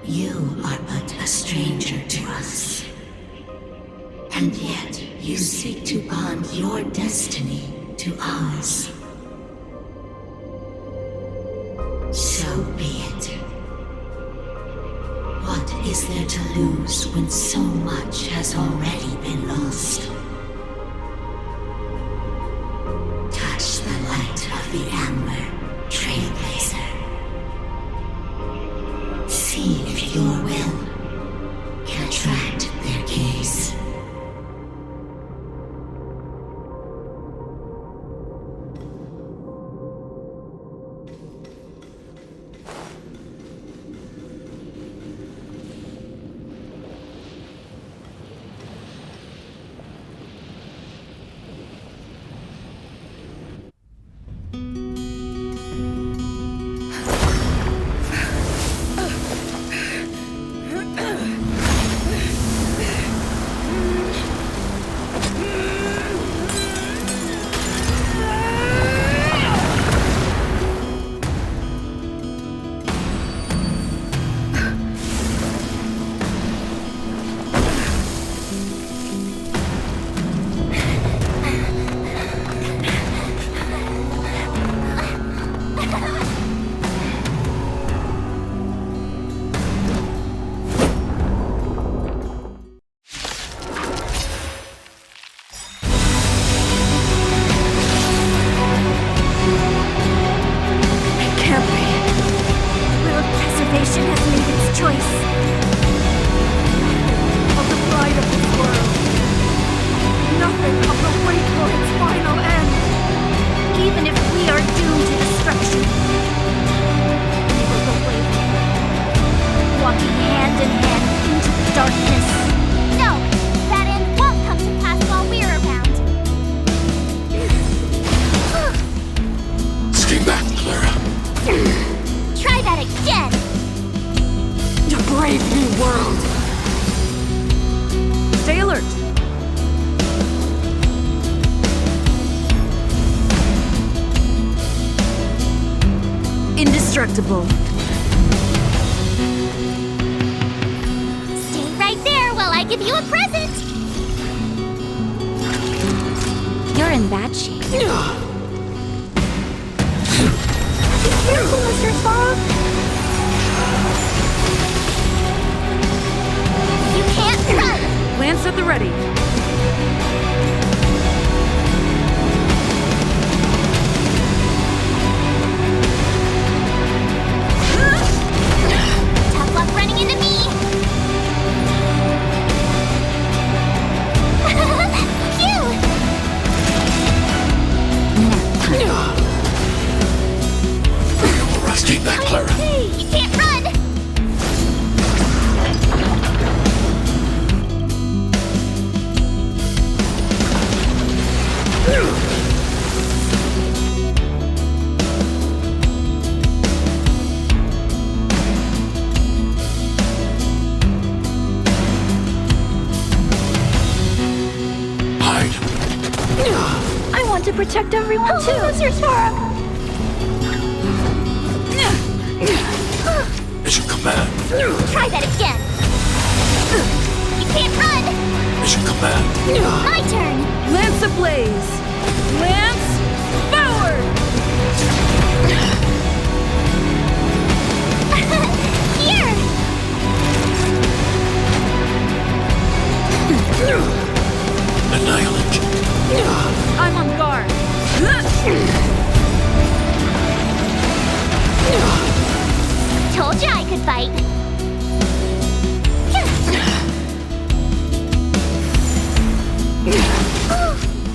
You are but a stranger to us. And yet you seek to bond your destiny to ours. So be it. What is there to lose when so much has already been lost? Touch the light of the Amber, Trailblazer. See if your will can attract their gaze. Indestructible. you a present! You're in bad shape. Careful, Mr. Sparrow! You can't run! Lance at the ready. Tough luck running into me! Phew! Keep that, Clara. Hey, you can't run! I want to protect everyone too. Mr. Sparrow! Mission command. Try that again! You can't run! Mission command. My turn! Lance ablaze. Lance forward! Here! Annihilate. I'm on guard. Told ya I could fight.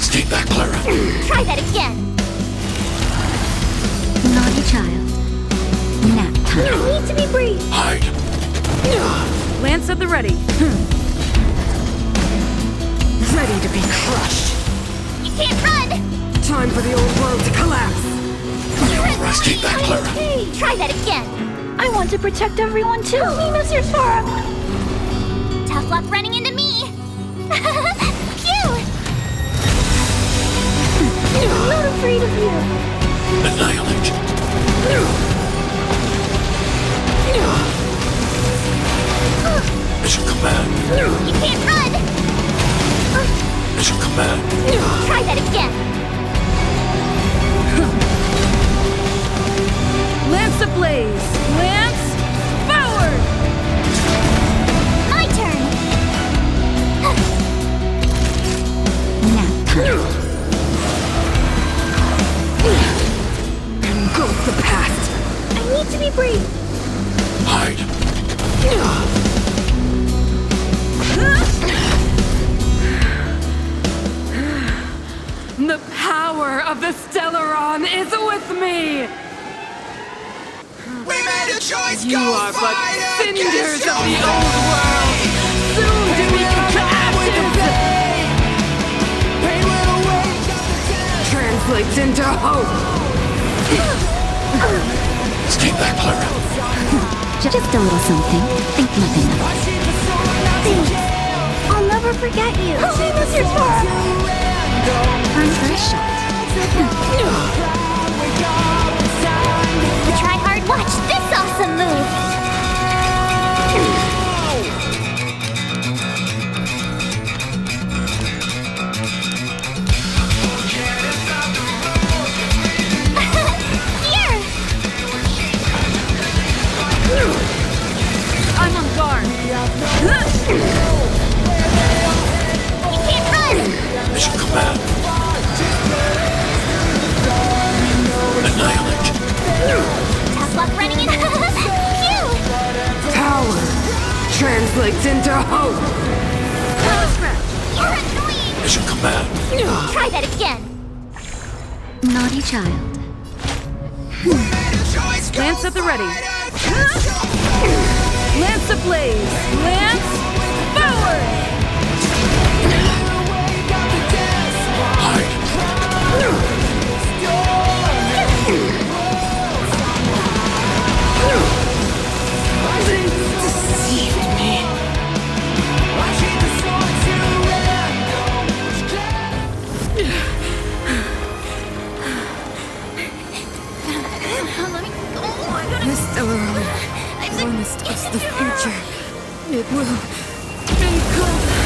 Stay back, Clara. Try that again. Naughty child. Nap time. I need to be brief. Hide. Lance at the ready. Ready to be crushed. You can't run! Time for the old world to collapse. Stay back, Clara. Hey, try that again. I want to protect everyone too. Help me, Mr. Sparrow. Tough luck running into me. Phew! I'm not afraid of you. Annihilate. Mission command. You can't run! Mission command. Try that again. Lance ablaze. Lance forward! My turn. Nap time. Engulf the past. I need to be brief. Hide. The power of the Stellaron is with me! We made a choice, You are but cinders of the old world! Soon to become ashes! Translates into hope! Stay back, Clara. Just a little something. Think nothing of it. Thanks. I'll never forget you. Help me, Mr. Sparrow. Earn for a shot. You try hard. Watch this awesome move. Here. I'm on guard! You can't run. Mission command. Annihilate. Tough luck running in. Phew. Power translates into hope! You're annoying. Mission command. Try that again. Naughty child. Lance at the ready. Lance ablaze. Lance forward! Hide. They deceived me. The Stellaron promised us the future. It will engulf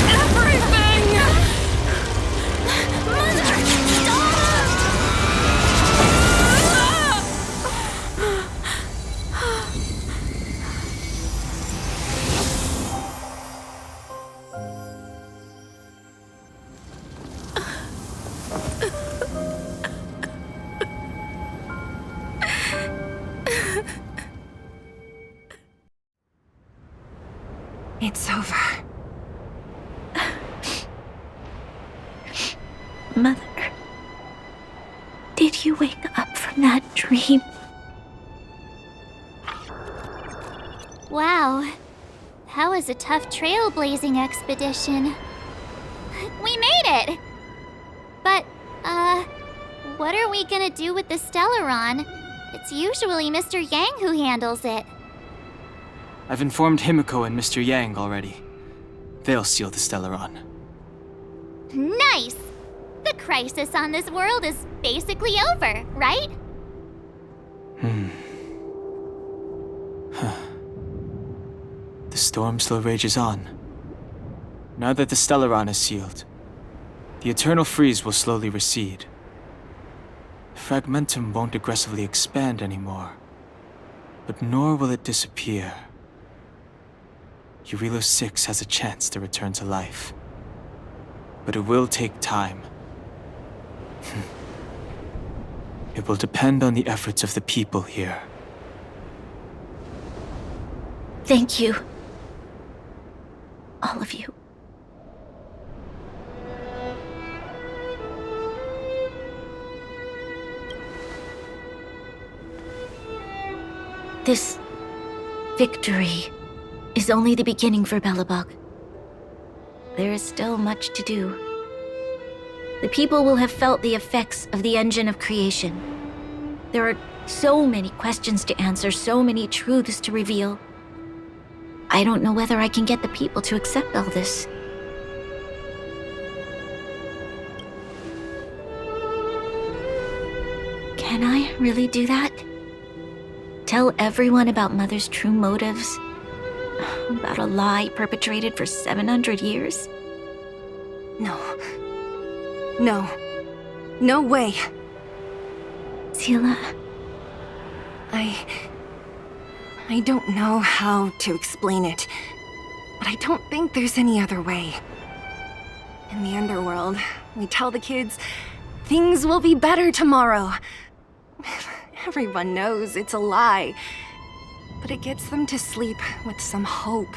Mother, did you wake up from that dream? Wow. That was a tough trailblazing expedition. We made it! But, what are we gonna do with the Stellaron? It's usually Mr. Yang who handles it. I've informed Himiko and Mr. Yang already. They'll steal the Stellaron. Nice! The crisis on this world is basically over, right? The storm still rages on. Now that the Stellaron is sealed, the eternal freeze will slowly recede. Fragmentum won't aggressively expand anymore, but nor will it disappear. Jarilo-VI has a chance to return to life, but it will take time. It will depend on the efforts of the people here. Thank you. All of you. This victory is only the beginning for Belobog. There is still much to do. The people will have felt the effects of the engine of creation. There are so many questions to answer, so many truths to reveal. I don't know whether I can get the people to accept all this. Can I really do that? Tell everyone about Mother's true motives? About a lie perpetrated for 700 years? No. No. No way. Seele. I don't know how to explain it, but I don't think there's any other way. In the underworld, we tell the kids, things will be better tomorrow. Everyone knows it's a lie, but it gets them to sleep with some hope.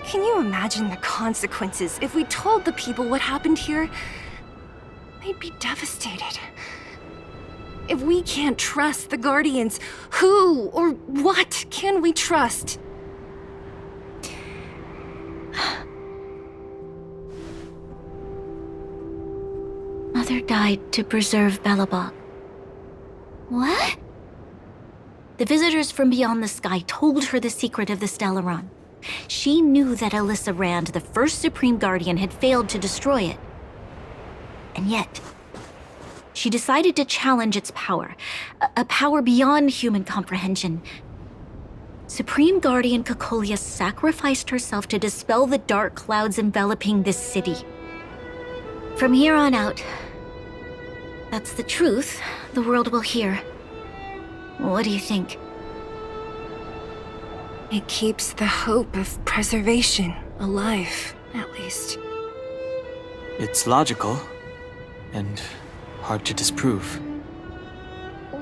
Can you imagine the consequences if we told the people what happened here? They'd be devastated. If we can't trust the Guardians, who or what can we trust? Mother died to preserve Belobog. What? The visitors from beyond the sky told her the secret of the Stellaron. She knew that Alyssa Rand, the first Supreme Guardian, had failed to destroy it. And yet, she decided to challenge its power, a power beyond human comprehension. Supreme Guardian Cocolia sacrificed herself to dispel the dark clouds enveloping this city. From here on out, that's the truth the world will hear. What do you think? It keeps the hope of preservation alive, at least. It's logical, and hard to disprove.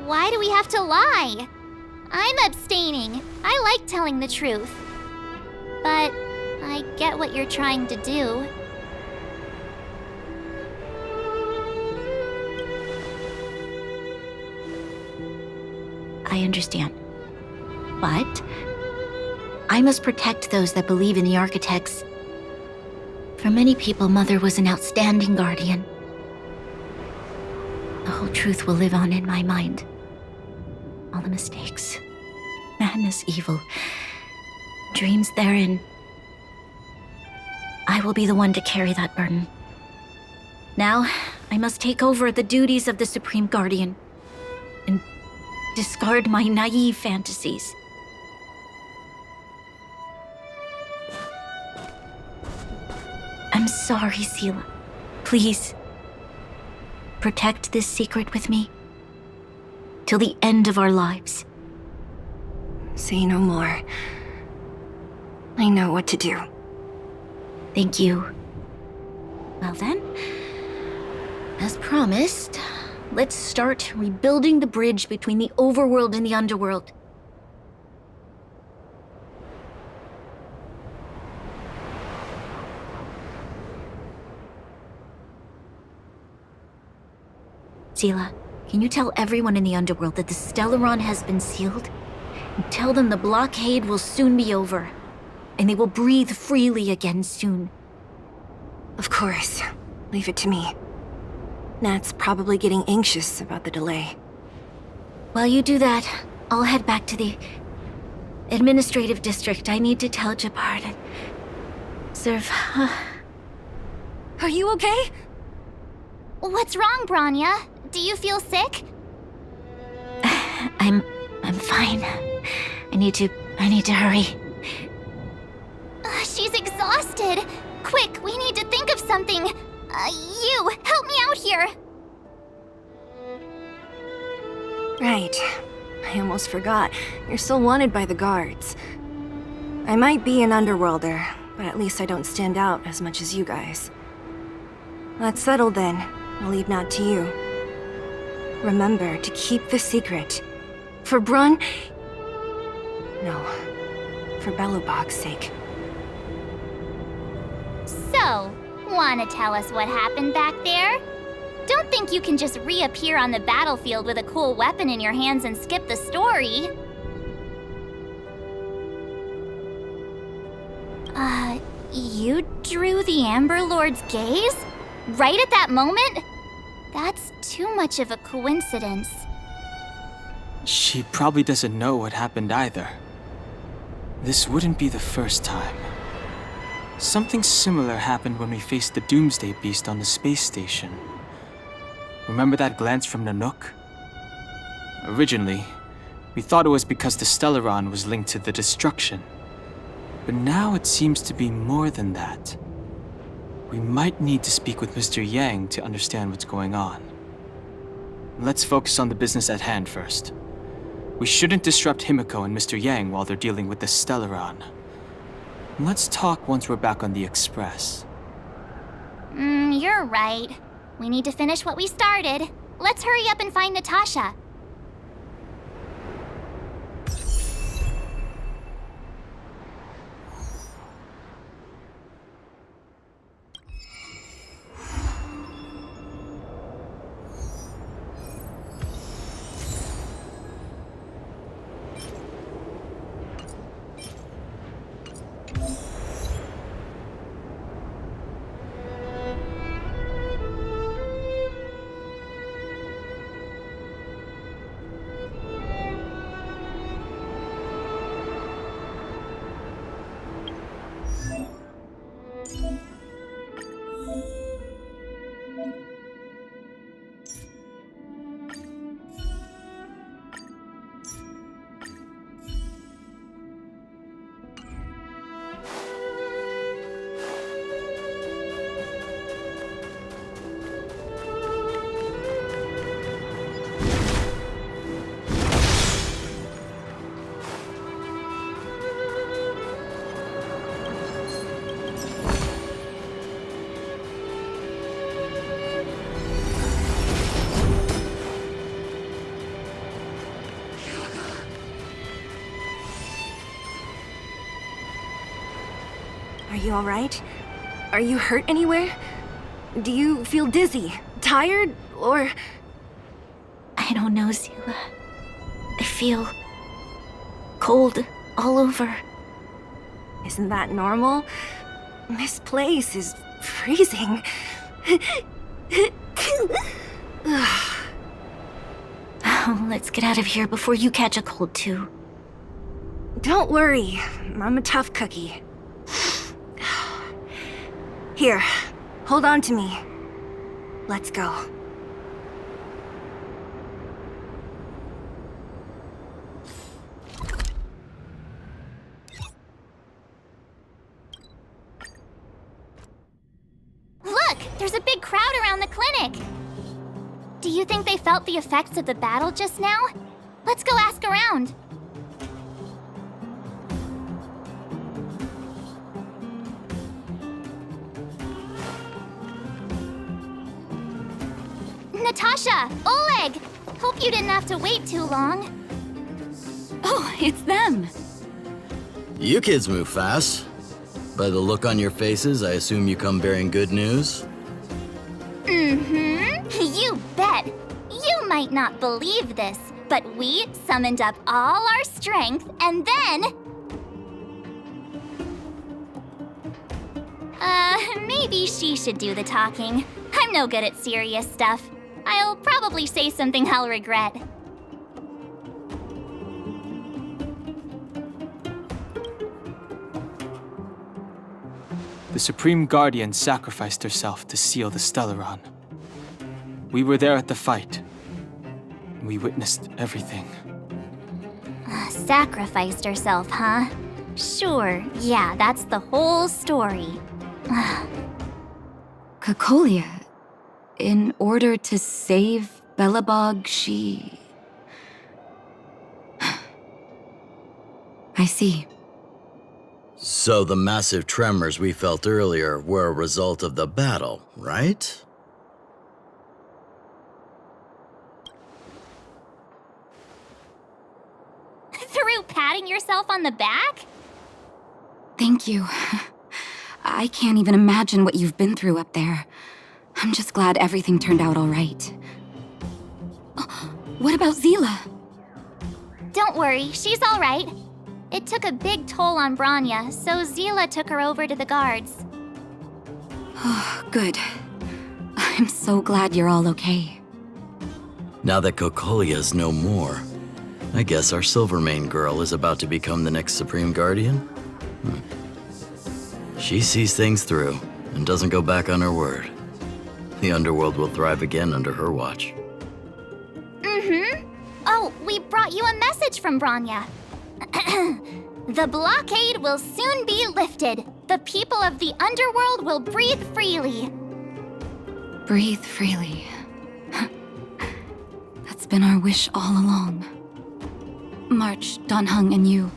Why do we have to lie? I'm abstaining. I like telling the truth. But I get what you're trying to do. I understand. But I must protect those that believe in the architects. For many people, Mother was an outstanding guardian. The whole truth will live on in my mind. All the mistakes, madness, evil, dreams therein. I will be the one to carry that burden. Now, I must take over the duties of the Supreme Guardian and discard my naive fantasies. I'm sorry, Seele. Please, protect this secret with me till the end of our lives. Say no more. I know what to do. Thank you. Well then, as promised, let's start rebuilding the bridge between the overworld and the underworld. Sela, can you tell everyone in the underworld that the Stellaron has been sealed? And tell them the blockade will soon be over, and they will breathe freely again soon. Of course. Leave it to me. Nat's probably getting anxious about the delay. While you do that, I'll head back to the administrative district. I need to tell Jabard and serve. Are you okay? What's wrong, Bronya? Do you feel sick? I'm fine. I need to hurry. She's exhausted. Quick, we need to think of something. You, help me out here. Right. I almost forgot. You're still wanted by the guards. I might be an underworlder, but at least I don't stand out as much as you guys. That's settled then. I'll leave Nat to you. Remember to keep the secret. For Brun... No. For Belobog's sake. So, wanna tell us what happened back there? Don't think you can just reappear on the battlefield with a cool weapon in your hands and skip the story. You drew the Amber Lord's gaze? Right at that moment? That's too much of a coincidence. She probably doesn't know what happened either. This wouldn't be the first time. Something similar happened when we faced the Doomsday Beast on the space station. Remember that glance from Nanook? Originally, we thought it was because the Stellaron was linked to the destruction. But now it seems to be more than that. We might need to speak with Mr. Yang to understand what's going on. Let's focus on the business at hand first. We shouldn't disrupt Himiko and Mr. Yang while they're dealing with the Stellaron. Let's talk once we're back on the Express. You're right. We need to finish what we started. Let's hurry up and find Natasha. Are you alright? Are you hurt anywhere? Do you feel dizzy, tired, or... I don't know, Sela. I feel cold all over. Isn't that normal? This place is freezing. Oh, let's get out of here before you catch a cold too. Don't worry, I'm a tough cookie. Here, hold on to me. Let's go. Look! There's a big crowd around the clinic! Do you think they felt the effects of the battle just now? Let's go ask around. Natasha! Oleg! Hope you didn't have to wait too long. Oh, it's them! You kids move fast. By the look on your faces, I assume you come bearing good news? Mm-hmm. You bet. might not believe this, but we summoned up all our strength and then... maybe she should do the talking. I'm no good at serious stuff. I'll probably say something I'll regret. The Supreme Guardian sacrificed herself to seal the Stellaron. We were there at the fight. We witnessed everything. Sacrificed herself, huh? Sure, yeah, that's the whole story. Cocolia, in order to save Belobog, she... I see. So the massive tremors we felt earlier were a result of the battle, right? Through patting yourself on the back? Thank you. I can't even imagine what you've been through up there. I'm just glad everything turned out all right. What about Zila? Don't worry, she's all right. It took a big toll on Branya, so Zila took her over to the guards. Oh, good. I'm so glad you're all okay. Now that Cocolia's no more, I guess our Silvermane girl is about to become the next Supreme Guardian? She sees things through and doesn't go back on her word. The underworld will thrive again under her watch. Mm-hmm. Oh, we brought you a message from Branya. The blockade will soon be lifted. The people of the underworld will breathe freely. Breathe freely. That's been our wish all along. March, Donhung, and you,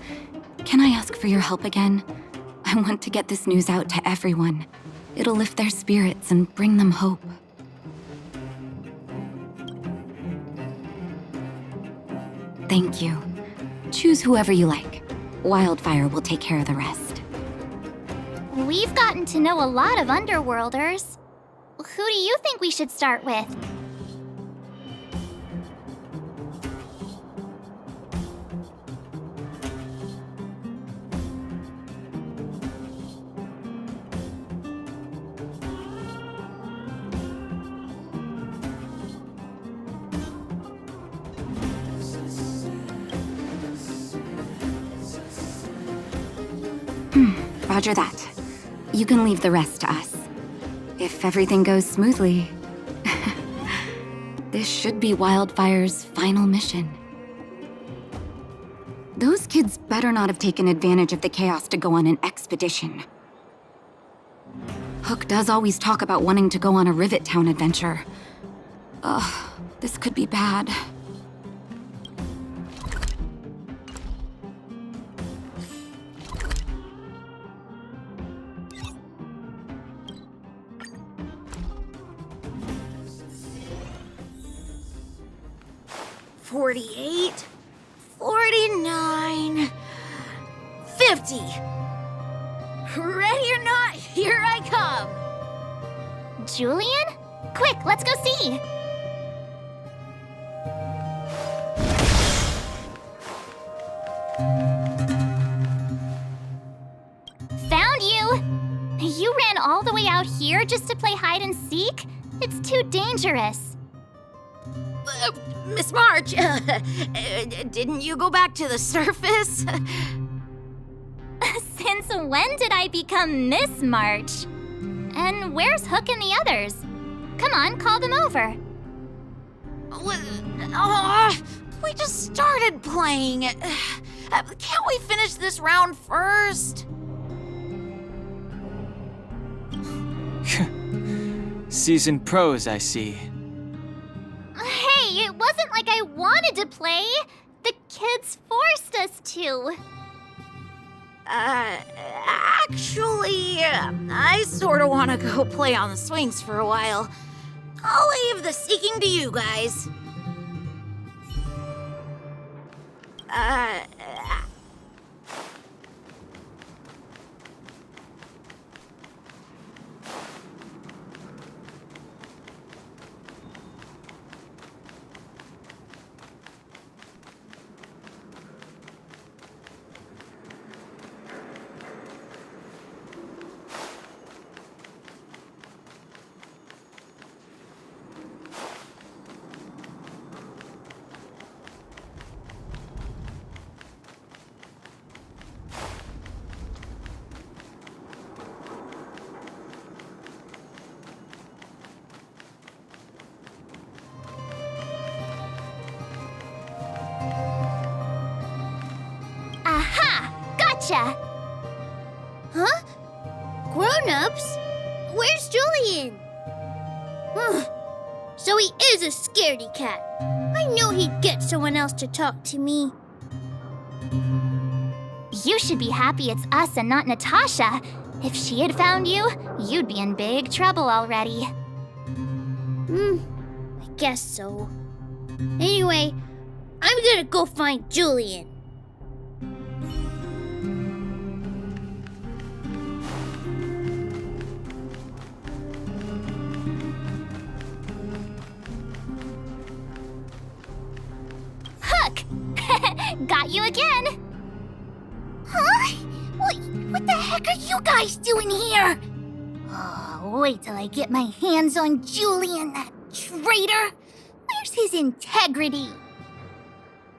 can I ask for your help again? I want to get this news out to everyone. It'll lift their spirits and bring them hope. Thank you. Choose whoever you like. Wildfire will take care of the rest. We've gotten to know a lot of Underworlders. Who do you think we should start with? Roger that. You can leave the rest to us. If everything goes smoothly, this should be Wildfire's final mission. Those kids better not have taken advantage of the chaos to go on an expedition. Hook does always talk about wanting to go on a Rivet Town adventure. Ugh, this could be bad. $48, $49, $50. Ready or not, here I come. Julian? Quick, let's go see. Found you! You ran all the way out here just to play hide and seek? It's too dangerous. Miss March, didn't you go back to the surface? Since when did I become Miss March? And where's Hook and the others? Come on, call them over. We just started playing. Can't we finish this round first? Seasoned pros, I see. Hey, it wasn't like I wanted to play. The kids forced us to. Actually, I sort of want to go play on the swings for a while. I'll leave the seeking to you guys. Natasha! Huh? Grown-ups? Where's Julian? So he is a scaredy cat. I knew he'd get someone else to talk to me. You should be happy it's us and not Natasha. If she had found you, you'd be in big trouble already. I guess so. Anyway, I'm gonna go find Julian. Hook! Got you again! Huh? What the heck are you guys doing here? Oh, wait till I get my hands on Julian, that traitor! Where's his integrity?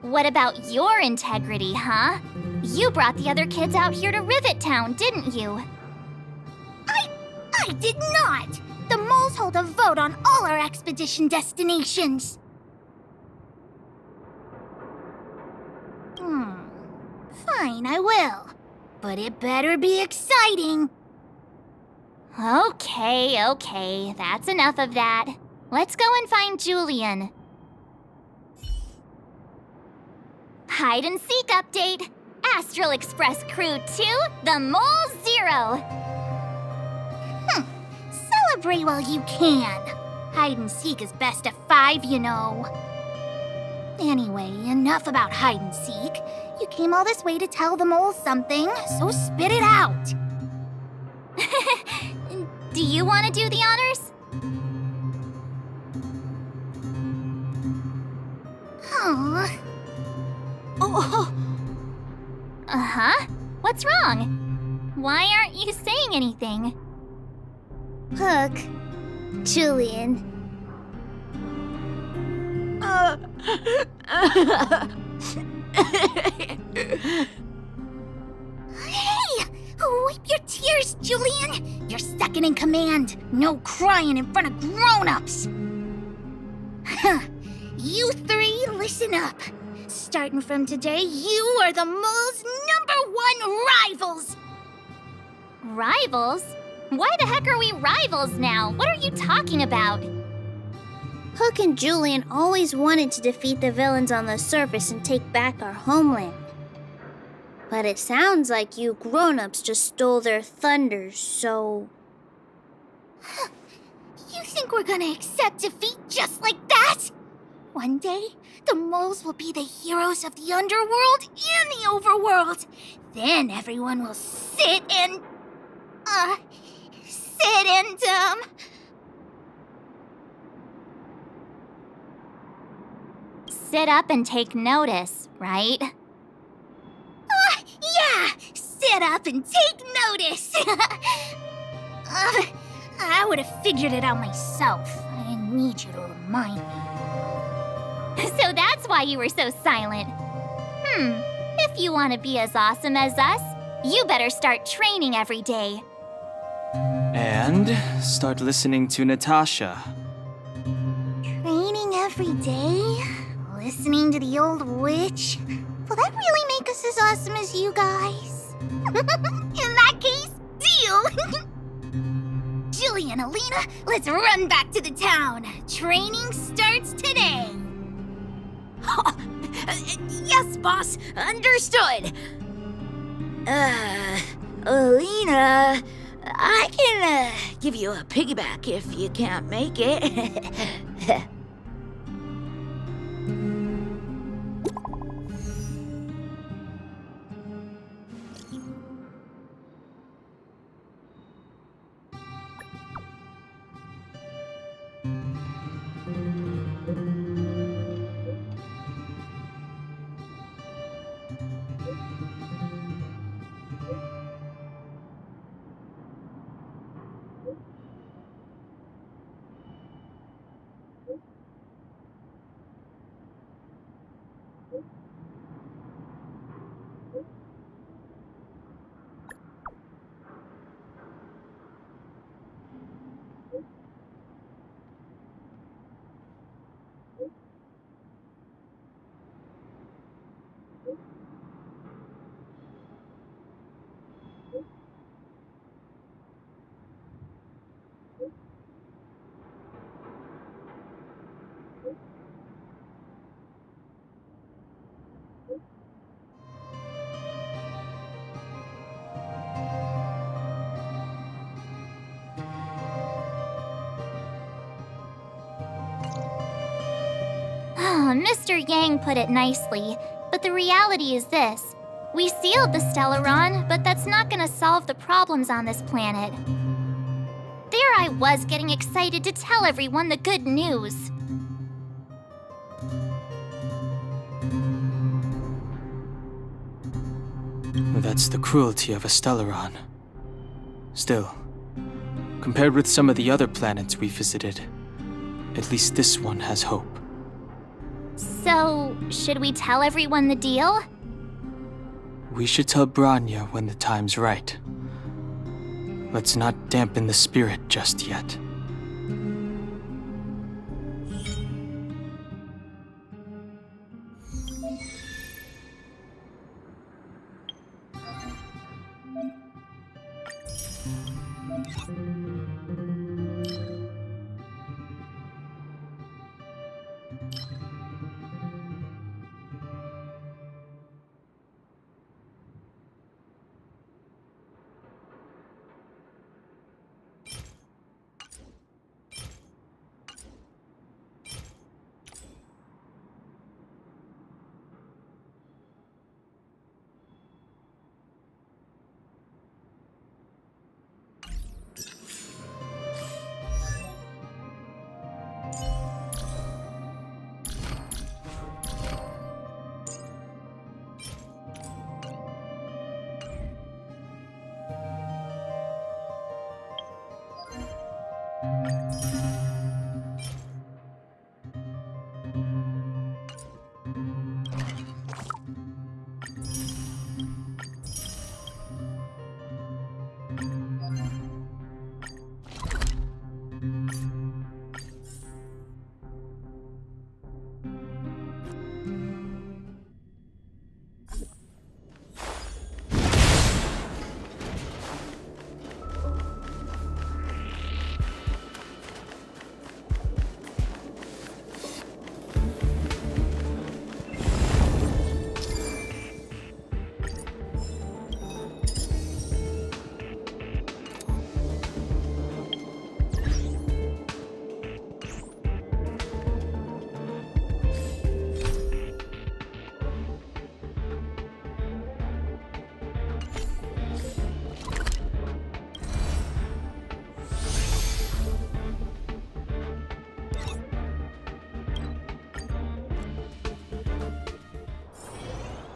What about your integrity, huh? You brought the other kids out here to Rivet Town, didn't you? I did not! The moles hold a vote on all our expedition destinations. Fine, I will. But it better be exciting. Okay, that's enough of that. Let's go and find Julian. Hide and seek update. Astral Express Crew 2, the Mole 0. Celebrate while you can. Hide and seek is best of 5, you know. Anyway, enough about hide and seek. You came all this way to tell the moles something, so spit it out. Do you want to do the honors? Oh. Uh-huh. What's wrong? Why aren't you saying anything? Hook. Julian. Hey! Wipe your tears, Julian! You're second in command. No crying in front of grown-ups. You three, listen up. Starting from today, you are the mole's #1 rivals! Rivals? Why the heck are we rivals now? What are you talking about? Hook and Julian always wanted to defeat the villains on the surface and take back our homeland. But it sounds like you grown-ups just stole their thunder, so... You think we're gonna accept defeat just like that? One day, the moles will be the heroes of the underworld and the overworld. Then everyone will sit and... Sit up and take notice, right? Yeah! Sit up and take notice! I would have figured it out myself. I didn't need you to remind me. So that's why you were so silent. If you want to be as awesome as us, you better start training every day. And start listening to Natasha. Training every day? Listening to the old witch? Will that really make us as awesome as you guys? In that case, deal! Julian, Alina, let's run back to the town. Training starts today. Yes, boss. Understood. Alina, I can give you a piggyback if you can't make it. Mr. Yang put it nicely, but the reality is this. We sealed the Stellaron, but that's not gonna solve the problems on this planet. There I was getting excited to tell everyone the good news. That's the cruelty of a Stellaron. Still, compared with some of the other planets we visited, at least this one has hope. So, should we tell everyone the deal? We should tell Bronya when the time's right. Let's not dampen the spirit just yet.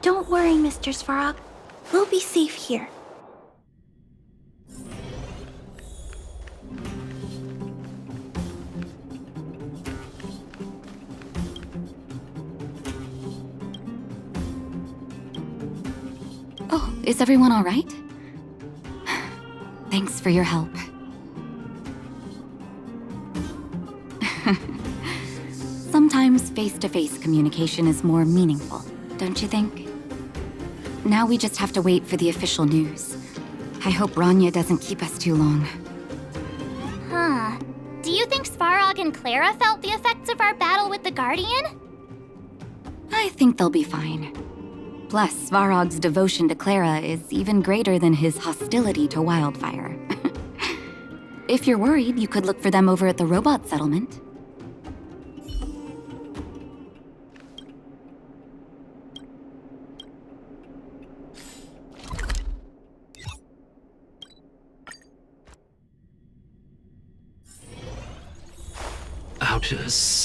Don't worry, Mr. Svarog. We'll be safe here. Oh, is everyone all right? Thanks for your help. Sometimes face-to-face communication is more meaningful, don't you think? Now we just have to wait for the official news. I hope Bronya doesn't keep us too long. Huh. Do you think Svarog and Clara felt the effects of our battle with the Guardian? I think they'll be fine. Plus, Svarog's devotion to Clara is even greater than his hostility to Wildfire. If you're worried, you could look for them over at the robot settlement.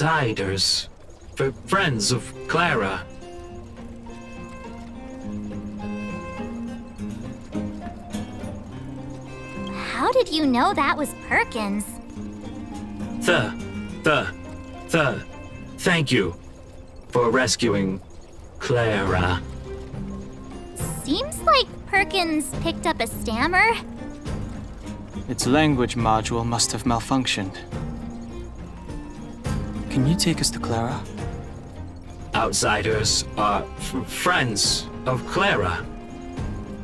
Outsiders. For friends of Clara. How did you know that was Perkins? Thank you for rescuing Clara. Seems like Perkins picked up a stammer. Its language module must have malfunctioned. Can you take us to Clara? Outsiders are friends of Clara.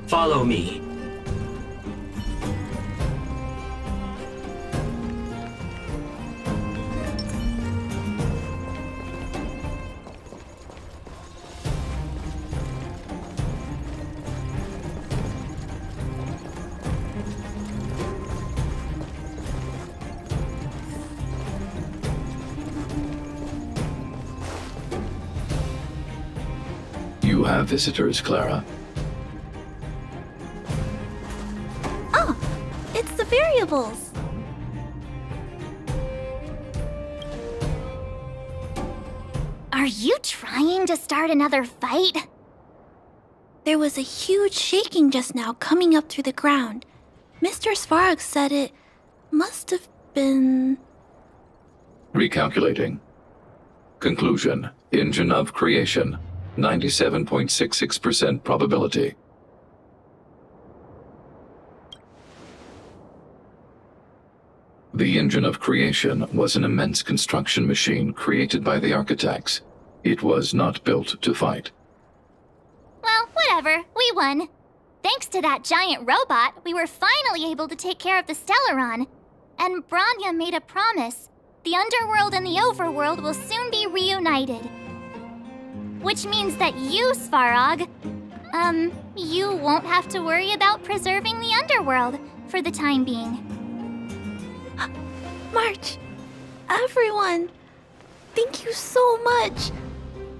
Follow me. to have visitors, Clara. Oh, it's the variables. Are you trying to start another fight? There was a huge shaking just now coming up through the ground. Mr. Svarog said it must have been... Recalculating. Conclusion. Engine of creation. 97.66% probability. The engine of creation was an immense construction machine created by the architects. It was not built to fight. Well, whatever. We won. Thanks to that giant robot, we were finally able to take care of the Stellaron. And Bronya made a promise. The underworld and the overworld will soon be reunited. Which means that you, Svarog, you won't have to worry about preserving the underworld for the time being. March, everyone, thank you so much.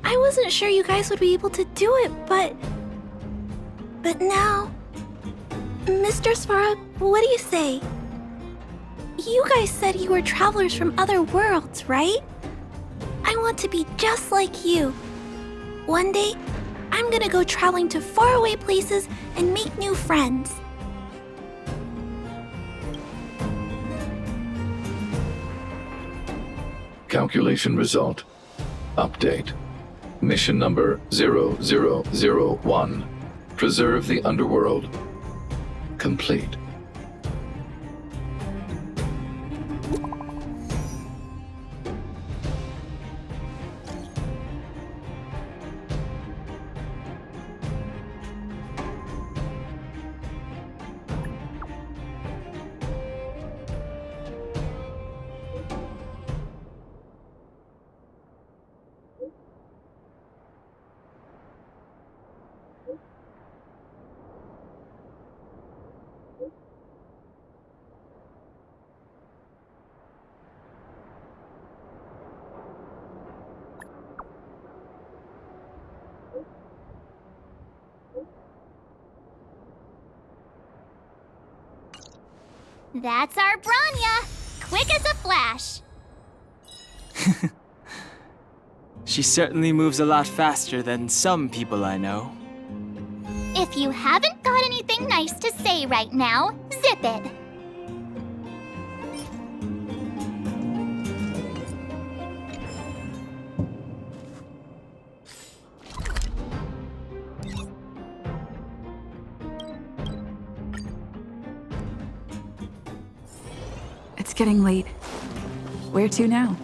I wasn't sure you guys would be able to do it, but now... Mr. Svarog, what do you say? You guys said you were travelers from other worlds, right? I want to be just like you. One day, I'm gonna go traveling to faraway places and make new friends. Calculation result. Update. Mission number 0001. Preserve the underworld. Complete. That's our Bronya! Quick as a flash! She certainly moves a lot faster than some people I know. If you haven't got anything nice to say right now, zip it! It's getting late. Where to now?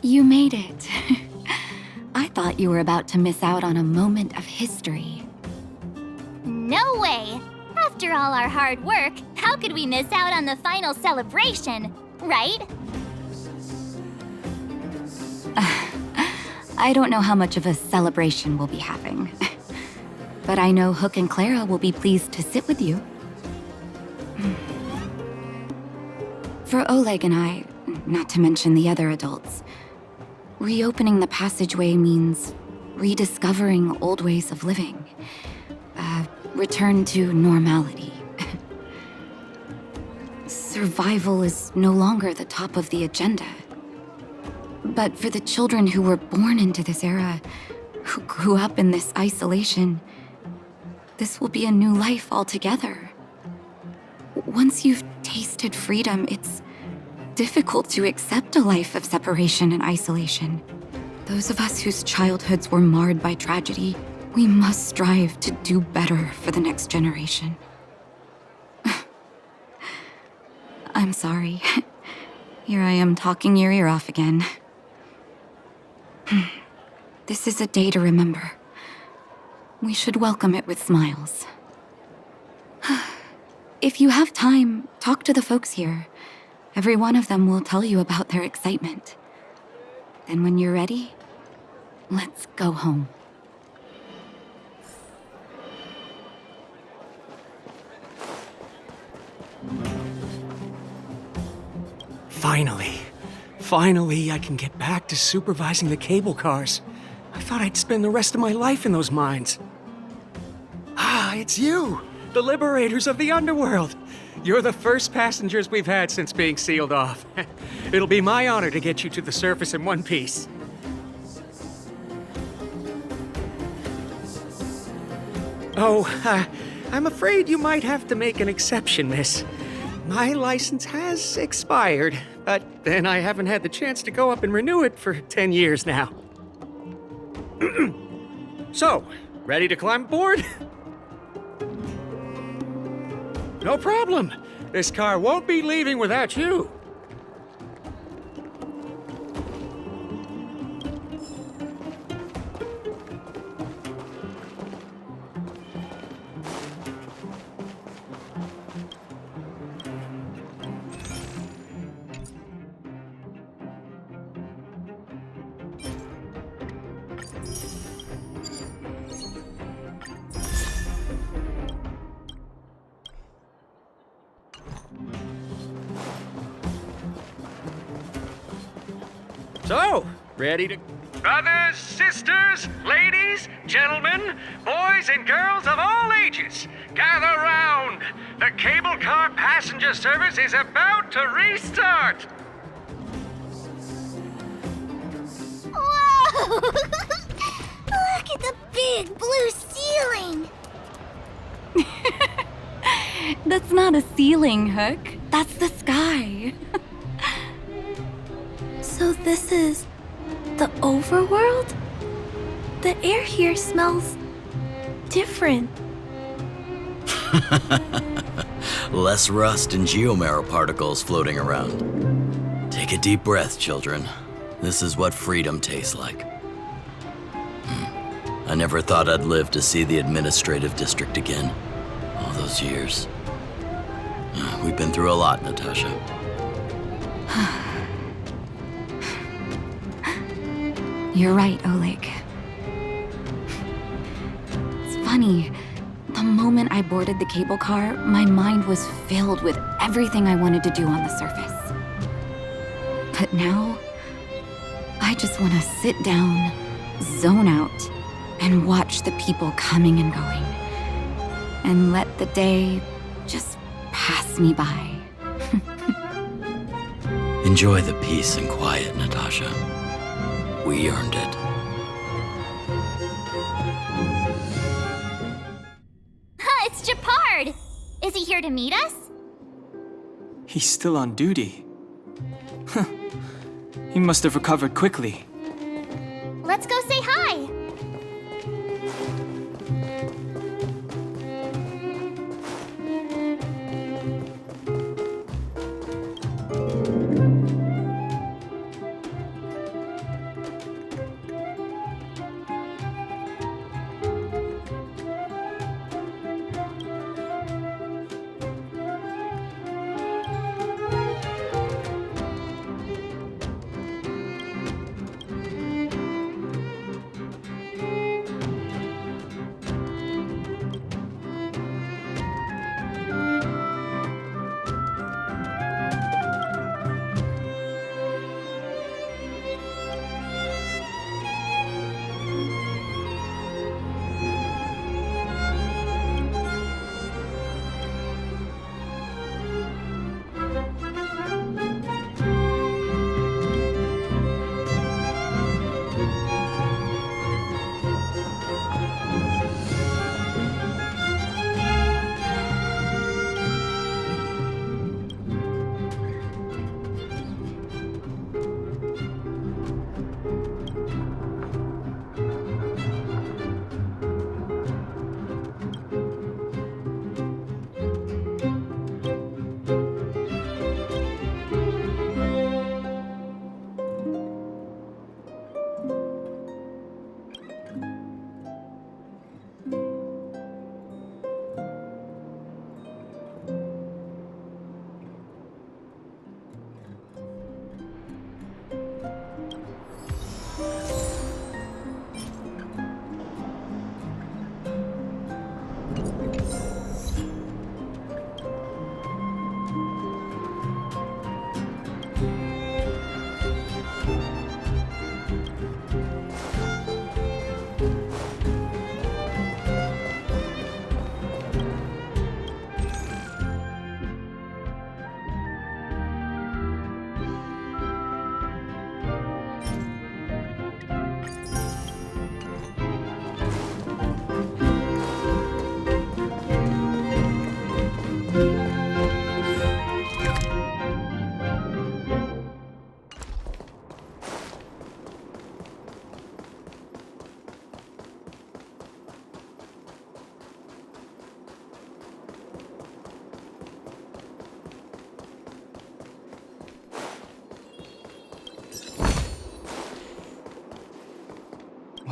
You made it. I thought you were about to miss out on a moment of history. No way! After all our hard work, how could we miss out on the final celebration, right? I don't know how much of a celebration we'll be having. But I know Hook and Clara will be pleased to sit with you. For Oleg and I, not to mention the other adults, reopening the passageway means rediscovering old ways of living. Return to normality. Survival is no longer the top of the agenda. But for the children who were born into this era, who grew up in this isolation, this will be a new life altogether. Once you've tasted freedom, it's difficult to accept a life of separation and isolation. Those of us whose childhoods were marred by tragedy, we must strive to do better for the next generation. I'm sorry. Here I am talking your ear off again. This is a day to remember. We should welcome it with smiles. If you have time, talk to the folks here. Every one of them will tell you about their excitement. Then when you're ready, let's go home. Finally, I can get back to supervising the cable cars. I thought I'd spend the rest of my life in those mines. Ah, it's you, the liberators of the underworld. You're the first passengers we've had since being sealed off. It'll be my honor to get you to the surface in one piece. Oh, I'm afraid you might have to make an exception, miss. My license has expired, but then I haven't had the chance to go up and renew it for 10 years now. So, ready to climb aboard? No problem. This car won't be leaving without you. So, ready to... Brothers, sisters, ladies, gentlemen, boys and girls of all ages, gather round. The cable car passenger service is about to restart. Whoa! Look at the big blue ceiling! That's not a ceiling, Hook. That's the sky. So this is the overworld? The air here smells different. Less rust and geomarrow particles floating around. Take a deep breath, children. This is what freedom tastes like. I never thought I'd live to see the administrative district again. All those years. We've been through a lot, Natasha. You're right, Oleg. It's funny. The moment I boarded the cable car, my mind was filled with everything I wanted to do on the surface. But now, I just want to sit down, zone out, and watch the people coming and going. And let the day just pass me by. Enjoy the peace and quiet, Natasha. We earned it. It's Japard! Is he here to meet us? He's still on duty. Huh. He must have recovered quickly. Let's go say hi!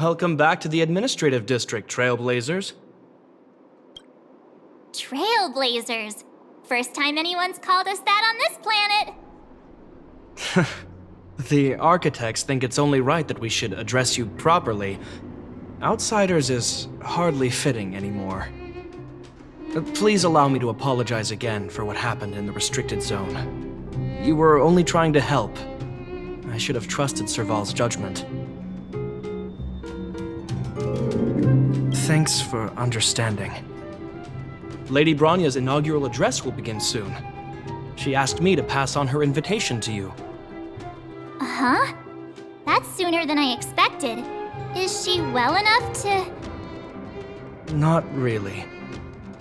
Welcome back to the administrative district, Trailblazers. Trailblazers. First time anyone's called us that on this planet. The architects think it's only right that we should address you properly. Outsiders is hardly fitting anymore. Please allow me to apologize again for what happened in the restricted zone. You were only trying to help. I should have trusted Serval's judgment. Thanks for understanding. Lady Bronya's inaugural address will begin soon. She asked me to pass on her invitation to you. Huh? That's sooner than I expected. Is she well enough to... Not really.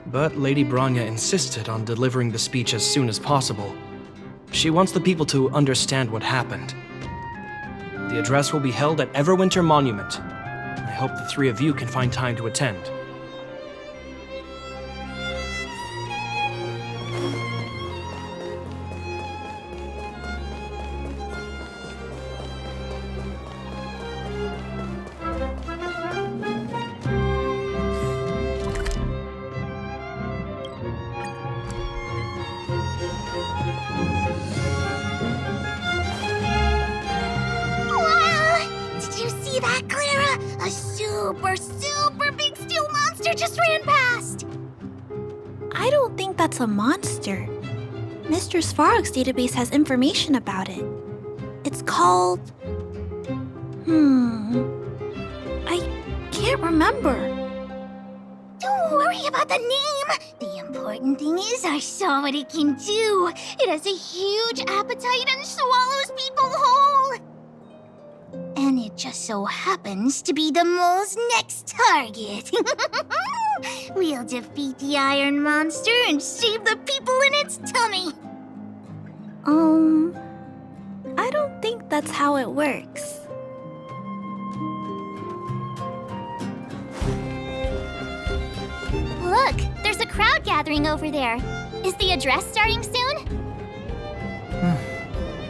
But Lady Bronya insisted on delivering the speech as soon as possible. She wants the people to understand what happened. The address will be held at Everwinter Monument. I hope the three of you can find time to attend. Super big steel monster just ran past! I don't think that's a monster. Mr. Svarog's database has information about it. It's called... I can't remember. Don't worry about the name. The important thing is I saw what it can do. It has a huge appetite and swallows people whole. And it just so happens to be the mole's next target. We'll defeat the iron monster and save the people in its tummy. I don't think that's how it works. Look, there's a crowd gathering over there. Is the address starting soon?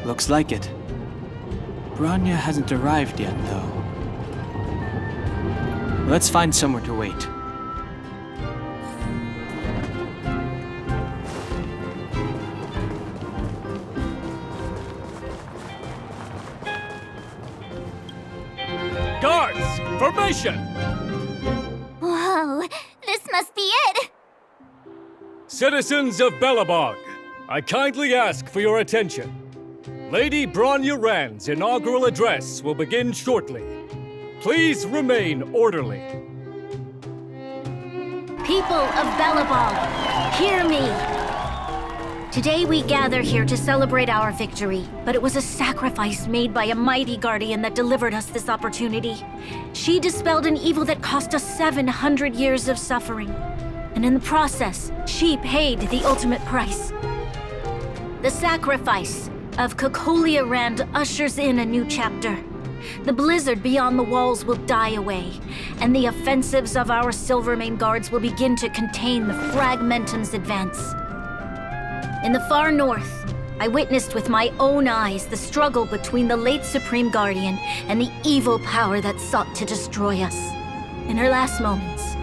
Looks like it. Bronya hasn't arrived yet, though. Let's find somewhere to wait. Guards, formation! Whoa, this must be it! Citizens of Belobog, I kindly ask for your attention. Lady Bronya Rand's inaugural address will begin shortly. Please remain orderly. People of Belobog, hear me! Today we gather here to celebrate our victory, but it was a sacrifice made by a mighty guardian that delivered us this opportunity. She dispelled an evil that cost us 700 years of suffering, and in the process, she paid the ultimate price. The sacrifice of Cocolia Rand ushers in a new chapter. The blizzard beyond the walls will die away, and the offensives of our Silvermane guards will begin to contain the Fragmentum's advance. In the far north, I witnessed with my own eyes the struggle between the late Supreme Guardian and the evil power that sought to destroy us. In her last moments,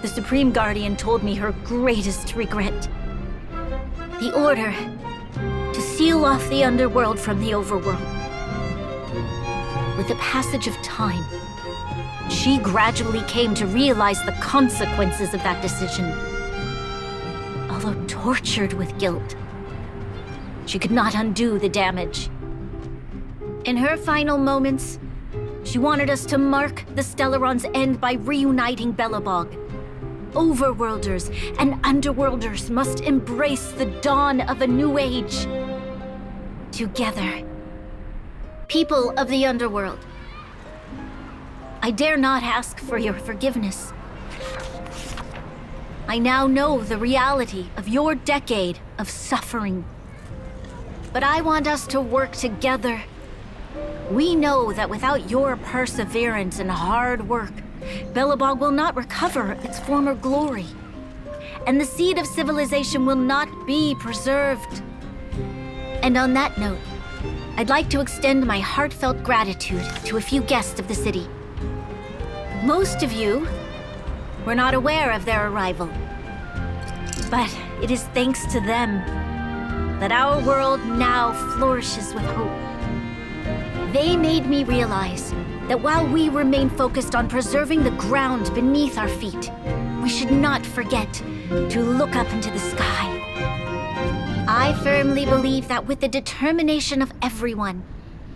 the Supreme Guardian told me her greatest regret. The order to seal off the underworld from the overworld. With the passage of time, she gradually came to realize the consequences of that decision. Although tortured with guilt, she could not undo the damage. In her final moments, she wanted us to mark the Stellaron's end by reuniting Belobog. Overworlders and Underworlders must embrace the dawn of a new age. Together. People of the Underworld, I dare not ask for your forgiveness. I now know the reality of your decade of suffering. But I want us to work together. We know that without your perseverance and hard work, Belobog will not recover its former glory. And the seed of civilization will not be preserved. And on that note, I'd like to extend my heartfelt gratitude to a few guests of the city. Most of you were not aware of their arrival. But it is thanks to them that our world now flourishes with hope. They made me realize that while we remain focused on preserving the ground beneath our feet, we should not forget to look up into the sky. I firmly believe that with the determination of everyone,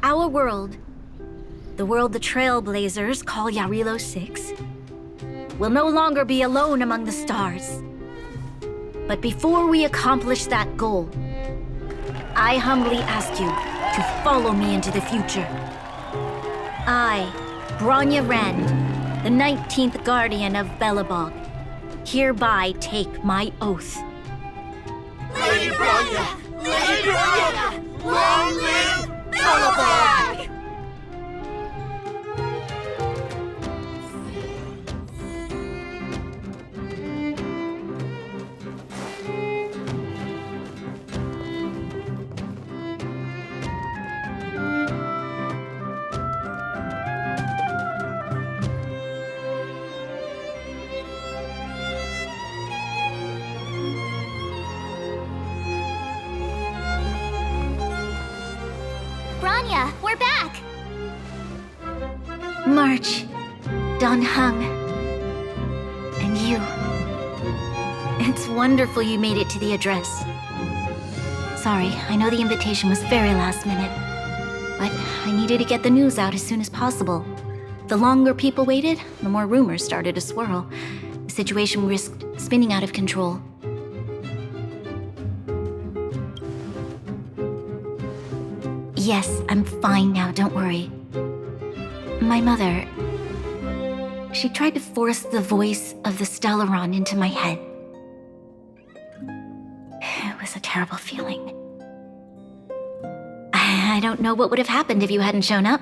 our world, the world the Trailblazers call Jarilo-VI, will no longer be alone among the stars. But before we accomplish that goal, I humbly ask you to follow me into the future. I, Bronya Rand, the 19th Guardian of Belobog, hereby take my oath. Lady Bronya! Lady Bronya! Long live Belobog! Bronya, we're back! March, Don Hung, and you. It's wonderful you made it to the address. Sorry, I know the invitation was very last minute, but I needed to get the news out as soon as possible. The longer people waited, the more rumors started to swirl. The situation risked spinning out of control. Yes, I'm fine now, don't worry. My mother... she tried to force the voice of the Stellaron into my head. It was a terrible feeling. I don't know what would have happened if you hadn't shown up.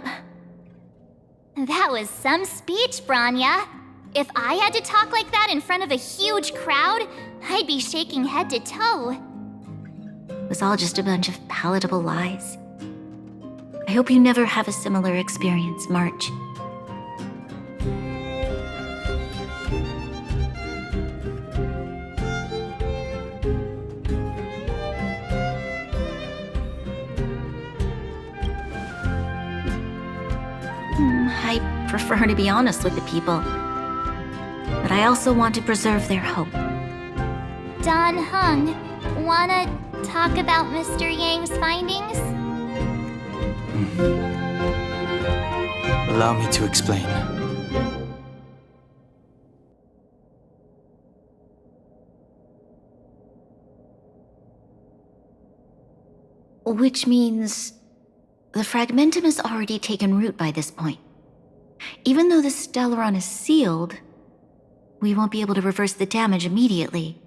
That was some speech, Bronya. If I had to talk like that in front of a huge crowd, I'd be shaking head to toe. It was all just a bunch of palatable lies. I hope you never have a similar experience, March. I prefer to be honest with the people. But I also want to preserve their hope. Don Hung, wanna talk about Mr. Yang's findings? Allow me to explain. Which means the fragmentum has already taken root by this point. Even though the Stellaron is sealed, we won't be able to reverse the damage immediately.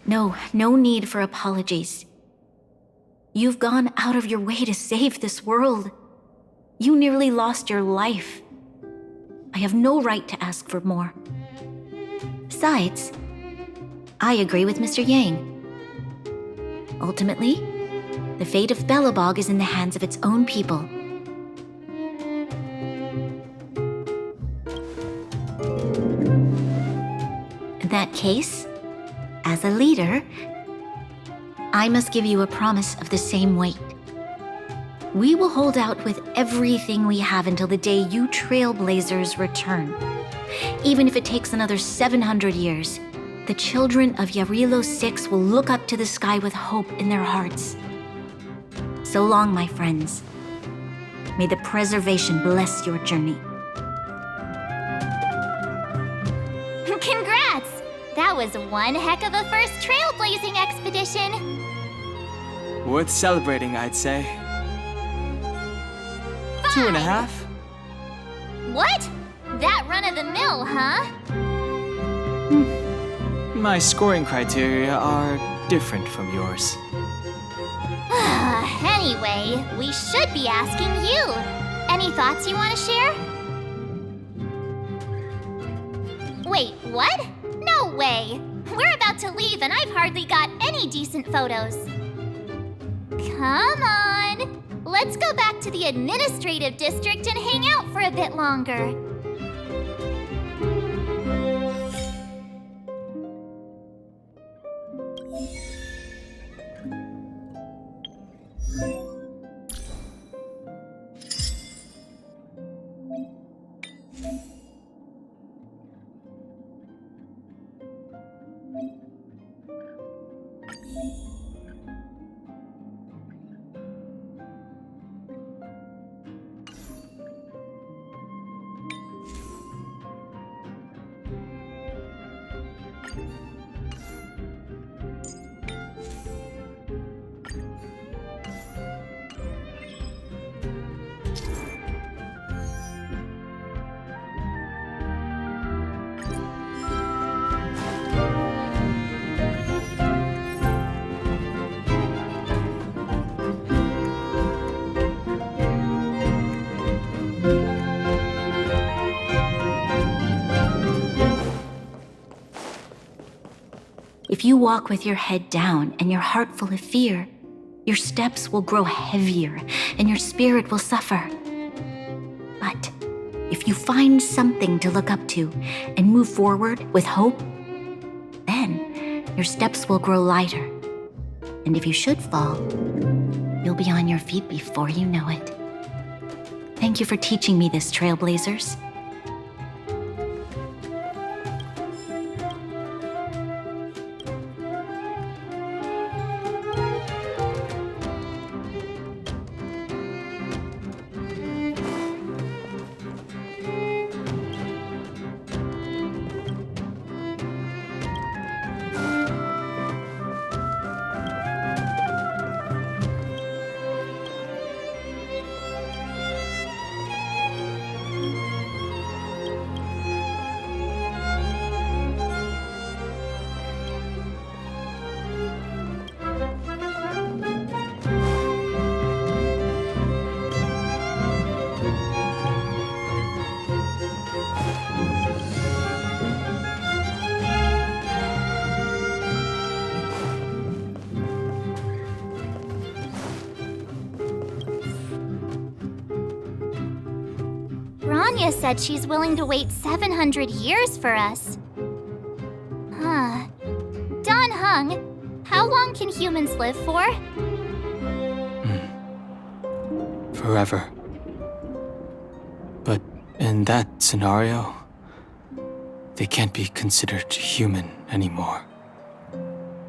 No need for apologies. You've gone out of your way to save this world. You nearly lost your life. I have no right to ask for more. Besides, I agree with Mr. Yang. Ultimately, the fate of Belobog is in the hands of its own people. In that case, as a leader, I must give you a promise of the same weight. We will hold out with everything we have until the day you Trailblazers return. Even if it takes another 700 years, the children of Jarilo-VI will look up to the sky with hope in their hearts. So long, my friends. May the preservation bless your journey. Congrats! That was one heck of a first trailblazing expedition. Worth celebrating, I'd say. 2.5? What? That run-of-the-mill, huh? My scoring criteria are different from yours. Anyway, we should be asking you. Any thoughts you want to share? Wait, what? No way! We're about to leave and I've hardly got any decent photos. Come on! Let's go back to the administrative district and hang out for a bit longer. If you walk with your head down and your heart full of fear, your steps will grow heavier and your spirit will suffer. But if you find something to look up to and move forward with hope, then your steps will grow lighter. And if you should fall, you'll be on your feet before you know it. Thank you for teaching me this, Trailblazers. Bronya said she's willing to wait 700 years for us. Huh. Don Hung, how long can humans live for? Forever. But in that scenario, they can't be considered human anymore.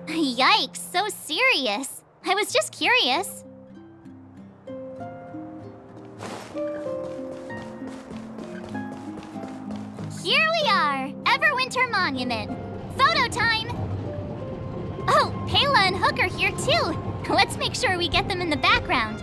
Yikes, so serious. I was just curious. Here we are, Everwinter Monument. Photo time! Oh, Pela and Hook are here too. Let's make sure we get them in the background.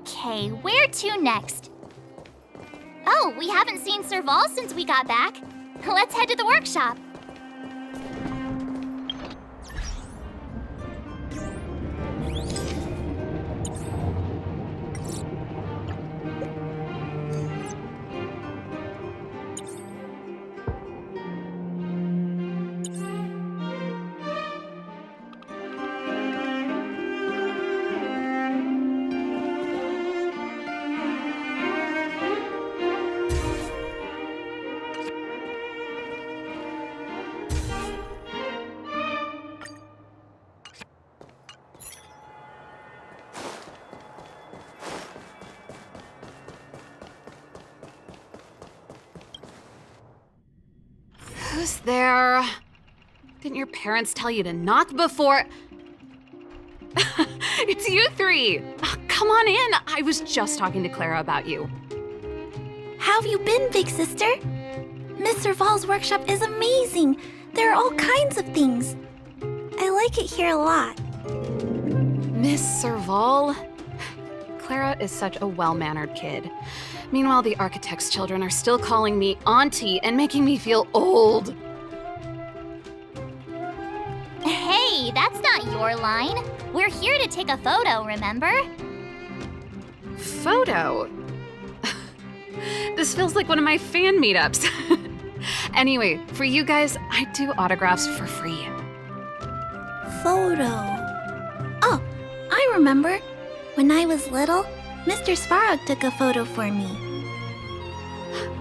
Okay, where to next? Oh, we haven't seen Serval since we got back. Let's head to the workshop. Who's there? Didn't your parents tell you to knock before? It's you three! Come on in! I was just talking to Clara about you. How have you been, big sister? Mr. Val's workshop is amazing. There are all kinds of things. I like it here a lot. Miss Serval? Clara is such a well-mannered kid. Meanwhile, the architect's children are still calling me auntie and making me feel old. Hey, that's not your line. We're here to take a photo, remember? Photo? This feels like one of my fan meetups. Anyway, for you guys, I do autographs for free. Photo. Oh, I remember. When I was little, Mr. Svarog took a photo for me.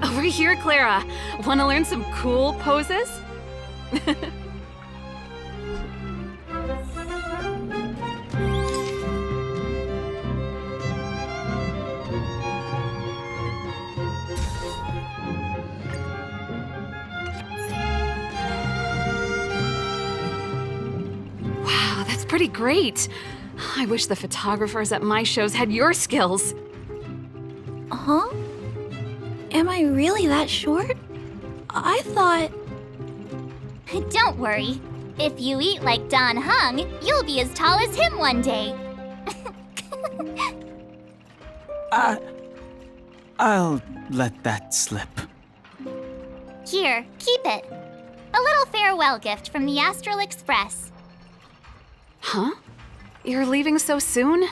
Over here, Clara. Want to learn some cool poses? Wow, that's pretty great. I wish the photographers at my shows had your skills. Huh? Am I really that short? I thought... Don't worry. If you eat like Don Hung, you'll be as tall as him one day. I'll let that slip. Here, keep it. A little farewell gift from the Astral Express. Huh? You're leaving so soon?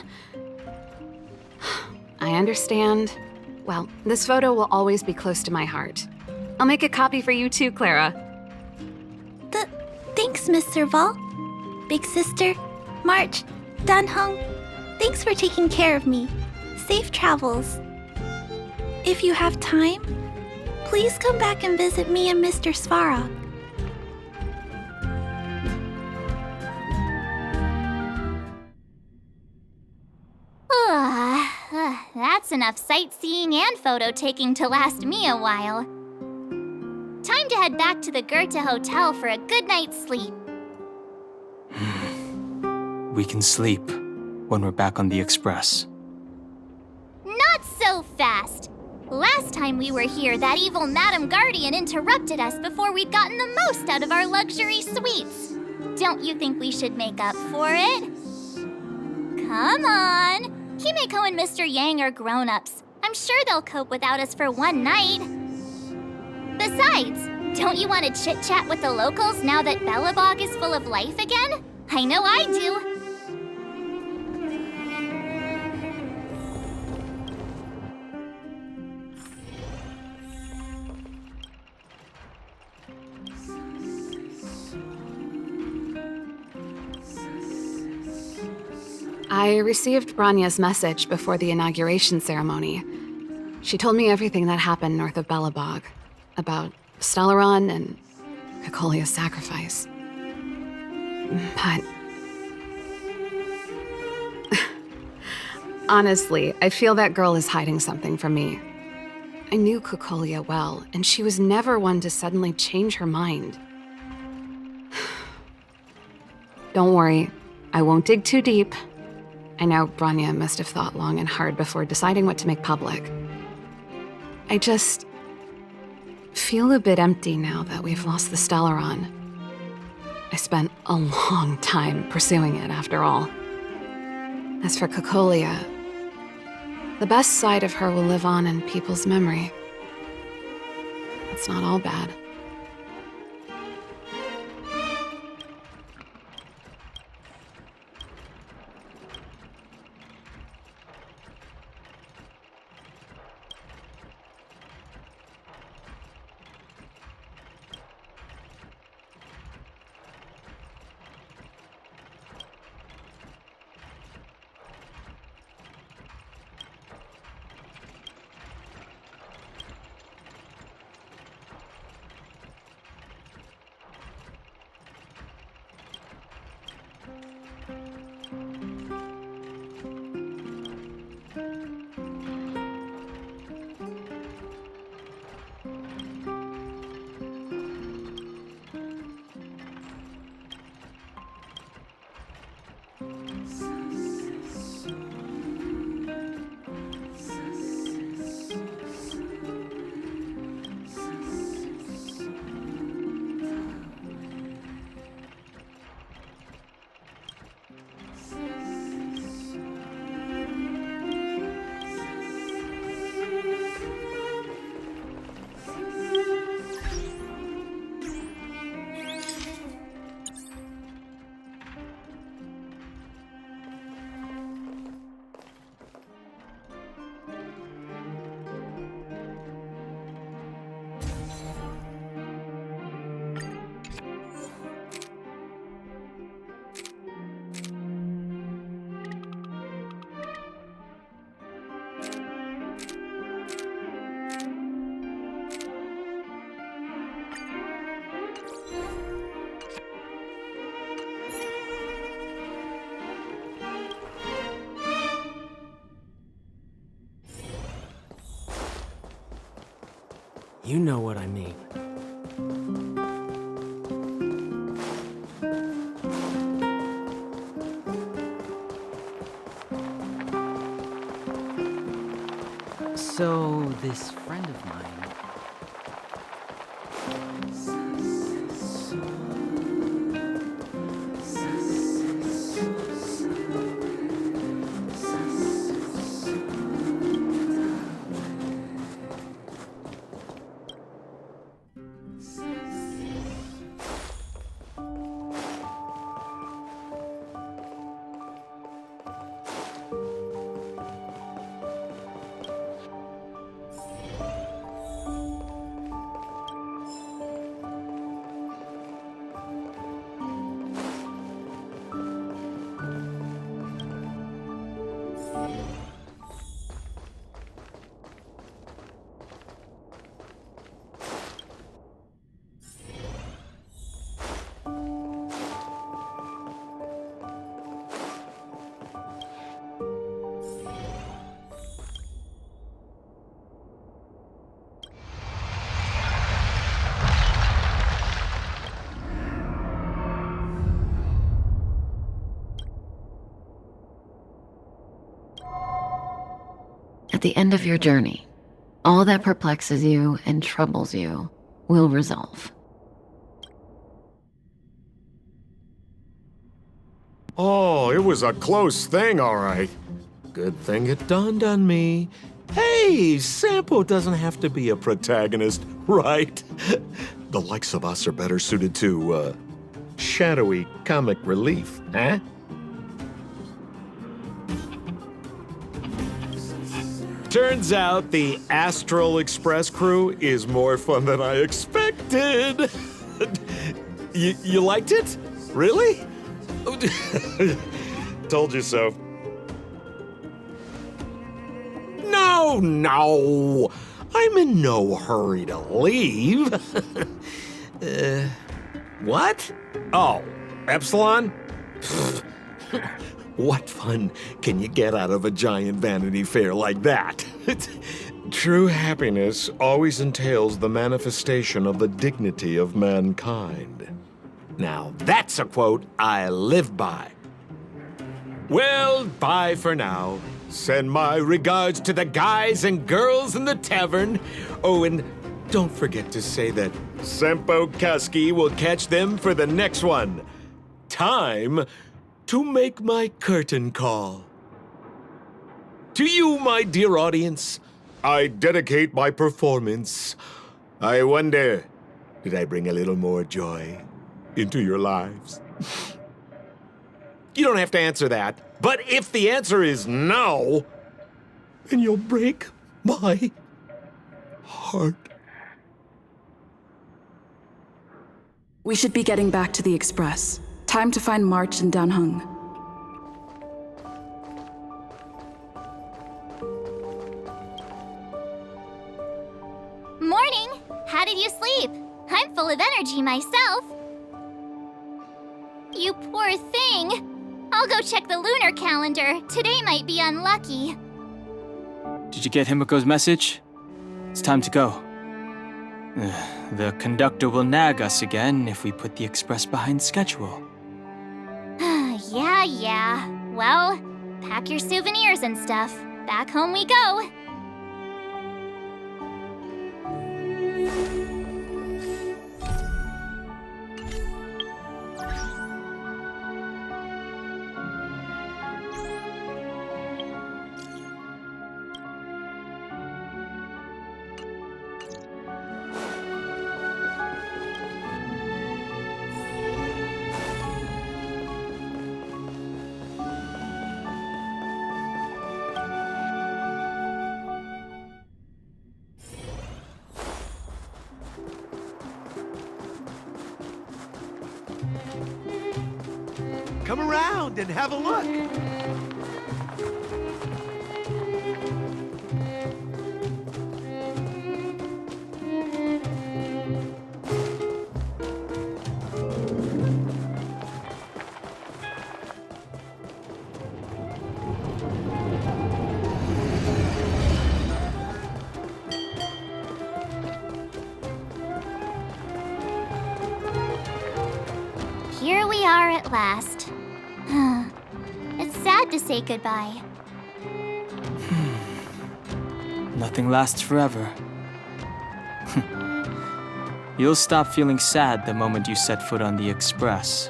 I understand. Well, this photo will always be close to my heart. I'll make a copy for you too, Clara. Thanks, Miss Serval. Big Sister, March, Danhung, thanks for taking care of me. Safe travels. If you have time, please come back and visit me and Mr. Svarog. That's enough sightseeing and photo taking to last me a while. Time to head back to the Goethe Hotel for a good night's sleep. We can sleep when we're back on the Express. Not so fast! Last time we were here, that evil Madam Guardian interrupted us before we'd gotten the most out of our luxury suites. Don't you think we should make up for it? Come on! Himeko and Mr. Yang are grown-ups. I'm sure they'll cope without us for one night. Besides, don't you want to chit-chat with the locals now that Belobog is full of life again? I know I do. I received Branya's message before the inauguration ceremony. She told me everything that happened north of Belobog, about Stellaron and Kekolia's sacrifice. But... honestly, I feel that girl is hiding something from me. I knew Kekolia well, and she was never one to suddenly change her mind. Don't worry, I won't dig too deep. I know Branya must have thought long and hard before deciding what to make public. I just feel a bit empty now that we've lost the Stellaron. I spent a long time pursuing it, after all. As for Kekolia, the best side of her will live on in people's memory. It's not all bad. You know what I mean. So, this friend of mine... At the end of your journey, all that perplexes you and troubles you will resolve. Oh, it was a close thing, all right. Good thing it dawned on me. Hey, Sampo doesn't have to be a protagonist, right? The likes of us are better suited to, shadowy comic relief, huh? Turns out the Astral Express crew is more fun than I expected. You liked it? Really? Told you so. No. I'm in no hurry to leave. What? Oh, Epsilon? What fun can you get out of a giant Vanity Fair like that? True happiness always entails the manifestation of the dignity of mankind. Now, that's a quote I live by. Well, bye for now. Send my regards to the guys and girls in the tavern. Oh, and don't forget to say that Sempo Kaski will catch them for the next one. Time to make my curtain call. To you, my dear audience, I dedicate my performance. I wonder, did I bring a little more joy into your lives? You don't have to answer that, but if the answer is no, then you'll break my heart. We should be getting back to the Express. Time to find March and Danheng. Morning! How did you sleep? I'm full of energy myself. You poor thing. I'll go check the lunar calendar. Today might be unlucky. Did you get Himiko's message? It's time to go. The conductor will nag us again if we put the Express behind schedule. Yeah. Well, pack your souvenirs and stuff. Back home we go. Come around and have a look. at last. It's sad to say goodbye. Nothing lasts forever. You'll stop feeling sad the moment you set foot on the Express.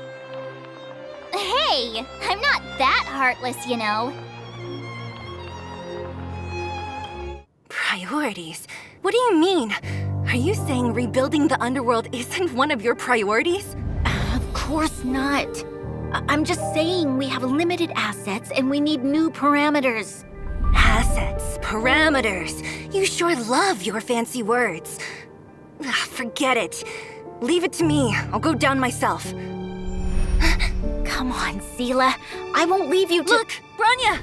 Hey, I'm not that heartless, you know. Priorities? What do you mean? Are you saying rebuilding the underworld isn't one of your priorities? Of course not. I'm just saying we have limited assets and we need new parameters. Assets, parameters. You sure love your fancy words. Forget it. Leave it to me. I'll go down myself. Come on, Seela. I won't leave you to— Look, Bronya!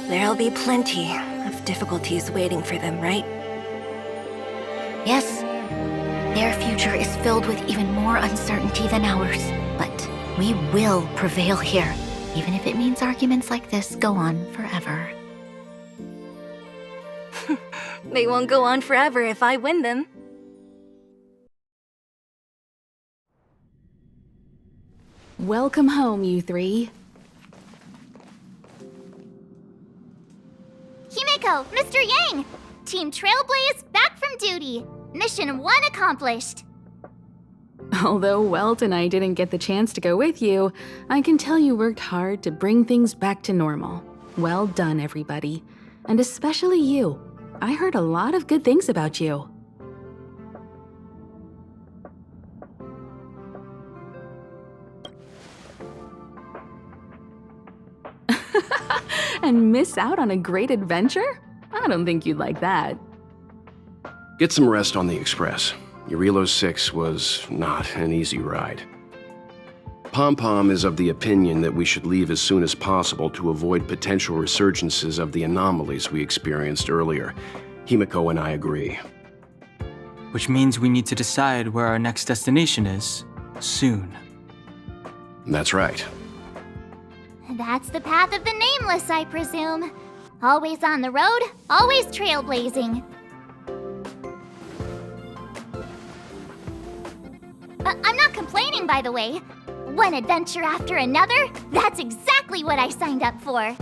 There'll be plenty of difficulties waiting for them, right? Yes. Their future is filled with even more uncertainty than ours. But we will prevail here, even if it means arguments like this go on forever. They won't go on forever if I win them. Welcome home, you three. Himeko, Mr. Yang! Team Trailblaze back from duty. Mission 1 accomplished. Although Welt and I didn't get the chance to go with you, I can tell you worked hard to bring things back to normal. Well done, everybody. And especially you. I heard a lot of good things about you. And miss out on a great adventure? I don't think you'd like that. Get some rest on the Express. Jarilo-VI was not an easy ride. Pom-Pom is of the opinion that we should leave as soon as possible to avoid potential resurgences of the anomalies we experienced earlier. Himeko and I agree. Which means we need to decide where our next destination is, soon. That's right. That's the path of the Nameless, I presume. Always on the road, always trailblazing. I'm not complaining, by the way. One adventure after another, that's exactly what I signed up for.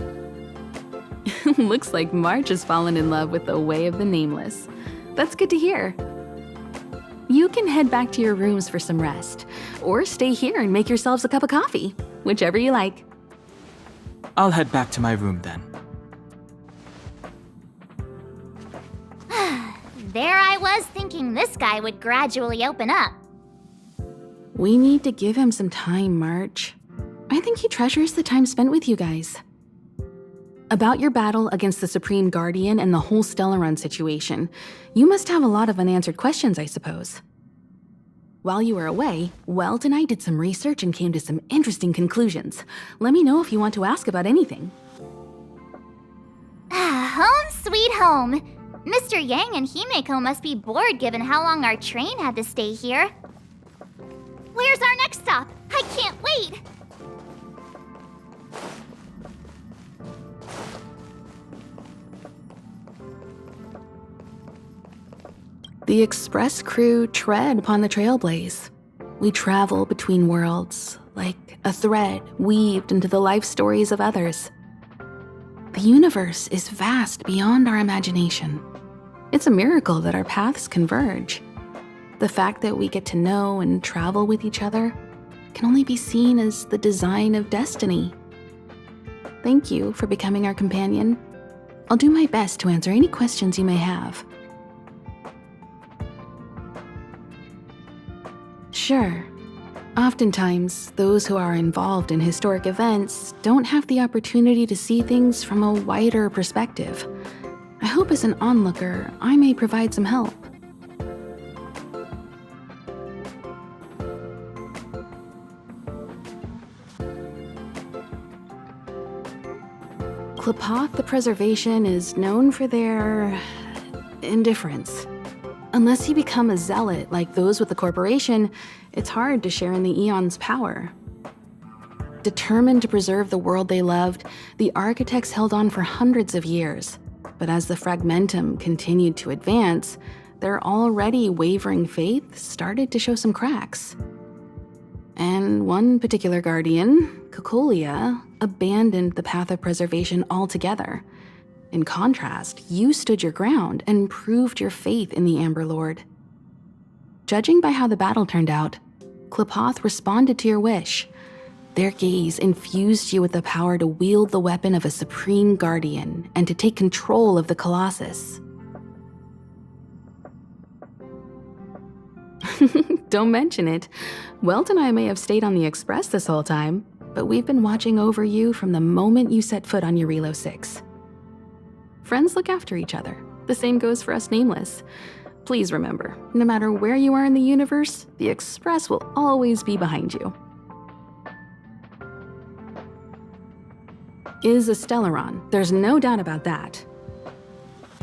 Looks like March has fallen in love with the way of the Nameless. That's good to hear. You can head back to your rooms for some rest, or stay here and make yourselves a cup of coffee, whichever you like. I'll head back to my room then. There I was thinking this guy would gradually open up. We need to give him some time, March. I think he treasures the time spent with you guys. About your battle against the Supreme Guardian and the whole Stellaron situation, you must have a lot of unanswered questions, I suppose. While you were away, Welt and I did some research and came to some interesting conclusions. Let me know if you want to ask about anything. Home sweet home. Mr. Yang and Himeko must be bored given how long our train had to stay here. Where's our next stop? I can't wait! The Express crew tread upon the Trailblaze. We travel between worlds, like a thread weaved into the life stories of others. The universe is vast beyond our imagination. It's a miracle that our paths converge. The fact that we get to know and travel with each other can only be seen as the design of destiny. Thank you for becoming our companion. I'll do my best to answer any questions you may have. Sure. Oftentimes, those who are involved in historic events don't have the opportunity to see things from a wider perspective. I hope as an onlooker, I may provide some help. Klapoth the Preservation is known for their indifference. Unless you become a zealot like those with the corporation, it's hard to share in the Aeon's power. Determined to preserve the world they loved, the architects held on for hundreds of years. But as the Fragmentum continued to advance, their already wavering faith started to show some cracks. And one particular guardian, Cocolia, abandoned the path of preservation altogether. In contrast, you stood your ground and proved your faith in the Amber Lord. Judging by how the battle turned out, Qlipoth responded to your wish. Their gaze infused you with the power to wield the weapon of a supreme guardian and to take control of the Colossus. Don't mention it. Welt and I may have stayed on the Express this whole time, but we've been watching over you from the moment you set foot on Jarilo-VI. Friends look after each other. The same goes for us Nameless. Please remember, no matter where you are in the universe, the Express will always be behind you. Is a Stellaron, there's no doubt about that.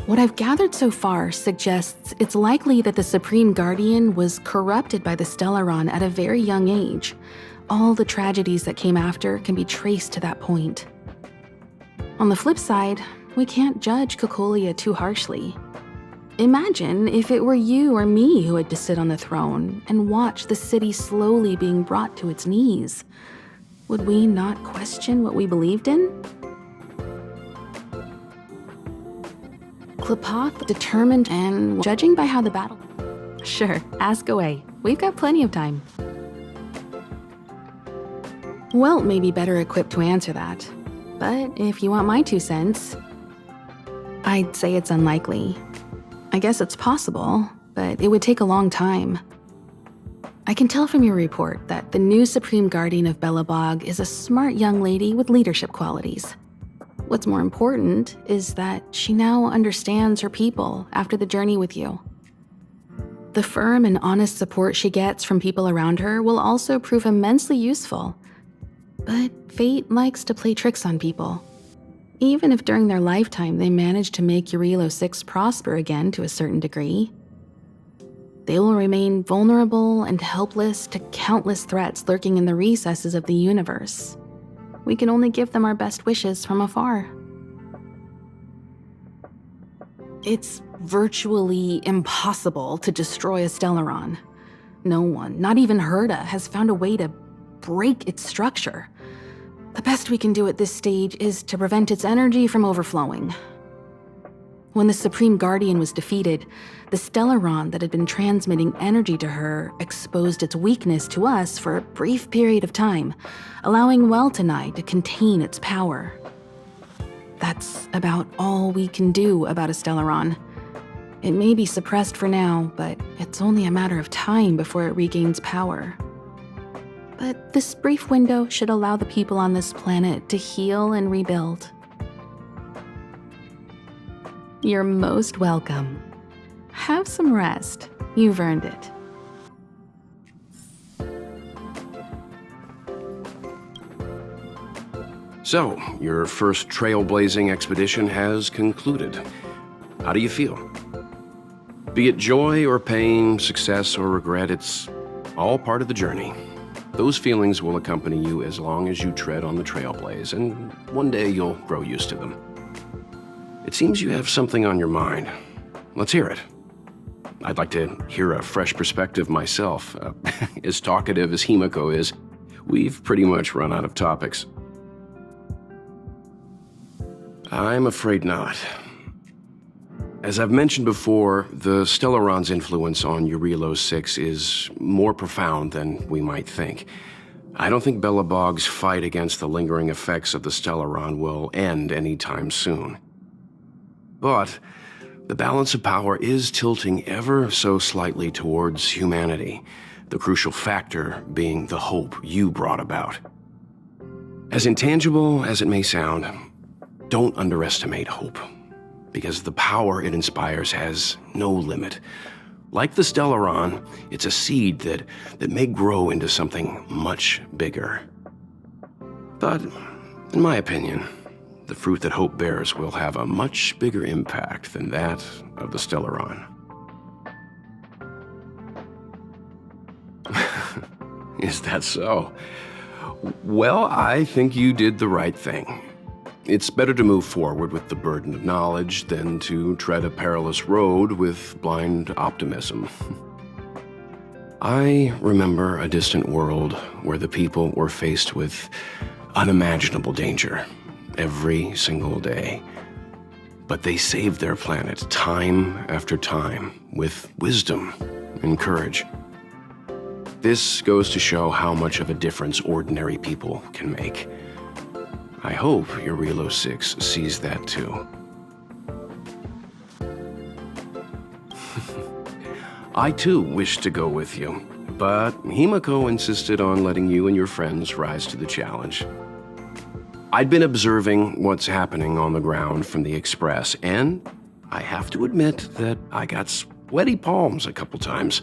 What I've gathered so far suggests it's likely that the Supreme Guardian was corrupted by the Stellaron at a very young age. All the tragedies that came after can be traced to that point. On the flip side, we can't judge Cocolia too harshly. Imagine if it were you or me who had to sit on the throne and watch the city slowly being brought to its knees. Would we not question what we believed in? Qlipoth, determined and judging by how the battle... Sure, ask away. We've got plenty of time. Welt may be better equipped to answer that, but if you want my 2 cents, I'd say it's unlikely. I guess it's possible, but it would take a long time. I can tell from your report that the new Supreme Guardian of Belobog is a smart young lady with leadership qualities. What's more important is that she now understands her people after the journey with you. The firm and honest support she gets from people around her will also prove immensely useful. But fate likes to play tricks on people. Even if during their lifetime they manage to make Jarilo-VI prosper again to a certain degree, they will remain vulnerable and helpless to countless threats lurking in the recesses of the universe. We can only give them our best wishes from afar. It's virtually impossible to destroy a Stellaron. No one, not even Herta, has found a way to break its structure. The best we can do at this stage is to prevent its energy from overflowing. When the Supreme Guardian was defeated, the Stellaron that had been transmitting energy to her exposed its weakness to us for a brief period of time, allowing Welt and I to contain its power. That's about all we can do about a Stellaron. It may be suppressed for now, but it's only a matter of time before it regains power. But this brief window should allow the people on this planet to heal and rebuild. You're most welcome. Have some rest. You've earned it. So, your first trailblazing expedition has concluded. How do you feel? Be it joy or pain, success or regret, it's all part of the journey. Those feelings will accompany you as long as you tread on the trailblaze, and one day you'll grow used to them. It seems you have something on your mind. Let's hear it. I'd like to hear a fresh perspective myself. As talkative as Himiko is, we've pretty much run out of topics. I'm afraid not. As I've mentioned before, the Stellaron's influence on Jarilo-VI is more profound than we might think. I don't think Belobog's fight against the lingering effects of the Stellaron will end anytime soon. But the balance of power is tilting ever so slightly towards humanity, the crucial factor being the hope you brought about. As intangible as it may sound, don't underestimate hope, because the power it inspires has no limit. Like the Stellaron, it's a seed that may grow into something much bigger. But, in my opinion, the fruit that hope bears will have a much bigger impact than that of the Stellaron. Is that so? Well, I think you did the right thing. It's better to move forward with the burden of knowledge than to tread a perilous road with blind optimism. I remember a distant world where the people were faced with unimaginable danger every single day. But they saved their planet time after time with wisdom and courage. This goes to show how much of a difference ordinary people can make. I hope Jarilo-VI sees that too. I too wish to go with you, but Himiko insisted on letting you and your friends rise to the challenge. I'd been observing what's happening on the ground from the Express, and I have to admit that I got sweaty palms a couple times.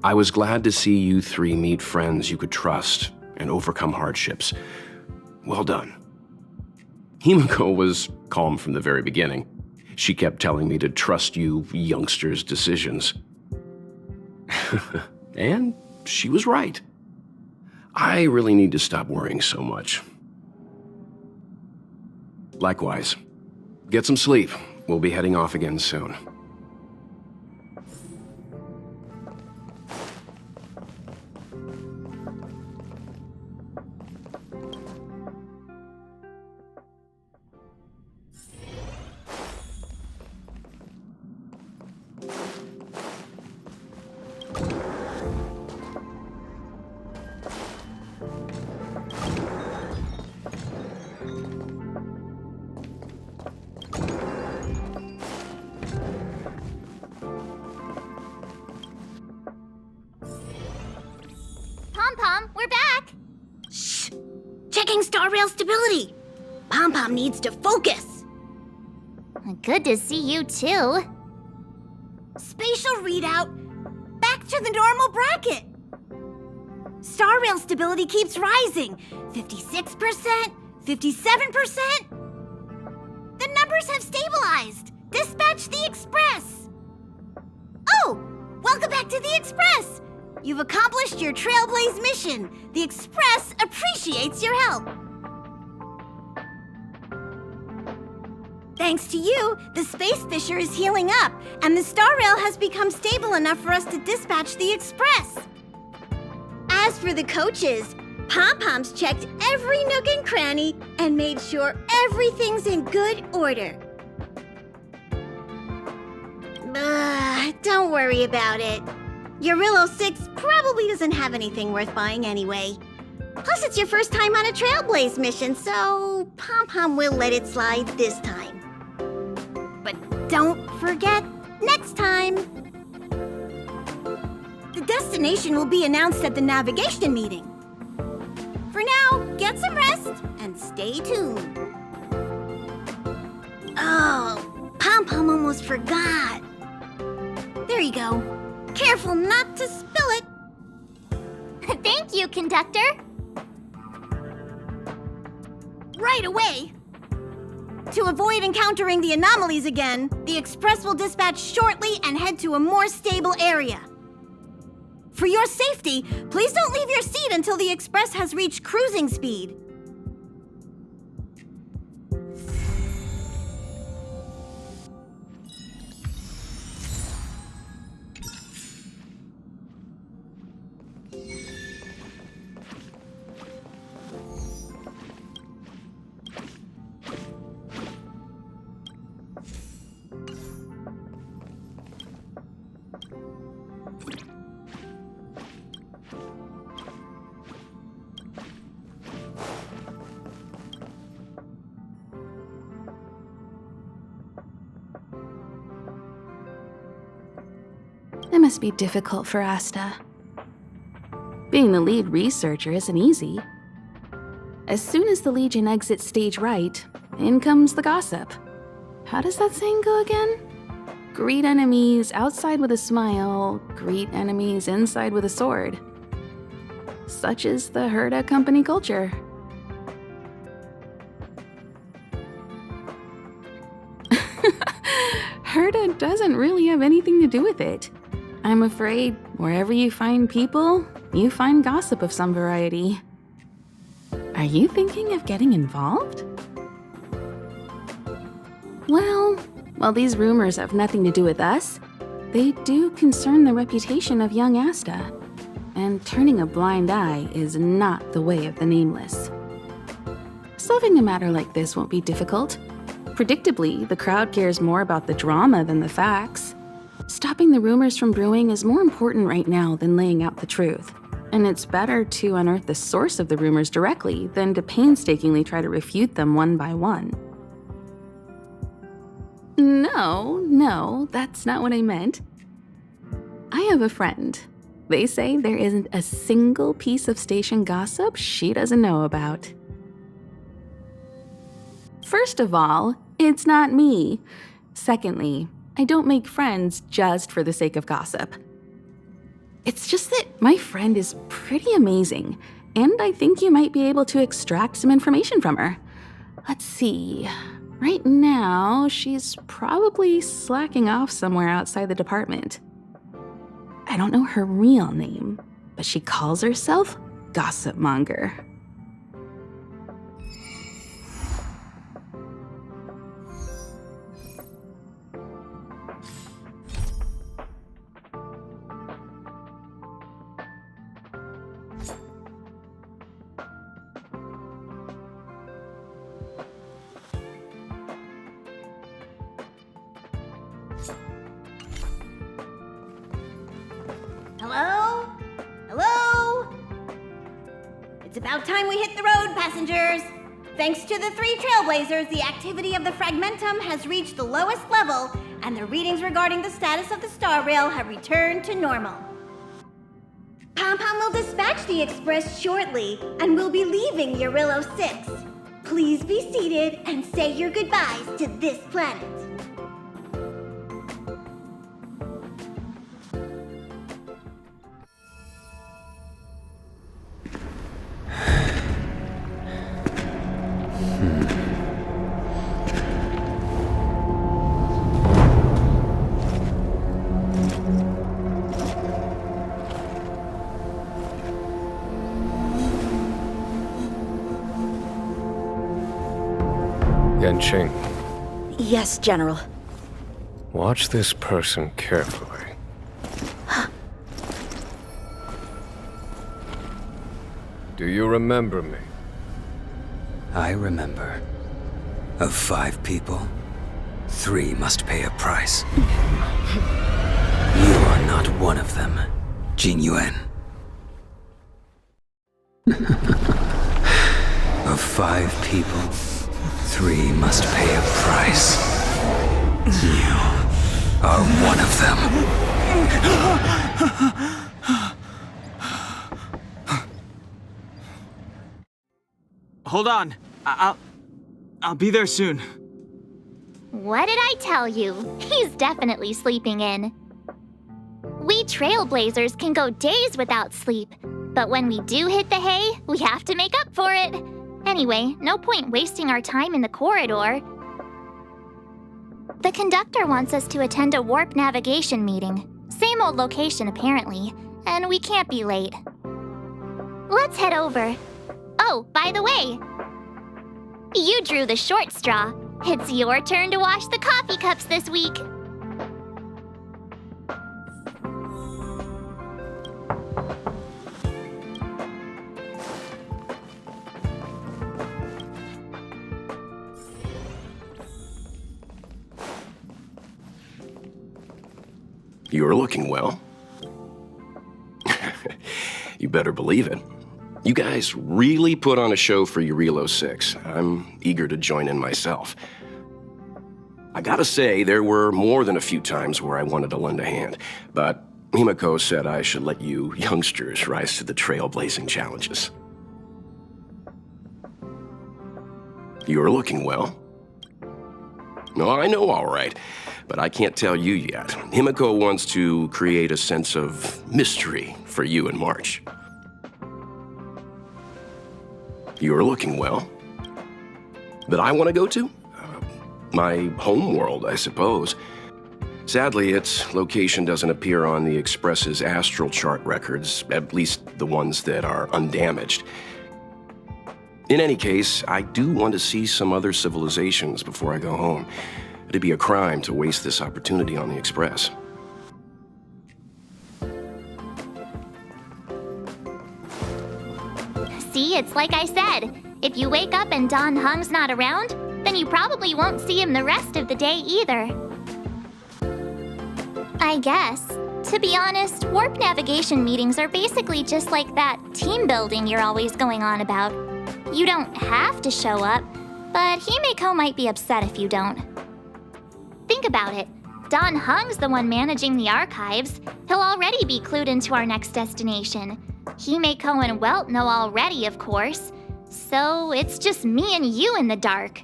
I was glad to see you three meet friends you could trust and overcome hardships. Well done. Himiko was calm from the very beginning. She kept telling me to trust you youngsters' decisions. And she was right. I really need to stop worrying so much. Likewise. Get some sleep. We'll be heading off again soon. Pom-Pom, we're back! Shh! Checking star rail stability! Pom-Pom needs to focus! Good to see you too. Spatial readout! Back to the normal bracket! Star rail stability keeps rising. 56%, 57%. The numbers have stabilized. Dispatch the Express. Oh! Welcome back to the Express! You've accomplished your Trailblaze mission. The Express appreciates your help. Thanks to you, the Space Fisher is healing up, and the Star Rail has become stable enough for us to dispatch the Express. As for the coaches, Pom-Pom's checked every nook and cranny and made sure everything's in good order. Don't worry about it. Jarilo-VI probably doesn't have anything worth buying anyway. Plus, it's your first time on a Trailblaze mission, so Pom-Pom will let it slide this time. But don't forget, next time! The destination will be announced at the navigation meeting. For now, get some rest and stay tuned. Oh, Pom-Pom almost forgot. There you go. Careful not to spill it. Thank you, conductor. Right away. To avoid encountering the anomalies again, the Express will dispatch shortly and head to a more stable area. For your safety, please don't leave your seat until the Express has reached cruising speed. It must be difficult for Asta. Being the lead researcher isn't easy. As soon as the Legion exits stage right, in comes the gossip. How does that saying go again? Greet enemies outside with a smile, greet enemies inside with a sword. Such is the Herda company culture. Herda doesn't really have anything to do with it. I'm afraid wherever you find people, you find gossip of some variety. Are you thinking of getting involved? Well, while these rumors have nothing to do with us, they do concern the reputation of young Asta. And turning a blind eye is not the way of the Nameless. Solving a matter like this won't be difficult. Predictably, the crowd cares more about the drama than the facts. Stopping the rumors from brewing is more important right now than laying out the truth. And it's better to unearth the source of the rumors directly than to painstakingly try to refute them one by one. No, that's not what I meant. I have a friend. They say there isn't a single piece of station gossip she doesn't know about. First of all, it's not me. Secondly, I don't make friends just for the sake of gossip. It's just that my friend is pretty amazing, and I think you might be able to extract some information from her. Let's see. Right now, she's probably slacking off somewhere outside the department. I don't know her real name, but she calls herself Gossip Monger. Hello? Hello? It's about time we hit the road, passengers. Thanks to the 3 Trailblazers, the activity of the Fragmentum has reached the lowest level, and the readings regarding the status of the Star Rail have returned to normal. Pom-Pom will dispatch the Express shortly, and we'll be leaving Jarilo-VI. Please be seated and say your goodbyes to this planet. Yanqing, Yes, General. watch this person carefully. Do you remember me? I remember. Of 5 people, 3 must pay a price. You are not one of them, Jin Yuan. Of 5 people, 3 must pay a price. You are one of them. Hold on. I'll be there soon. What did I tell you? He's definitely sleeping in. We Trailblazers can go days without sleep, but when we do hit the hay, we have to make up for it. Anyway, no point wasting our time in the corridor. The conductor wants us to attend a warp navigation meeting. Same old location, apparently, and we can't be late. Let's head over. Oh, by the way, you drew the short straw. It's your turn to wash the coffee cups this week. You're looking well. You better believe it. You guys really put on a show for Jarilo-VI. I'm eager to join in myself. I gotta say, there were more than a few times where I wanted to lend a hand, but Himiko said I should let you youngsters rise to the trailblazing challenges. You're looking well. No, I know, all right, but I can't tell you yet. Himiko wants to create a sense of mystery for you in March. You're looking well. That I want to go to? My home world, I suppose. Sadly, its location doesn't appear on the Express's astral chart records, at least the ones that are undamaged. In any case, I do want to see some other civilizations before I go home. It'd be a crime to waste this opportunity on the Express. See, it's like I said. If you wake up and Don Hung's not around, then you probably won't see him the rest of the day either. I guess. To be honest, warp navigation meetings are basically just like that team building you're always going on about. You don't have to show up, but Himeko might be upset if you don't. Think about it. Don Hung's the one managing the archives. He'll already be clued into our next destination. Himeko and Welt know already, of course. So it's just me and you in the dark.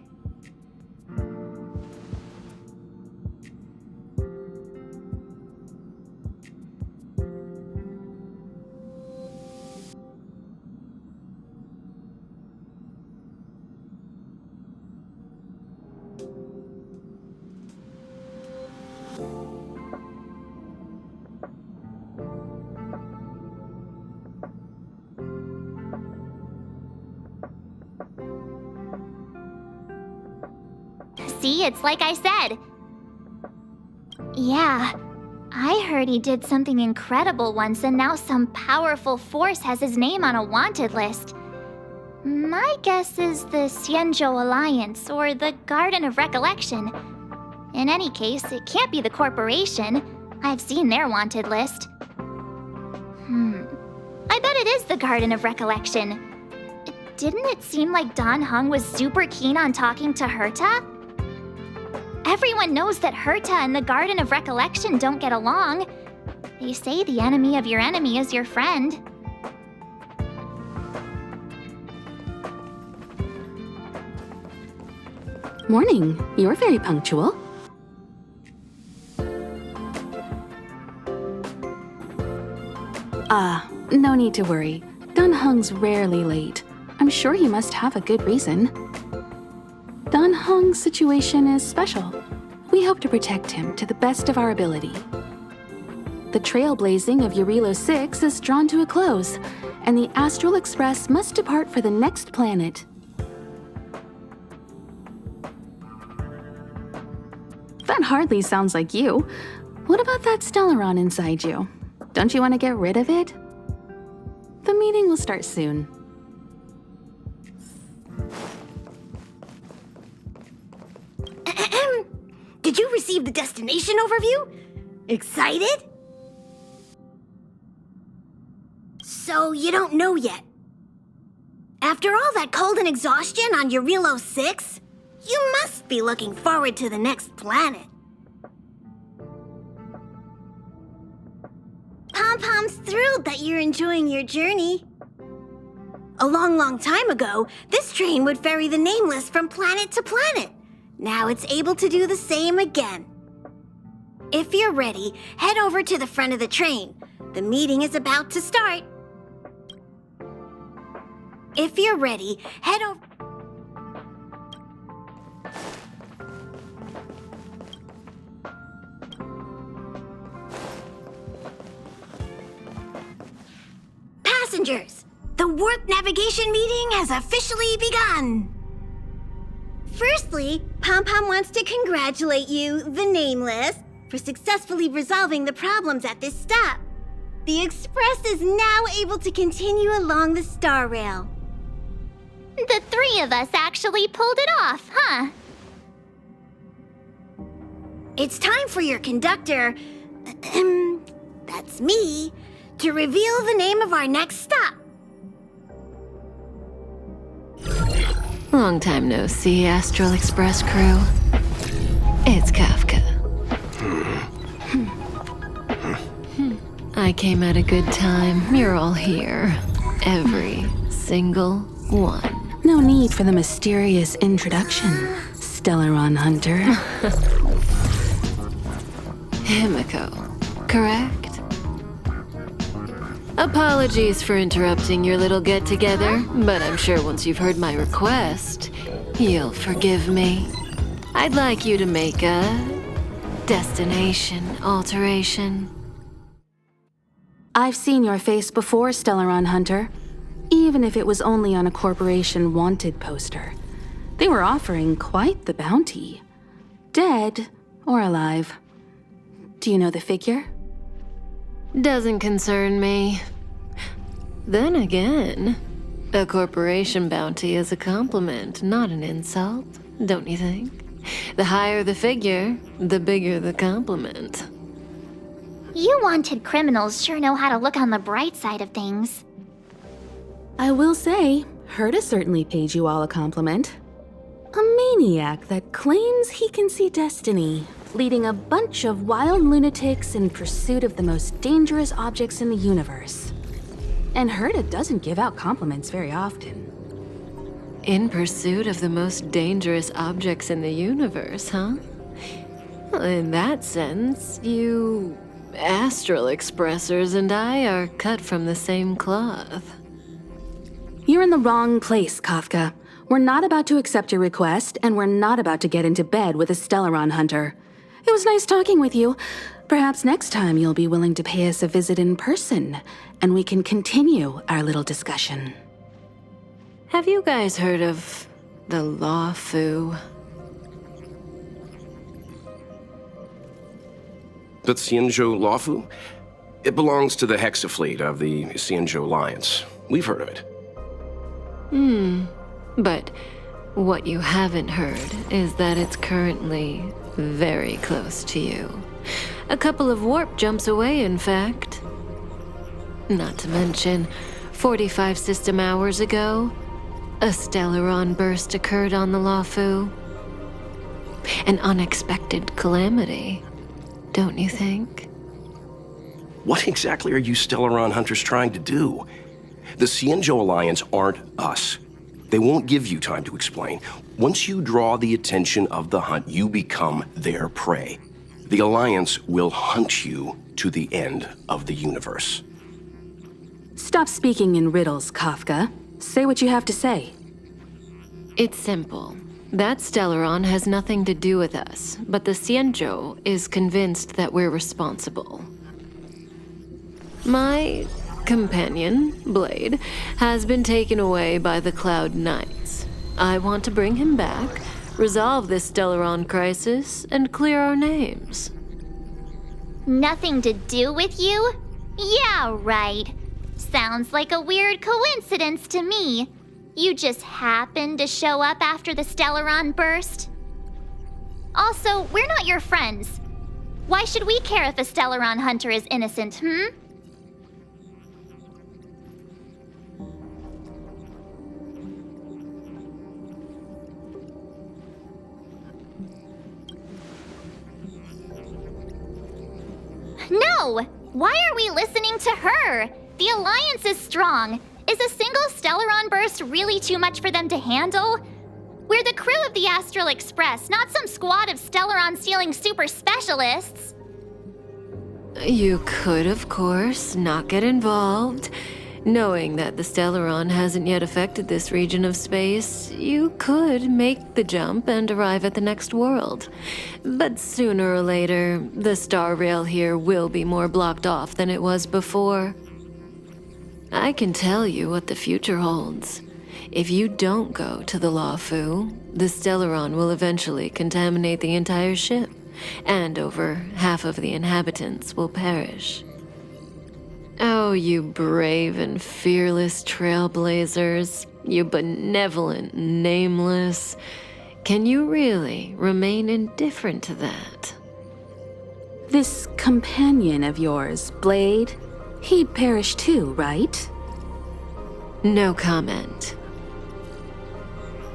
See, it's like I said. Yeah, I heard he did something incredible once, and now some powerful force has his name on a wanted list. My guess is the Xianzhou Alliance, or the Garden of Recollection. In any case, it can't be the corporation. I've seen their wanted list. I bet it is the Garden of Recollection. Didn't it seem like Don Hung was super keen on talking to Herta? Everyone knows that Herta and the Garden of Recollection don't get along. They say the enemy of your enemy is your friend. Morning. You're very punctual. No need to worry. Don Hung's rarely late. I'm sure he must have a good reason. Don Hung's situation is special. We hope to protect him to the best of our ability. The trailblazing of Jarilo-VI is drawn to a close, and the Astral Express must depart for the next planet. That hardly sounds like you. What about that Stellaron inside you? Don't you want to get rid of it? The meeting will start soon. Did you receive the destination overview? Excited? So you don't know yet. After all that cold and exhaustion on Jarilo-VI, you must be looking forward to the next planet. Pom-Pom's thrilled that you're enjoying your journey. A long time ago, this train would ferry the Nameless from planet to planet. Now it's able to do the same again. If you're ready, head over to the front of the train. The meeting is about to start. If you're ready, head over... Passengers, the warp navigation meeting has officially begun. Firstly, Pom-Pom wants to congratulate you, the Nameless, for successfully resolving the problems at this stop. The Express is now able to continue along the Star Rail. The three of us actually pulled it off, huh? It's time for your conductor, that's me, to reveal the name of our next stop. Long time no see, Astral Express crew. It's Kafka. I came at a good time. You're all here. Every single one. No need for the mysterious introduction, Stellaron Hunter. Himeko, correct? Apologies for interrupting your little get-together, but I'm sure once you've heard my request, you'll forgive me. I'd like you to make a destination alteration. I've seen your face before, Stellaron Hunter. Even if it was only on a corporation wanted poster. They were offering quite the bounty. Dead or alive? Do you know the figure? Doesn't concern me. Then again, a corporation bounty is a compliment, not an insult, don't you think? The higher the figure, the bigger the compliment. You wanted criminals sure know how to look on the bright side of things. I will say, Herta certainly paid you all a compliment. A maniac that claims he can see destiny, leading a bunch of wild lunatics in pursuit of the most dangerous objects in the universe. And Herta doesn't give out compliments very often. In pursuit of the most dangerous objects in the universe, huh? Well, in that sense, you astral expressors and I are cut from the same cloth. You're in the wrong place, Kafka. We're not about to accept your request, and we're not about to get into bed with a Stellaron hunter. It was nice talking with you. Perhaps next time you'll be willing to pay us a visit in person, and we can continue our little discussion. Have you guys heard of the Law-Fu? The Xianzhou Law-Fu? It belongs to the Hexafleet of the Xianzhou Alliance. We've heard of it. But what you haven't heard is that it's currently very close to you. A couple of warp jumps away, in fact. Not to mention, 45 system hours ago, a Stellaron burst occurred on the Law-Fu. An unexpected calamity, don't you think? What exactly are you Stellaron hunters trying to do? The Xianzhou Alliance aren't us. They won't give you time to explain. Once you draw the attention of the hunt, you become their prey. The Alliance will hunt you to the end of the universe. Stop speaking in riddles, Kafka. Say what you have to say. It's simple. That Stellaron has nothing to do with us, but the Xianzhou is convinced that we're responsible. My companion, Blade, has been taken away by the Cloud Knights. I want to bring him back, resolve this Stellaron crisis, and clear our names. Nothing to do with you? Yeah, right. Sounds like a weird coincidence to me. You just happened to show up after the Stellaron burst? Also, we're not your friends. Why should we care if a Stellaron hunter is innocent, No! Why are we listening to her? The Alliance is strong. Is a single Stellaron burst really too much for them to handle? We're the crew of the Astral Express, not some squad of Stellaron-stealing super specialists. You could, of course, not get involved. Knowing that the Stellaron hasn't yet affected this region of space, you could make the jump and arrive at the next world. But sooner or later, the star rail here will be more blocked off than it was before. I can tell you what the future holds. If you don't go to the Law-Fu, the Stellaron will eventually contaminate the entire ship, and over half of the inhabitants will perish. Oh, you brave and fearless trailblazers, you benevolent nameless. Can you really remain indifferent to that? This companion of yours, Blade, he'd perish too, right? No comment.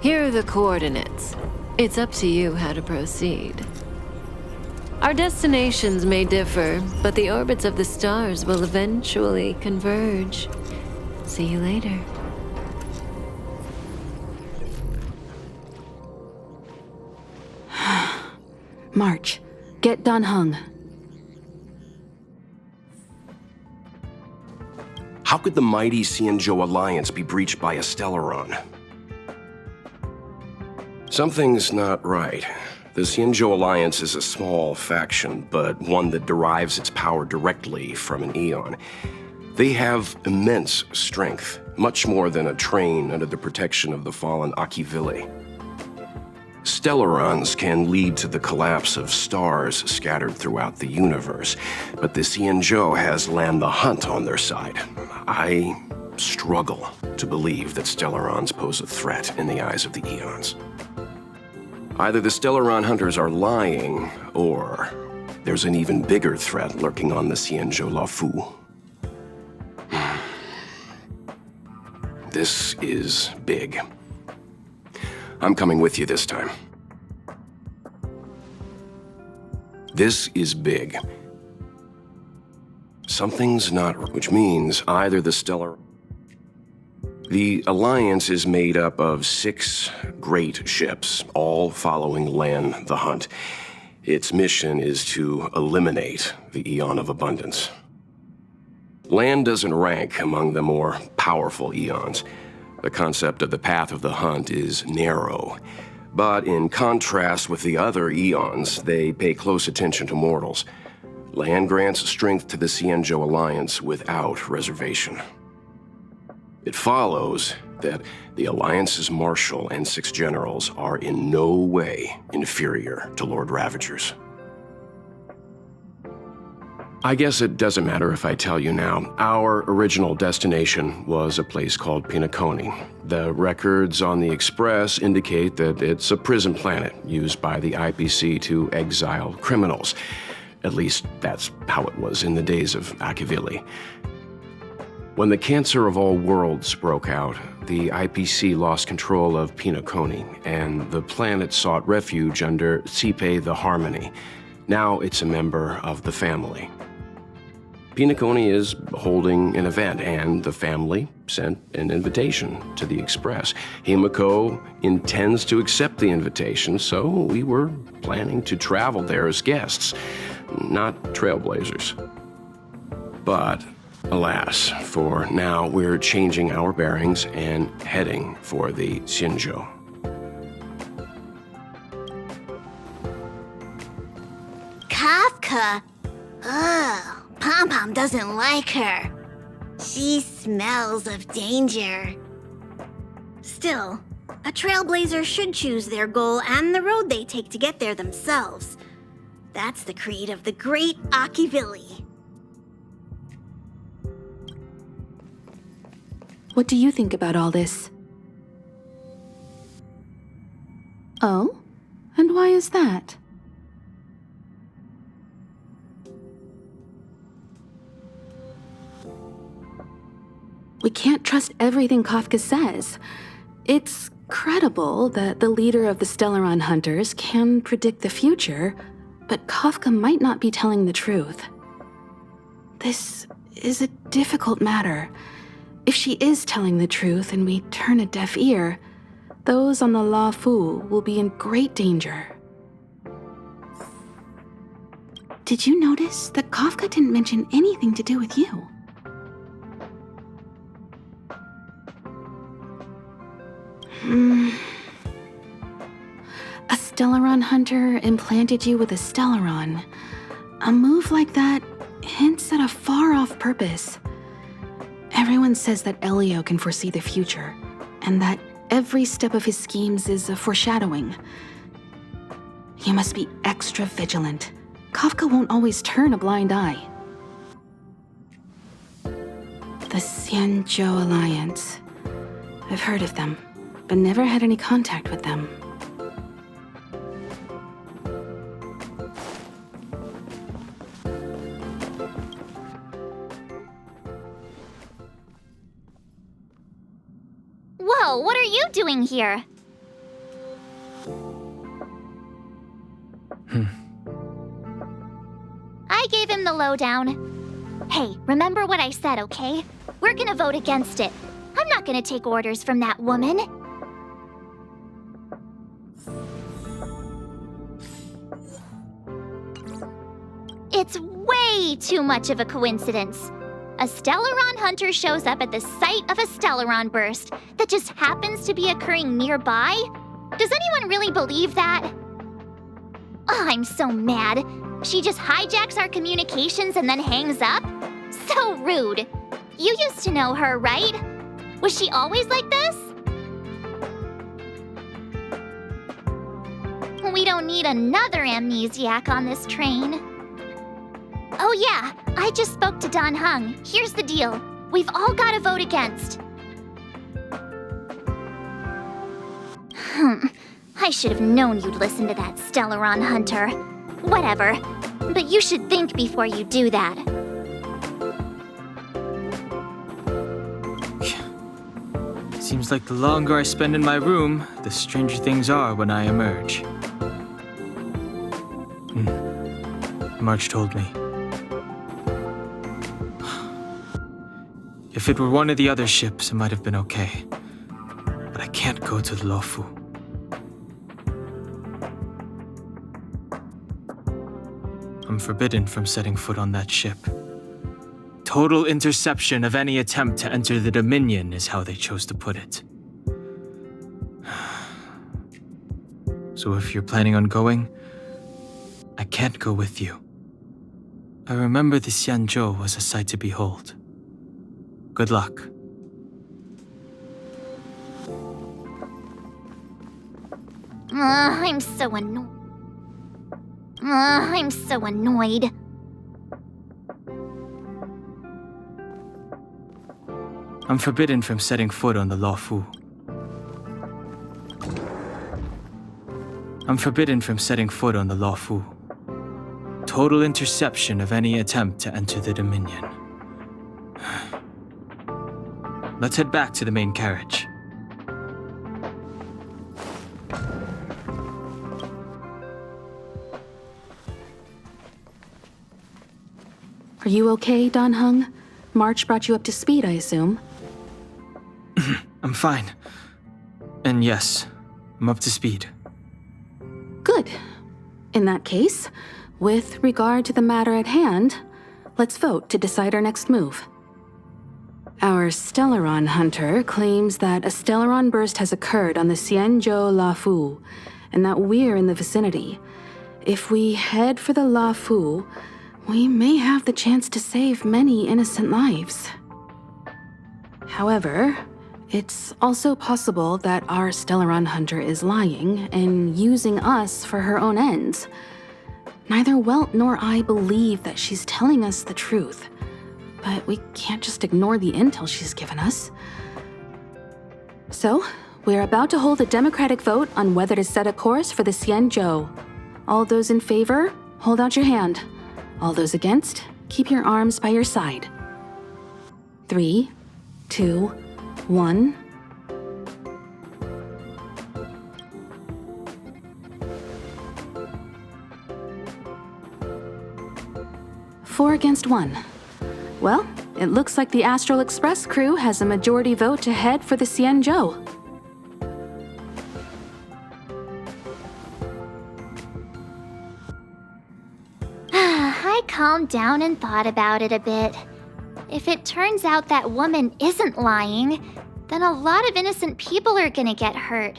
Here are the coordinates. It's up to you how to proceed. Our destinations may differ, but the orbits of the stars will eventually converge. See you later. March, get Dan Heng. How could the mighty Xianzhou Alliance be breached by a Stellaron? Something's not right. The Xianzhou Alliance is a small faction, but one that derives its power directly from an Eon. They have immense strength, much more than a train under the protection of the fallen Akivili. Stellarons can lead to the collapse of stars scattered throughout the universe, but the Xianzhou has Lan the Hunt on their side. I struggle to believe that Stellarons pose a threat in the eyes of the Eons. Either the Stellaron hunters are lying, or there's an even bigger threat lurking on the Xianzhou-La-Fu. This is big. I'm coming with you this time. This is big. Something's not, which means either the Stellar... The Alliance is made up of 6 great ships, all following Lan the Hunt. Its mission is to eliminate the Eon of Abundance. Lan doesn't rank among the more powerful Eons. The concept of the Path of the Hunt is narrow. But in contrast with the other Eons, they pay close attention to mortals. Lan grants strength to the Xianzhou Alliance without reservation. It follows that the Alliance's Marshal and 6 generals are in no way inferior to Lord Ravagers. I guess it doesn't matter if I tell you now. Our original destination was a place called Pinaconi. The records on the Express indicate that it's a prison planet used by the IPC to exile criminals. At least that's how it was in the days of Akivili. When the Cancer of All Worlds broke out, the IPC lost control of Pinaconi, and the planet sought refuge under Cipe the Harmony. Now it's a member of the family. Pinaconi is holding an event, and the family sent an invitation to the Express. Himiko intends to accept the invitation, so we were planning to travel there as guests, not trailblazers. But alas, for now we're changing our bearings and heading for the Xianzhou. Kafka? Ugh. Pom-Pom doesn't like her. She smells of danger. Still, a trailblazer should choose their goal and the road they take to get there themselves. That's the creed of the great Akivili. What do you think about all this? Oh? And why is that? We can't trust everything Kafka says. It's credible that the leader of the Stellaron Hunters can predict the future, but Kafka might not be telling the truth. This is a difficult matter. If she is telling the truth and we turn a deaf ear, those on the La Fu will be in great danger. Did you notice that Kafka didn't mention anything to do with you? A Stellaron hunter implanted you with a Stellaron. A move like that hints at a far-off purpose. Everyone says that Elio can foresee the future, and that every step of his schemes is a foreshadowing. You must be extra vigilant. Kafka won't always turn a blind eye. The Xianzhou Alliance. I've heard of them, but never had any contact with them. Whoa, what are you doing here? I gave him the lowdown. Hey, remember what I said, okay? We're gonna vote against it. I'm not gonna take orders from that woman. It's way too much of a coincidence. A Stellaron hunter shows up at the site of a Stellaron burst that just happens to be occurring nearby? Does anyone really believe that? Oh, I'm so mad. She just hijacks our communications and then hangs up? So rude. You used to know her, right? Was she always like this? we don't need another amnesiac on this train. Oh yeah, I just spoke to Dan Heng. Here's the deal. We've all got to vote against. I should have known you'd listen to that Stellaron Hunter. Whatever. But you should think before you do that. Seems like the longer I spend in my room, the stranger things are when I emerge. March told me. If it were one of the other ships, it might have been okay. But I can't go to the Luofu. I'm forbidden from setting foot on that ship. Total interception of any attempt to enter the Dominion is how they chose to put it. So if you're planning on going, I can't go with you. I remember the Xianzhou was a sight to behold. Good luck. I'm so annoyed. I'm so annoyed. I'm forbidden from setting foot on the Luofu. I'm forbidden from setting foot on the Luofu. Total interception of any attempt to enter the Dominion. Let's head back to the main carriage. Are you okay, Dan Heng? March brought you up to speed, I assume. I'm fine. And yes, I'm up to speed. Good. In that case, with regard to the matter at hand, let's vote to decide our next move. Our Stellaron hunter claims that a Stellaron burst has occurred on the Xianzhou Luofu, and that we're in the vicinity. If we head for the Luofu, we may have the chance to save many innocent lives. However, it's also possible that our Stellaron hunter is lying and using us for her own ends. Neither Welt nor I believe that she's telling us the truth, but we can't just ignore the intel she's given us. So, we're about to hold a democratic vote on whether to set a course for the Xianzhou. All those in favor, hold out your hand. All those against, keep your arms by your side. 3, 2, 1. Four against 1. Well, it looks like the Astral Express crew has a majority vote to head for the Xianzhou. I calmed down and thought about it a bit. If it turns out that woman isn't lying, then a lot of innocent people are gonna get hurt.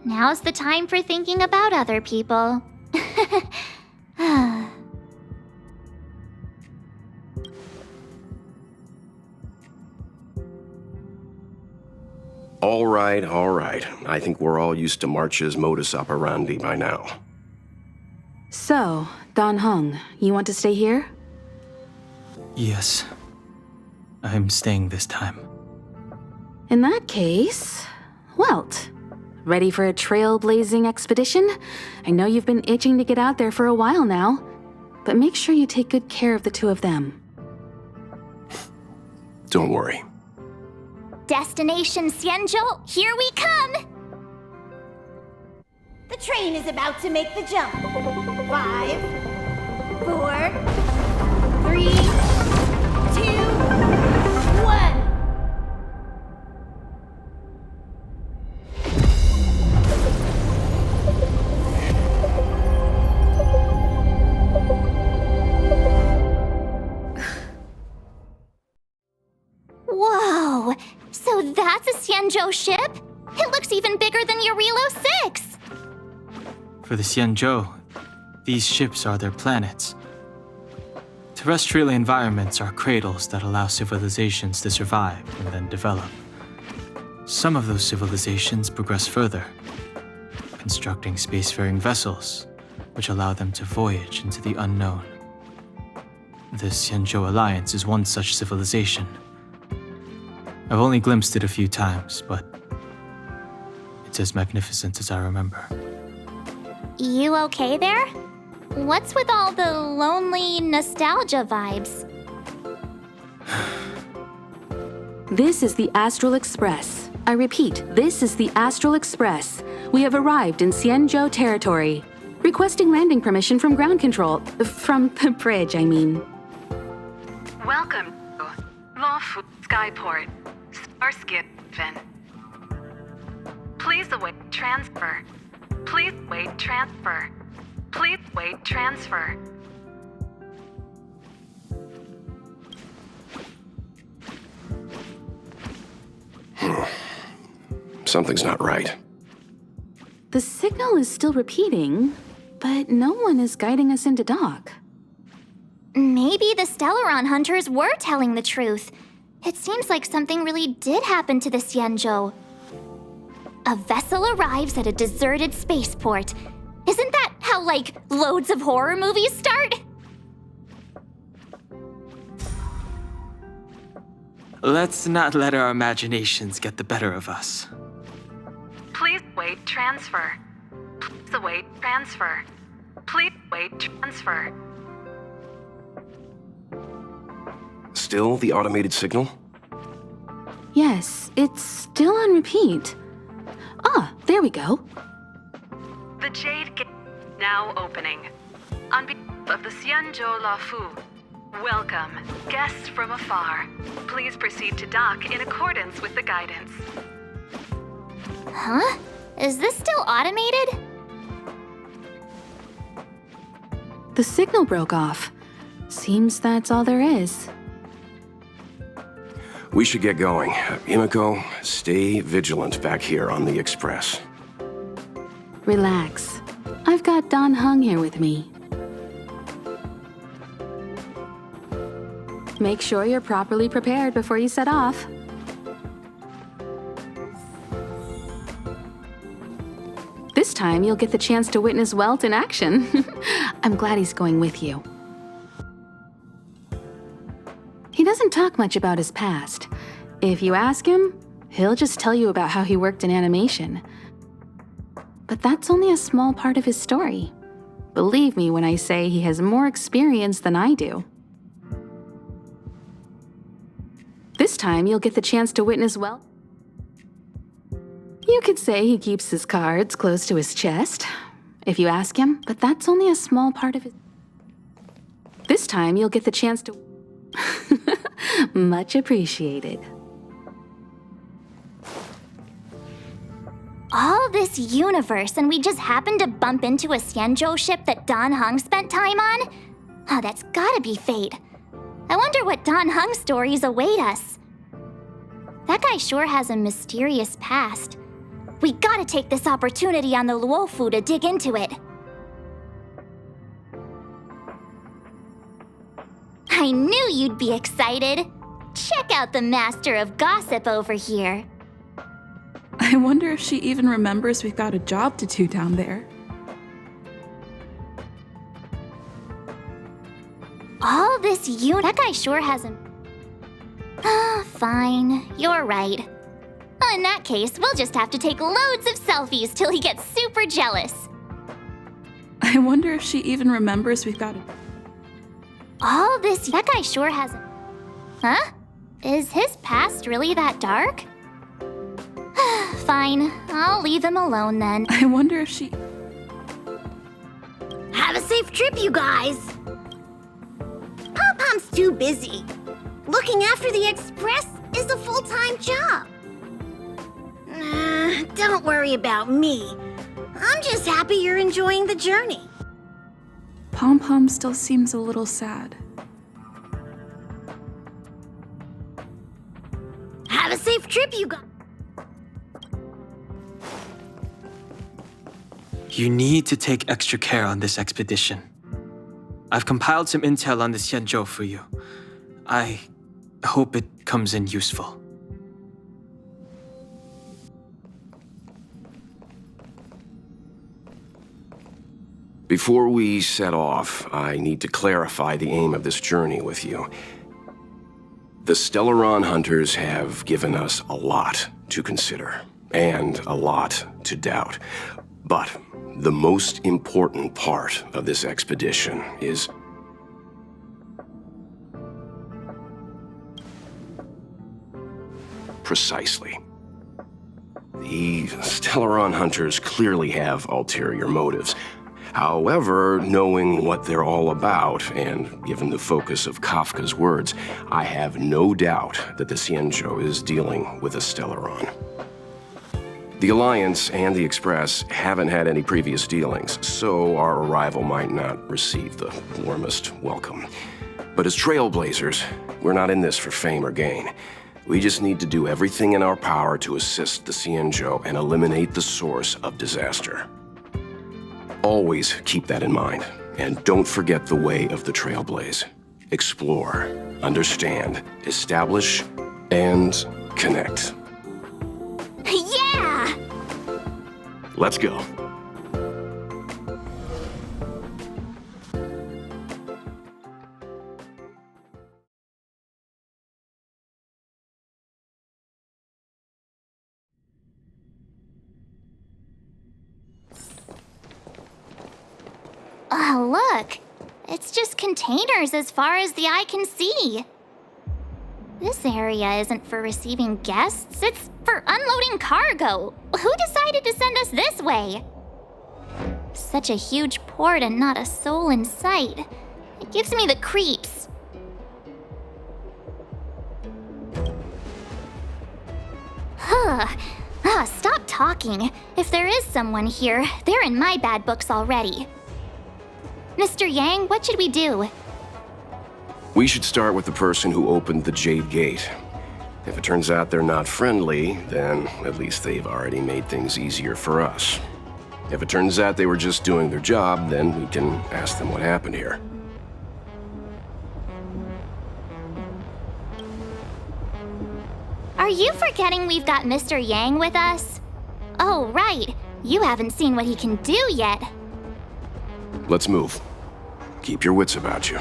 Now's the time for thinking about other people. All right, all right. I think we're all used to March's modus operandi by now. So, Dan Heng, you want to stay here? Yes. I'm staying this time. In that case, Welt, ready for a trailblazing expedition? I know you've been itching to get out there for a while now, but make sure you take good care of the two of them. Don't worry. Destination Xianzhou, here we come! The train is about to make the jump. 5, 4, 3, 2, 1. Whoa! So that's a Xianzhou ship? It looks even bigger than Jarilo-VI! For the Xianzhou, these ships are their planets. Terrestrial environments are cradles that allow civilizations to survive and then develop. Some of those civilizations progress further, and constructing spacefaring vessels, which allow them to voyage into the unknown. The Xianzhou Alliance is one such civilization. I've only glimpsed it a few times, but it's as magnificent as I remember. You okay there? What's with all the lonely nostalgia vibes? This is the Astral Express. I repeat, this is the Astral Express. We have arrived in Xianzhou territory. Requesting landing permission from ground control. From the bridge, I mean. Welcome to Lawfu Skyport, Starskin Fin. Please await transfer. Please wait transfer. Please wait transfer. Something's not right. The signal is still repeating, but no one is guiding us into dock. Maybe the Stellaron hunters were telling the truth. It seems like something really did happen to the Xianzhou. A vessel arrives at a deserted spaceport. Isn't that how, like, loads of horror movies start? Let's not let our imaginations get the better of us. Please wait transfer. Please await transfer. Please wait transfer. Still the automated signal? Yes, it's still on repeat. Ah, there we go. The Jade Gate now opening. On behalf of the Xianzhou Lawfu, welcome, guests from afar. Please proceed to dock in accordance with the guidance. Huh? Is this still automated? The signal broke off. Seems that's all there is. We should get going. Himiko, stay vigilant back here on the Express. Relax. I've got Dan Heng here with me. Make sure you're properly prepared before you set off. This time, you'll get the chance to witness Welt in action. I'm glad he's going with you. He doesn't talk much about his past. If you ask him, he'll just tell you about how he worked in animation. But that's only a small part of his story. Believe me when I say he has more experience than I do. This time, you'll get the chance to witness Welt. You could say he keeps his cards close to his chest, if you ask him, but that's only a small part of his... This time, you'll get the chance to... Much appreciated. All this universe, and we just happened to bump into a Xianzhou ship that Dan Heng spent time on? Oh, that's gotta be fate. I wonder what Dan Heng's stories await us. That guy sure has a mysterious past. We gotta take this opportunity on the Luofu to dig into it. I knew you'd be excited. Check out the master of gossip over here. I wonder if she even remembers we've got a job to do down there. All this that guy sure hasn't... Fine, you're right. Well, in that case, we'll just have to take loads of selfies till he gets super jealous. I wonder if she even remembers we've got a... All this... That guy sure hasn't... Huh? Is his past really that dark? Fine, I'll leave him alone then. I wonder if she... Have a safe trip, you guys! Pom-Pom's too busy. Looking after the Express is a full-time job. Don't worry about me. I'm just happy you're enjoying the journey. Pom-Pom still seems a little sad. Have a safe trip, you guys. You need to take extra care on this expedition. I've compiled some intel on the Xianzhou for you. I hope it comes in useful. Before we set off, I need to clarify the aim of this journey with you. The Stellaron hunters have given us a lot to consider, and a lot to doubt. But the most important part of this expedition is... precisely. The Stellaron hunters clearly have ulterior motives. However, knowing what they're all about, and given the focus of Kafka's words, I have no doubt that the Xianzhou is dealing with a Stellaron. The Alliance and the Express haven't had any previous dealings, so our arrival might not receive the warmest welcome. But as trailblazers, we're not in this for fame or gain. We just need to do everything in our power to assist the Xianzhou and eliminate the source of disaster. Always keep that in mind, and don't forget the way of the Trailblaze. Explore, understand, establish, and connect. Yeah! Let's go. Oh, look! It's just containers as far as the eye can see. This area isn't for receiving guests, it's for unloading cargo. Who decided to send us this way? Such a huge port and not a soul in sight. It gives me the creeps. Stop talking. If there is someone here, they're in my bad books already. Mr. Yang, what should we do? We should start with the person who opened the Jade Gate. If it turns out they're not friendly, then at least they've already made things easier for us. If it turns out they were just doing their job, then we can ask them what happened here. Are you forgetting we've got Mr. Yang with us? Oh, right. You haven't seen what he can do yet. Let's move. Keep your wits about you.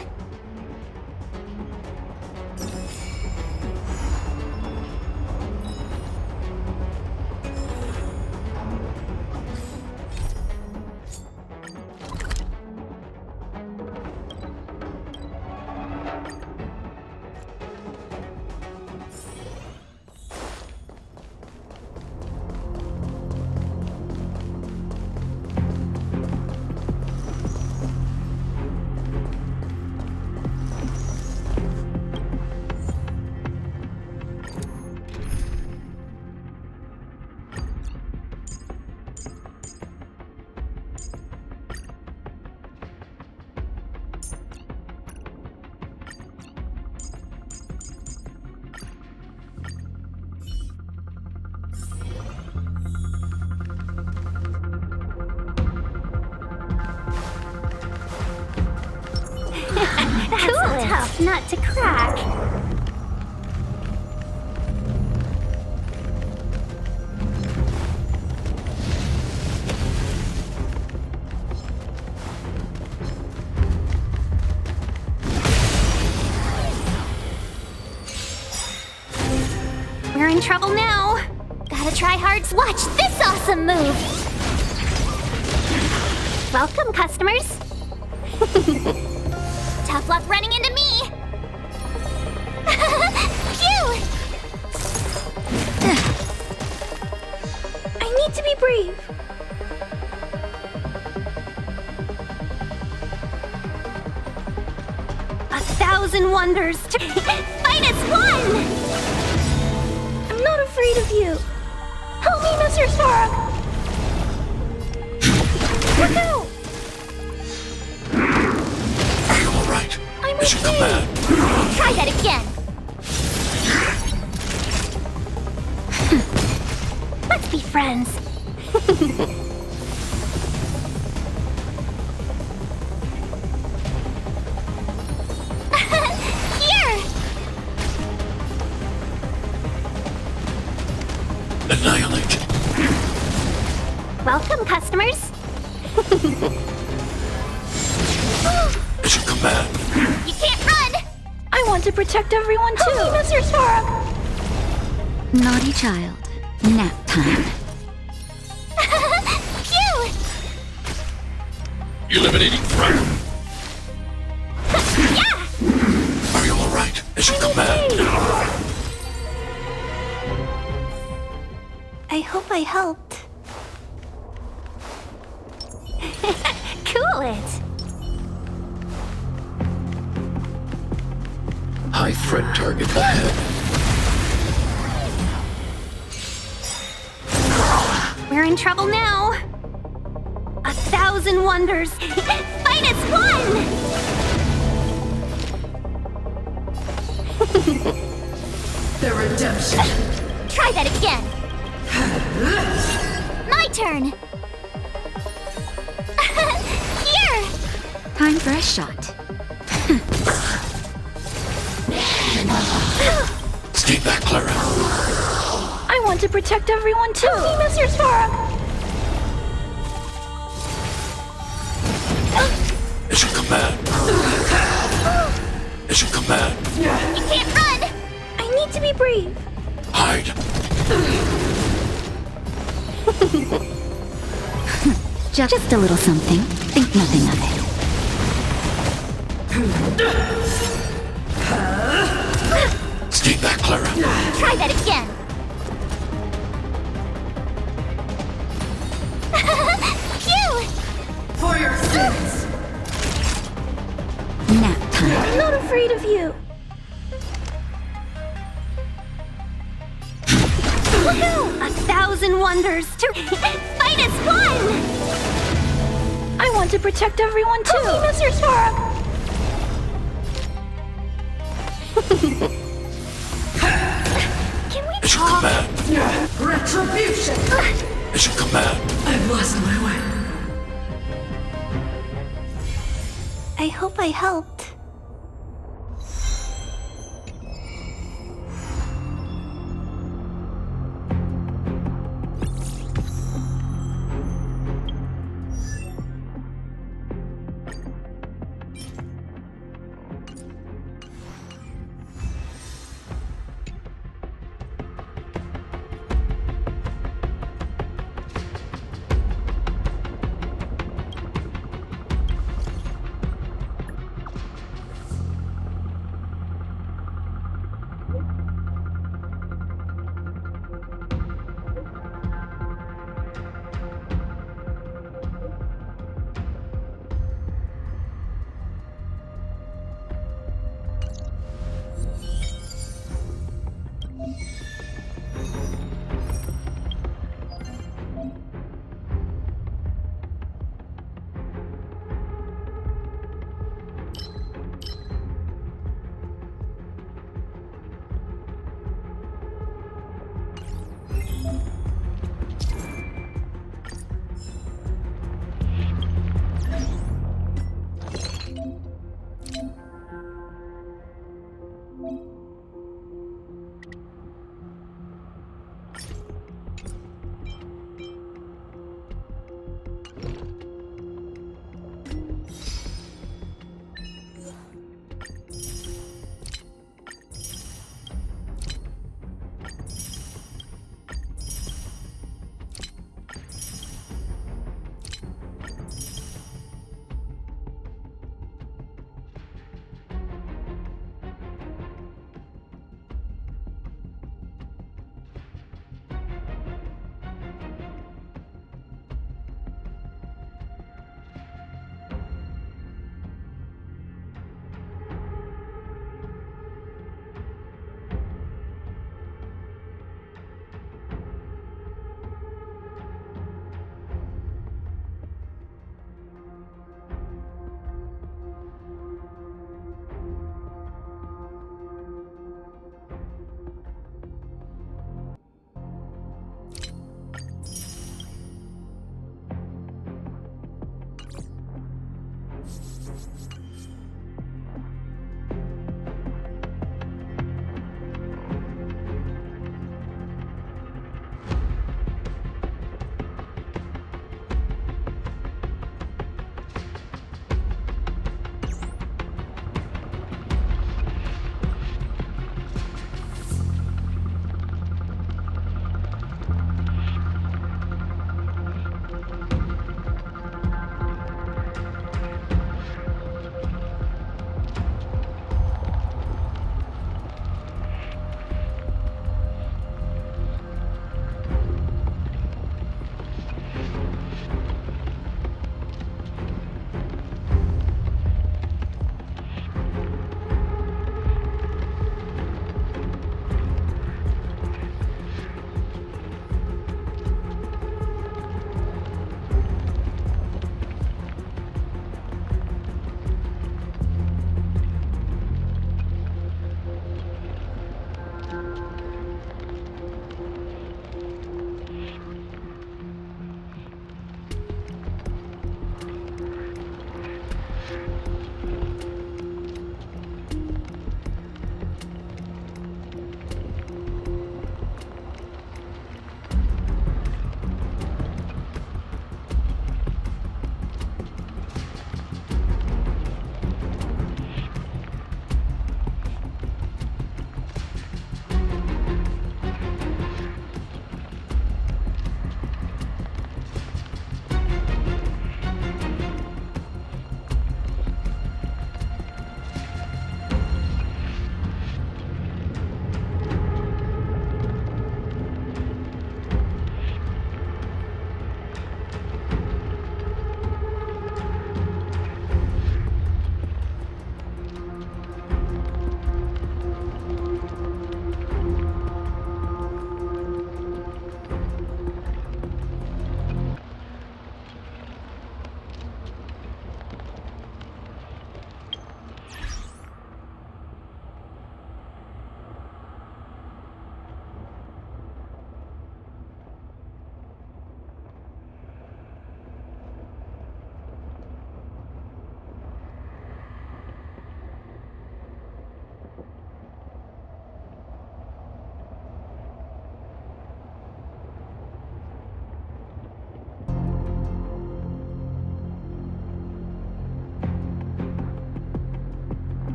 Tough nut to crack. We're in trouble now. Gotta try hard. Watch this awesome move. Welcome, customers. Tough luck running into me! Phew! I need to be brave. A thousand wonders to fight as one! I'm not afraid of you. Help me, Mr. Sparrow! Look out! Mission command. Try that again. Let's be friends. Here. Annihilate. Welcome, customers. to protect everyone too. Oh, Mr. Sparrow! Naughty child. Nap time. Phew! Eliminating threat. Yeah! Are you alright? As you command. I hope I helped. Cool it! High threat target ahead. We're in trouble now. 1,000 wonders. Fight as one! The redemption. Try that again. My turn. Here. Time for a shot. Stay back, Clara. I want to protect everyone too. Oh, Mr. Sparrow! As you command. As you command. You can't run! I need to be brave. Hide. Just a little something. Think nothing of it. Stay back, Clara. Try that again. Phew! For your sins. Nap time. I'm not afraid of you. Woohoo! 1,000 wonders to fight as one! I want to protect everyone too. Oh, Mr. Sparrow! Can we As you command. Retribution. As you command. I've lost my way. I hope I helped.